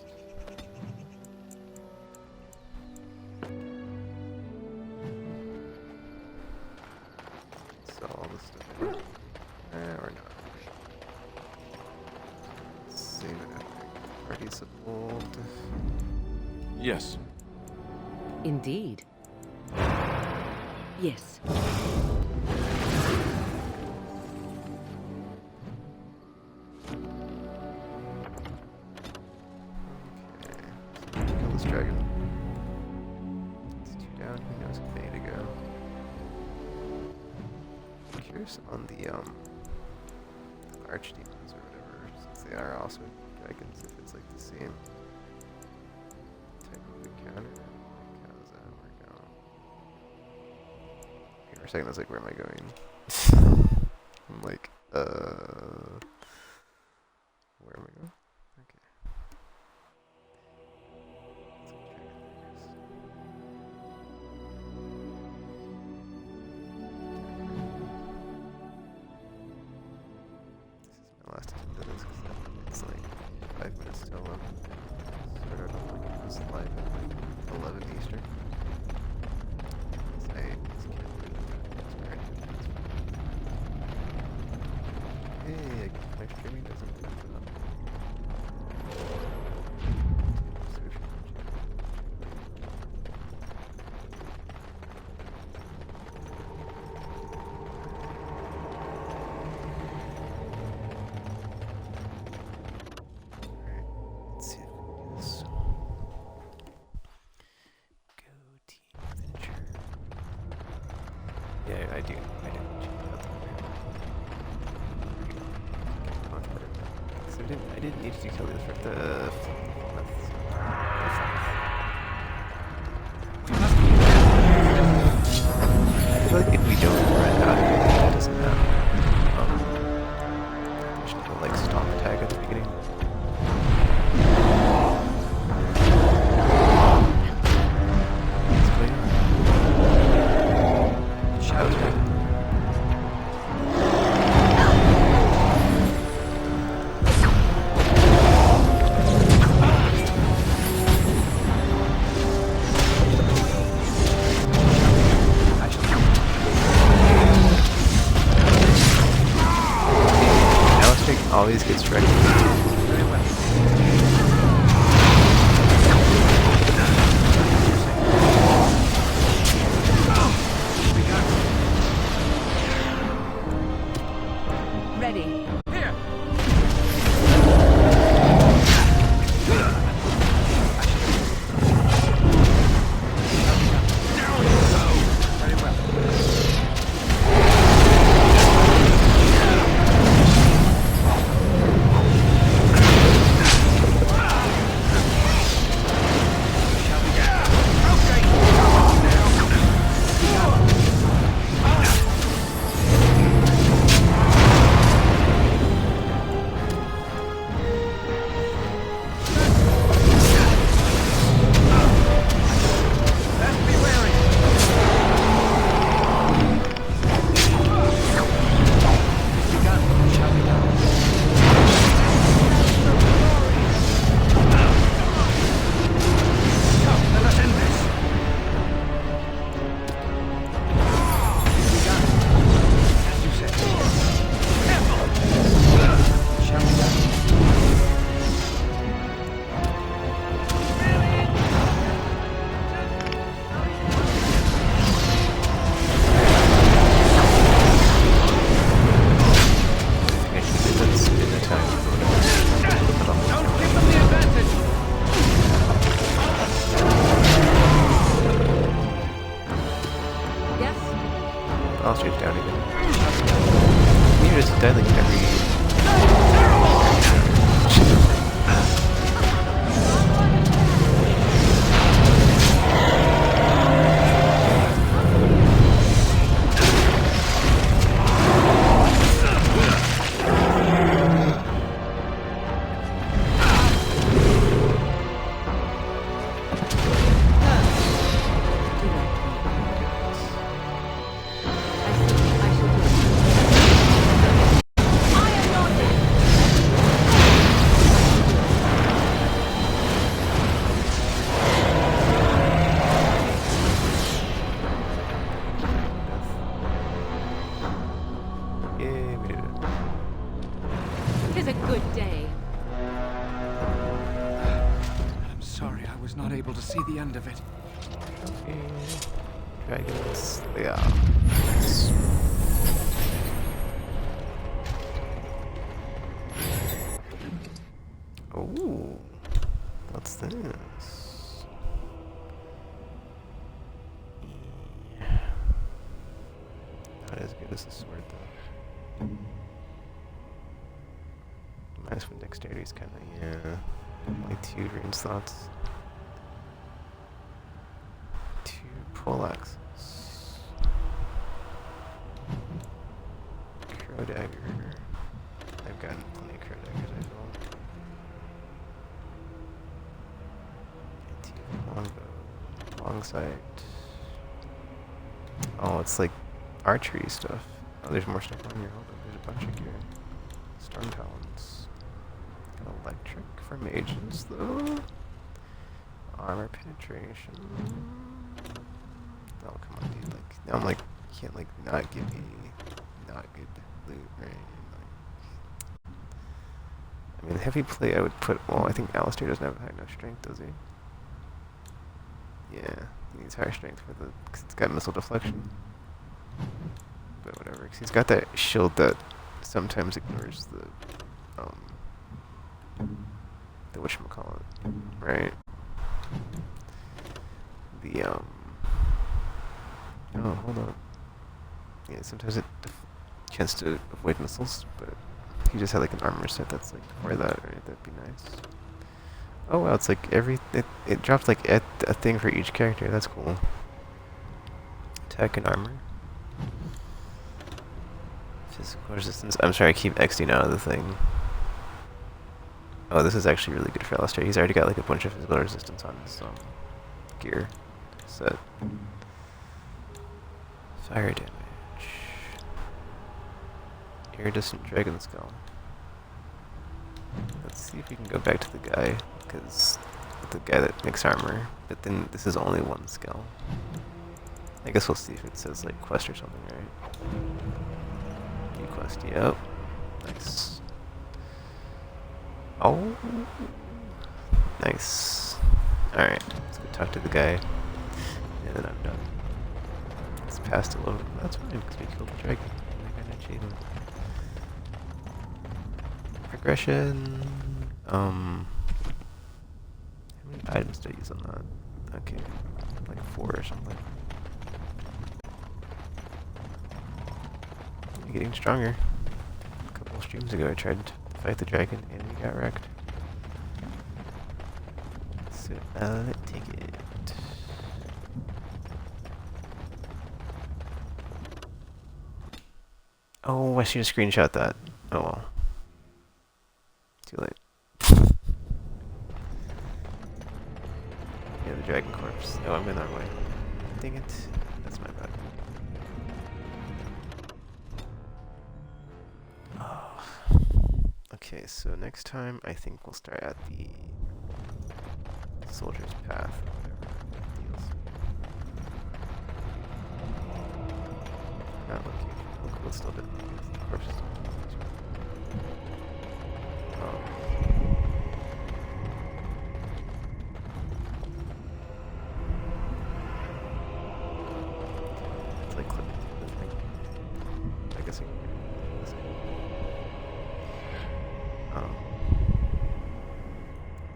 Speaker 1: So all this stuff. Or not. Save it. Parties of old.
Speaker 2: Yes.
Speaker 5: Indeed. Yes.
Speaker 1: Kill this dragon. It's 2 down. Who knows if they need to go? I'm curious on the archdemons or whatever, since they are also dragons, if it's like the same type of encounter. Like, how does that work out? Okay, for a second I was like, where am I going? I'm like, where am I going? Okay. he doesn't do that. Let's see if this go team adventure. Yeah, I do. I didn't change out the map. So I didn't need to kill this for the I feel like if we don't run out, it doesn't matter. We should go like stop tag at the beginning. Shadows right. Now let's take all these kids directly.
Speaker 5: Ready. I'll straight down again. You're just dialing every... A good day.
Speaker 11: I'm sorry, I was not able to see the end of it.
Speaker 1: Dragons, yeah. Oh, what's this? Not as good as the sword, though. -1 dexterity is kind of, yeah. Like 2 range slots. 2 poleaxes. Crow dagger. I've gotten plenty of crow daggers, I feel. 18 longbow. Long sight. Oh, it's like archery stuff. Oh, there's more stuff on here. Hold on, there's a bunch of gear. Storm talons. Electric for mages, though. Armor penetration. Oh, come on, dude. Like, now I'm like, you can't, like, not give me not good loot, right? Like, I mean, heavy plate I would put... Well, I think Alistair doesn't have high enough strength, does he? Yeah, he needs higher strength for the... Because it's got missile deflection. But whatever, because he's got that shield that sometimes ignores the whatchamacallit, right? The, oh, hold on. Yeah, sometimes it tends to avoid missiles, but if you just had like an armor set that's like for that, right, that'd be nice. Oh wow, it's like it drops like a thing for each character, that's cool. Attack and armor. Physical resistance. I'm sorry, I keep Xing out of the thing. Oh, this is actually really good for Alistair. He's already got like a bunch of physical resistance on his gear set. Fire damage. Iridescent Dragon Skull. Let's see if we can go back to the guy, because the guy that makes armor. But then this is only one skill. I guess we'll see if it says like quest or something, right? New quest, yep. Nice. Oh, nice. Alright, let's go talk to the guy, and then I'm done. It's past a little. That's fine, because we killed the dragon. I got an achievement. Progression. How many items do I use on that? Okay, like 4 or something. You're getting stronger. A couple of streams ago, I tried to fight the dragon and we got wrecked. So let's take it. Oh, I should have screenshot that. Oh well. Too late. Yeah, the dragon corpse. Oh, I'm going that way. Dang it. That's my bad. Oh. Okay, so next time I think we'll start at the Soldier's Path or whatever deals. Not location. We'll still do it. The corpse is still it's like clipping the thing. I guess I can do this.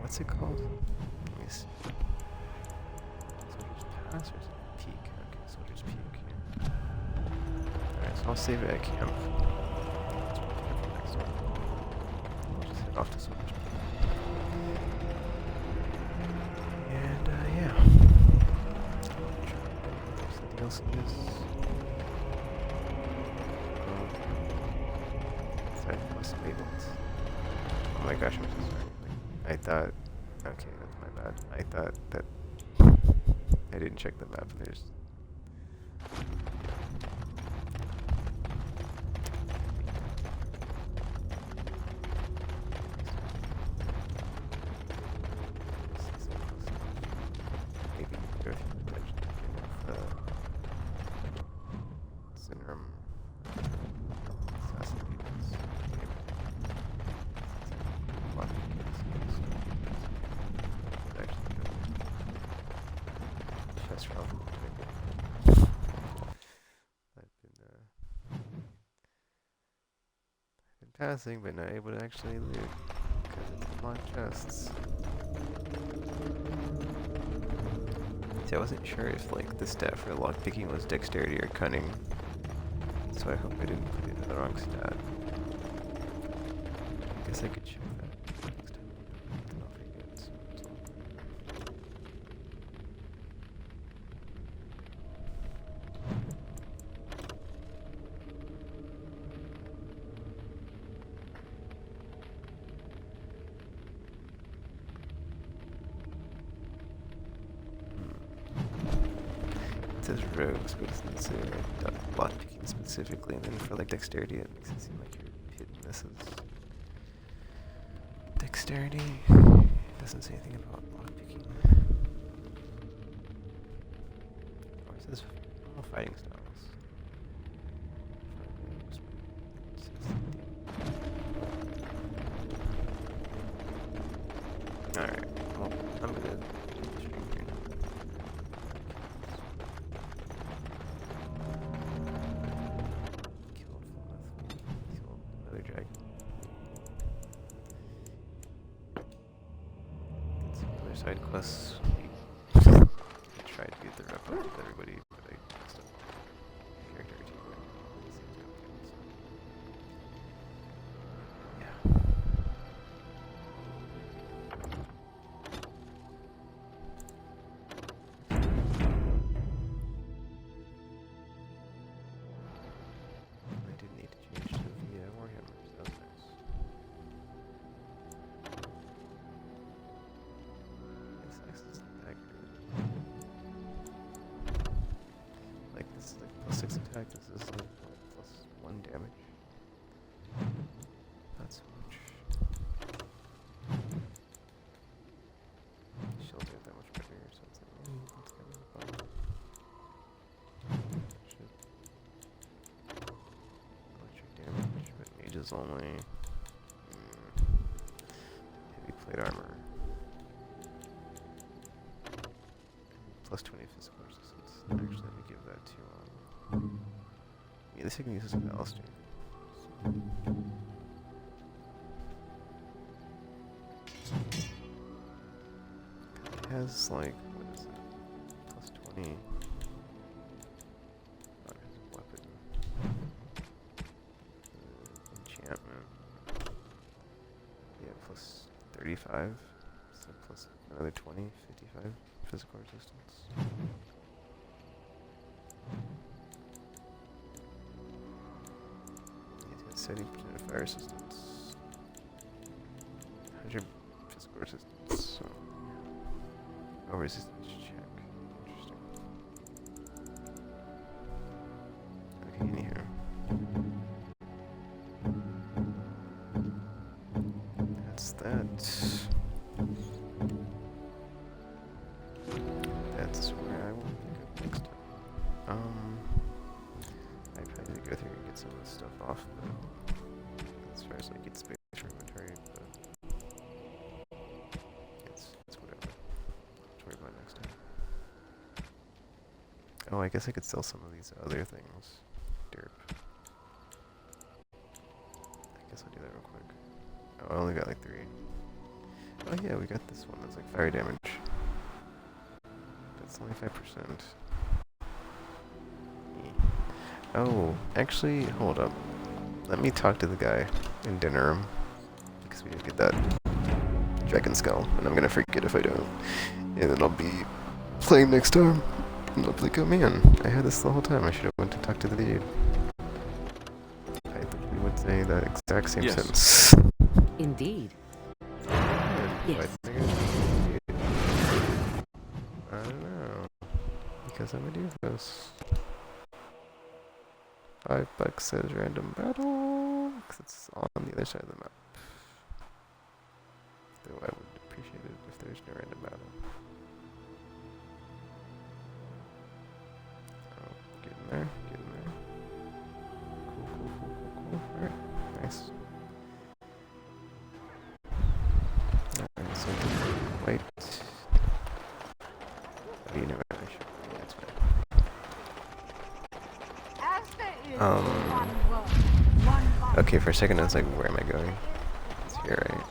Speaker 1: What's it called? Let me see. Soldier's Pass or is it Peak? Okay, Soldier's Peak. Alright, so I'll save it at camp. Let's work on it for next one. I'll just head off to Soldier's Peak. And, yeah. There's the DLC is. Sorry, most labels. Oh my gosh, I'm so sorry. I thought, okay, that's my bad. I thought that I didn't check the map. There's maybe go through the dungeon to get Syndrome assassin beetles. I've been passing, but not able to actually loot because it's unlocked chests. See, I wasn't sure if like the stat for lockpicking was dexterity or cunning, so I hope I didn't put in the wrong stat. I guess I could check that next time. I don't know if I get so. It says rogues, but it doesn't say like lockpicking specifically, and then for like dexterity it makes it seem like you're hitting misses. Dexterity doesn't say anything about lockpicking. Or it says fighting styles. well, I'm gonna stream here. Killed another dragon. Get some other side quests. We tried to get the rep up with everybody, but I messed up character team. Yeah. I did need to change to the Warhammers. That was nice. This axe isn't that good. Like this is like +6 attack. This is like +1 damage. Not so much. Shields aren't that much better, so it's like, that's kind of a bummer. Shit. Electric damage, but mages only. Heavy plate armor. +20 physical resistance. Actually, let me give that to at least I can use this with Alistair. It has like, what is it? +20. Oh, it has a weapon. Enchantment. Yeah, +35. So plus another 20, 55 physical resistance. It's got 70% fire resistance. 100 physical resistance. So. Oh, resistance check. Interesting. Okay, in here. That's that. That's where I will pick up next time. I probably need to go through and get some of this stuff off, but as far as like get space for inventory, but it's whatever. I'll worry about it next time. Oh, I guess I could sell some of these other things. Derp. I guess I'll do that real quick. Oh, I only got like 3. Oh yeah, we got this one that's like fire damage. That's only 5%. Oh, actually, hold up. Let me talk to the guy in dinner room, because we didn't get that dragon skull, and I'm gonna forget if I don't. And then I'll be playing next time, and I'll be like, oh man, I had this the whole time. I should have went to talk to the dude. I literally would say that exact same sentence.
Speaker 5: Indeed.
Speaker 1: Yes. I don't know. Because I'm a doofus. $5 says random battle. Because it's on the other side of the map. Though I would appreciate it if there's no random battle. Oh, get in there, get in there. Cool, cool, cool, cool, cool. Alright, nice. Alright, so white. Oh, you know what I should. Yeah, that's fine. Okay, for a second I was like, where am I going? It's here, right?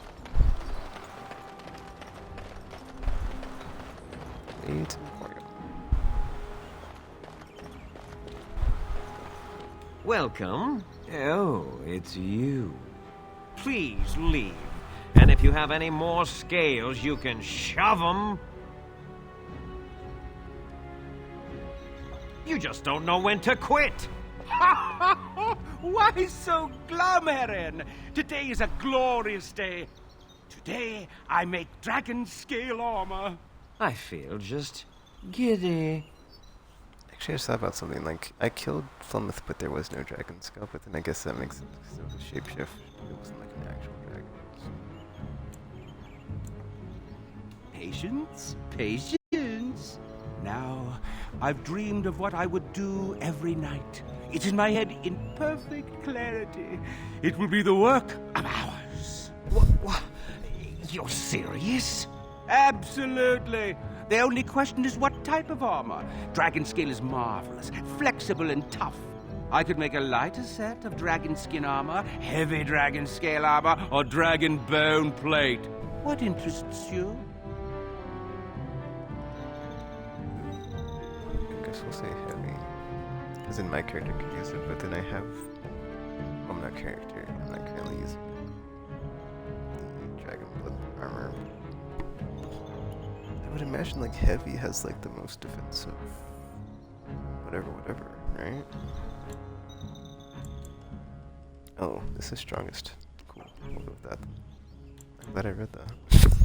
Speaker 1: Lead Emporium.
Speaker 18: Welcome. Oh, it's you. Please leave. And if you have any more scales, you can shove them. You just don't know when to quit.
Speaker 8: Why so glamouring? Today is a glorious day. Today I make dragon scale armor.
Speaker 18: I feel just giddy.
Speaker 1: Actually, I just thought about something. Like, I killed Flemeth, but there was no dragon skull. But then I guess that makes sense because it was a shapeshift. It wasn't like an actual dragon.
Speaker 8: Patience, patience. Now, I've dreamed of what I would do every night. It's in my head in perfect clarity. It will be the work of hours.
Speaker 18: What? You're serious?
Speaker 19: Absolutely. The only question is what type of armor. Dragon scale is marvelous, flexible and tough. I could make a lighter set of dragon skin armor, heavy dragon scale armor, or dragon bone plate. What interests you?
Speaker 1: I guess we'll say heavy. Because in my character could use it, but then I have... I'm not character, I'm not currently using the dragon blood armor. I would imagine like heavy has like the most defensive whatever, right? Oh, this is strongest. Cool, we'll go with that. I'm glad I read that.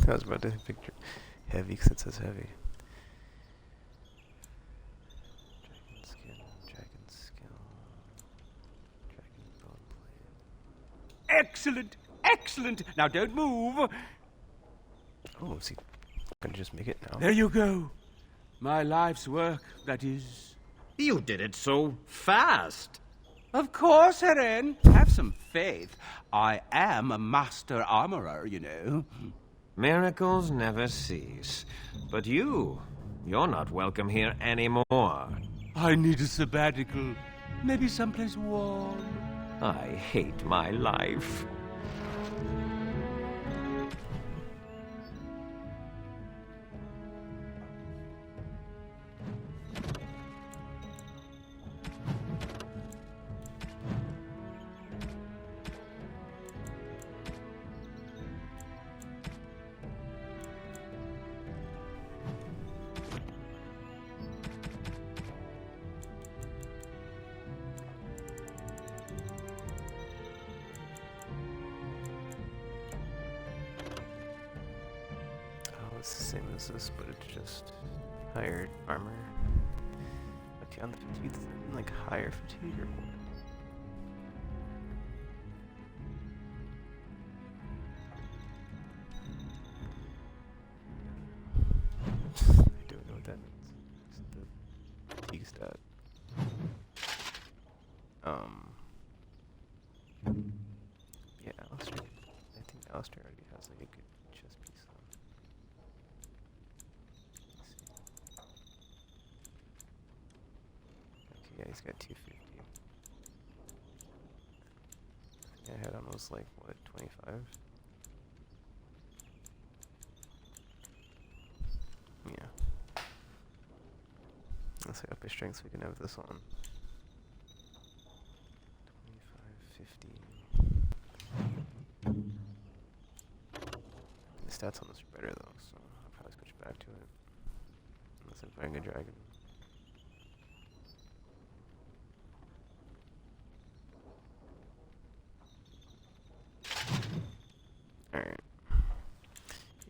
Speaker 1: I was about to picture heavy because it says heavy. Dragon skin, dragon skill, dragon bone plate.
Speaker 19: Excellent! Excellent! Now don't move!
Speaker 1: Oh, is he gonna just make it now?
Speaker 19: There you go. My life's work, that is.
Speaker 18: You did it so fast.
Speaker 19: Of course, Eren. Have some faith. I am a master armorer, you know.
Speaker 18: Miracles never cease. But you're not welcome here anymore.
Speaker 19: I need a sabbatical. Maybe someplace warm.
Speaker 18: I hate my life.
Speaker 1: It's the same as this, but it's just higher armor. Okay, on the fatigue, like higher fatigue or what? I don't know what that means. It's the fatigue stat. Yeah, Alistair. I think Alistair already has like a good chest piece on. Okay, yeah, he's got 250. I think I had almost like, what, 25? Yeah. Let's set up his strength so we can have this on. 25, 50. The stats on this are better though, so I'll probably switch back to it. Unless I'm fighting a dragon. Alright.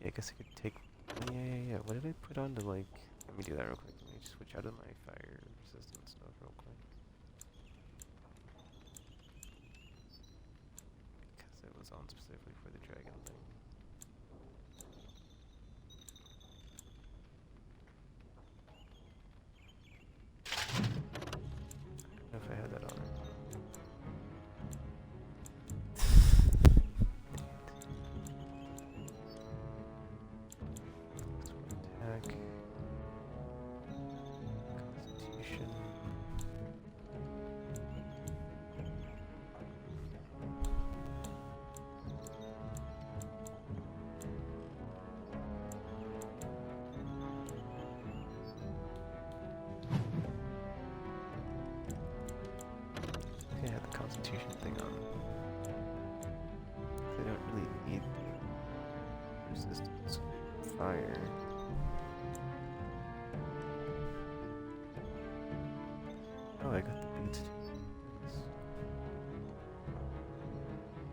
Speaker 1: Yeah, I guess I could take... Yeah. What did I put on to like... Let me do that real quick. Let me just switch out of my fire resistance stuff real quick. Because it was on specifically for the dragon thing. I don't know if I had that on. Attack. Constitution. I think I had the Constitution thing on. They don't really need the resistance fire. Oh, I got the boots too. Nice.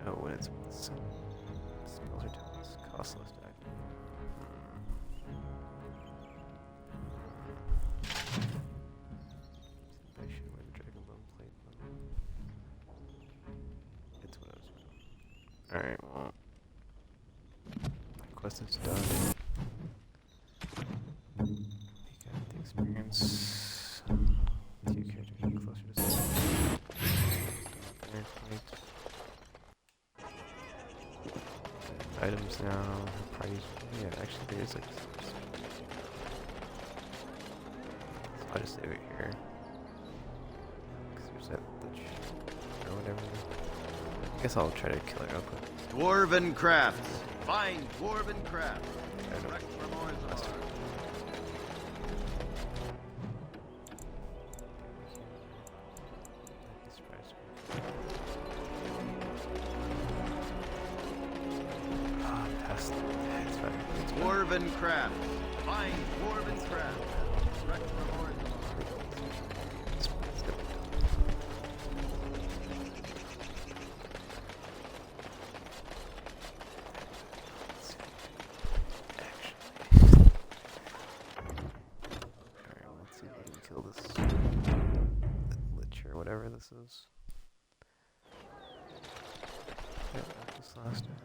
Speaker 1: Oh, when it's spells are telling us costless to activate. I should wear the dragon bone plate. It's what I was doing. Alright, well. My quest is done. You got the experience. Two characters getting closer to items now. Parties. Yeah, actually, there's like. So I'll just save it here. Cause there's that lich or whatever. I guess I'll try to kill it real quick.
Speaker 4: Dwarven crafts. Find dwarven crafts. Direct from Orzhar. Dwarven crafts. Find dwarven crafts. Direct from Orzhar.
Speaker 1: Let's see if we can kill this lich or whatever this is. Yeah, this last one.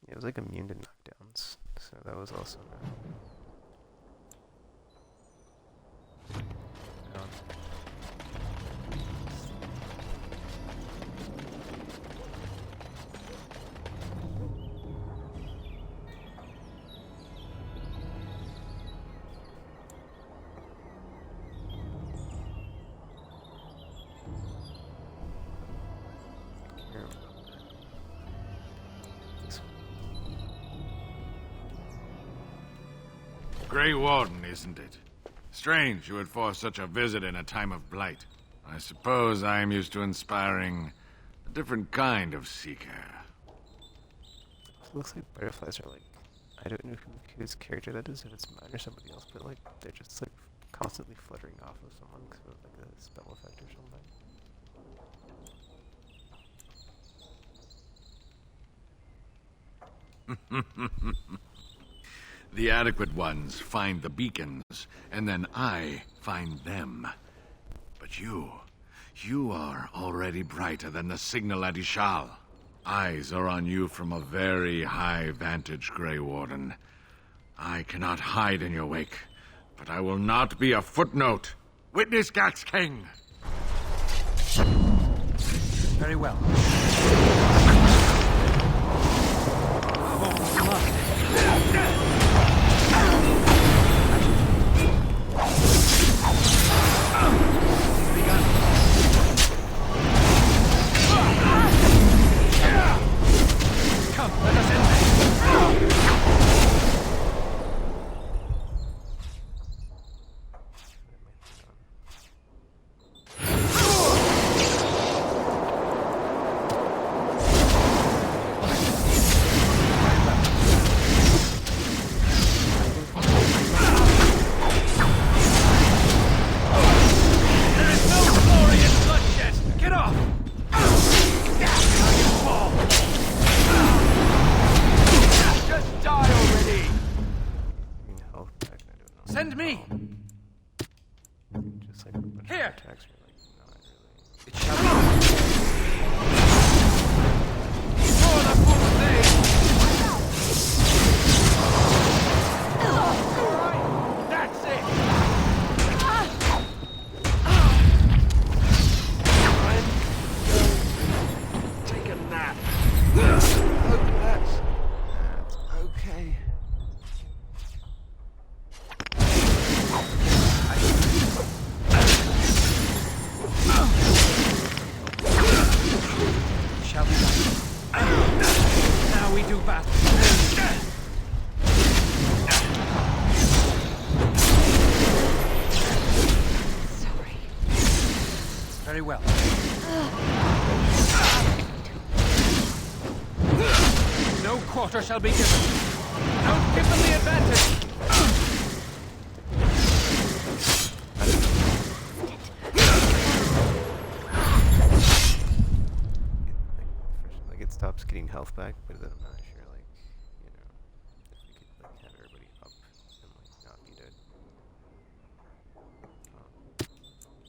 Speaker 1: Yeah, it was like immune to knockdowns, so that was also
Speaker 20: Grey Warden, isn't it? Strange you would force such a visit in a time of blight. I suppose I am used to inspiring a different kind of seeker.
Speaker 1: It looks like butterflies are like, I don't know whose character that is, if it's mine or somebody else, but like they're just like constantly fluttering off of someone because of like a spell effect or something.
Speaker 20: The adequate ones find the beacons, and then I find them. But you are already brighter than the signal at Ishal. Eyes are on you from a very high vantage, Grey Warden. I cannot hide in your wake, but I will not be a footnote. Witness Gax King!
Speaker 13: Very well. Come, let us end this. Send me!
Speaker 1: Just like
Speaker 13: here!
Speaker 1: Attacks me like not really.
Speaker 13: It shall be. For the full thing! Alright, that's it! Ryan, go take a nap. Hope that's okay. Shall we go? Now we do battle.
Speaker 3: Sorry.
Speaker 13: Very well. No quarter shall be given. Don't give them the advantage.
Speaker 1: Like it stops getting health back, but then I'm not sure, like, you know, if we could like have everybody up and like not be dead.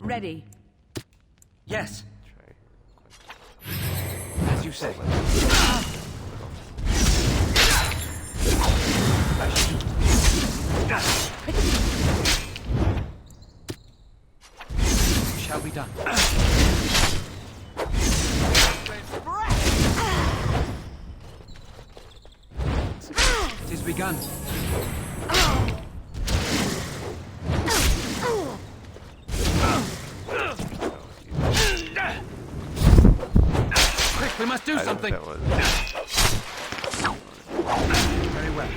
Speaker 5: Ready.
Speaker 13: Yes.
Speaker 1: Try.
Speaker 13: As you say. be done. It is begun. Quick, we must do something. Very well.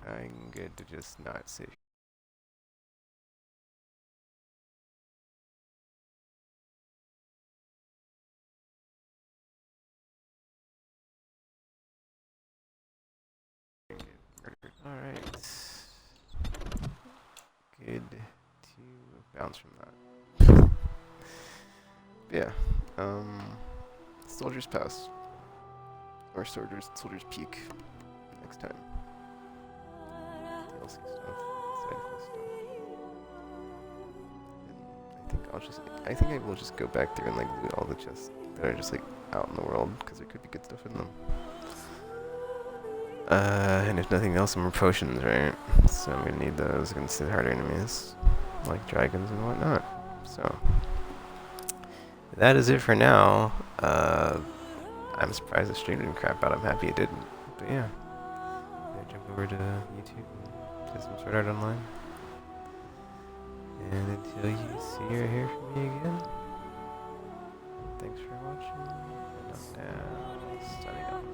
Speaker 1: I'm good to just not see. Alright. Good to bounce from that. Yeah. Soldier's Pass. Or Soldier's Peak. Next time. DLC stuff. Side quest stuff. And I think I will just go back there and like loot all the chests that are just like out in the world, because there could be good stuff in them. And if nothing else, more potions, right? So I'm gonna need those against the harder enemies, like dragons and whatnot. So that is it for now. I'm surprised the stream didn't crap out. I'm happy it didn't. But yeah, jump over to YouTube and play some Sword Art Online. And until you see or hear from me again, thanks for watching. And I'm now signing off.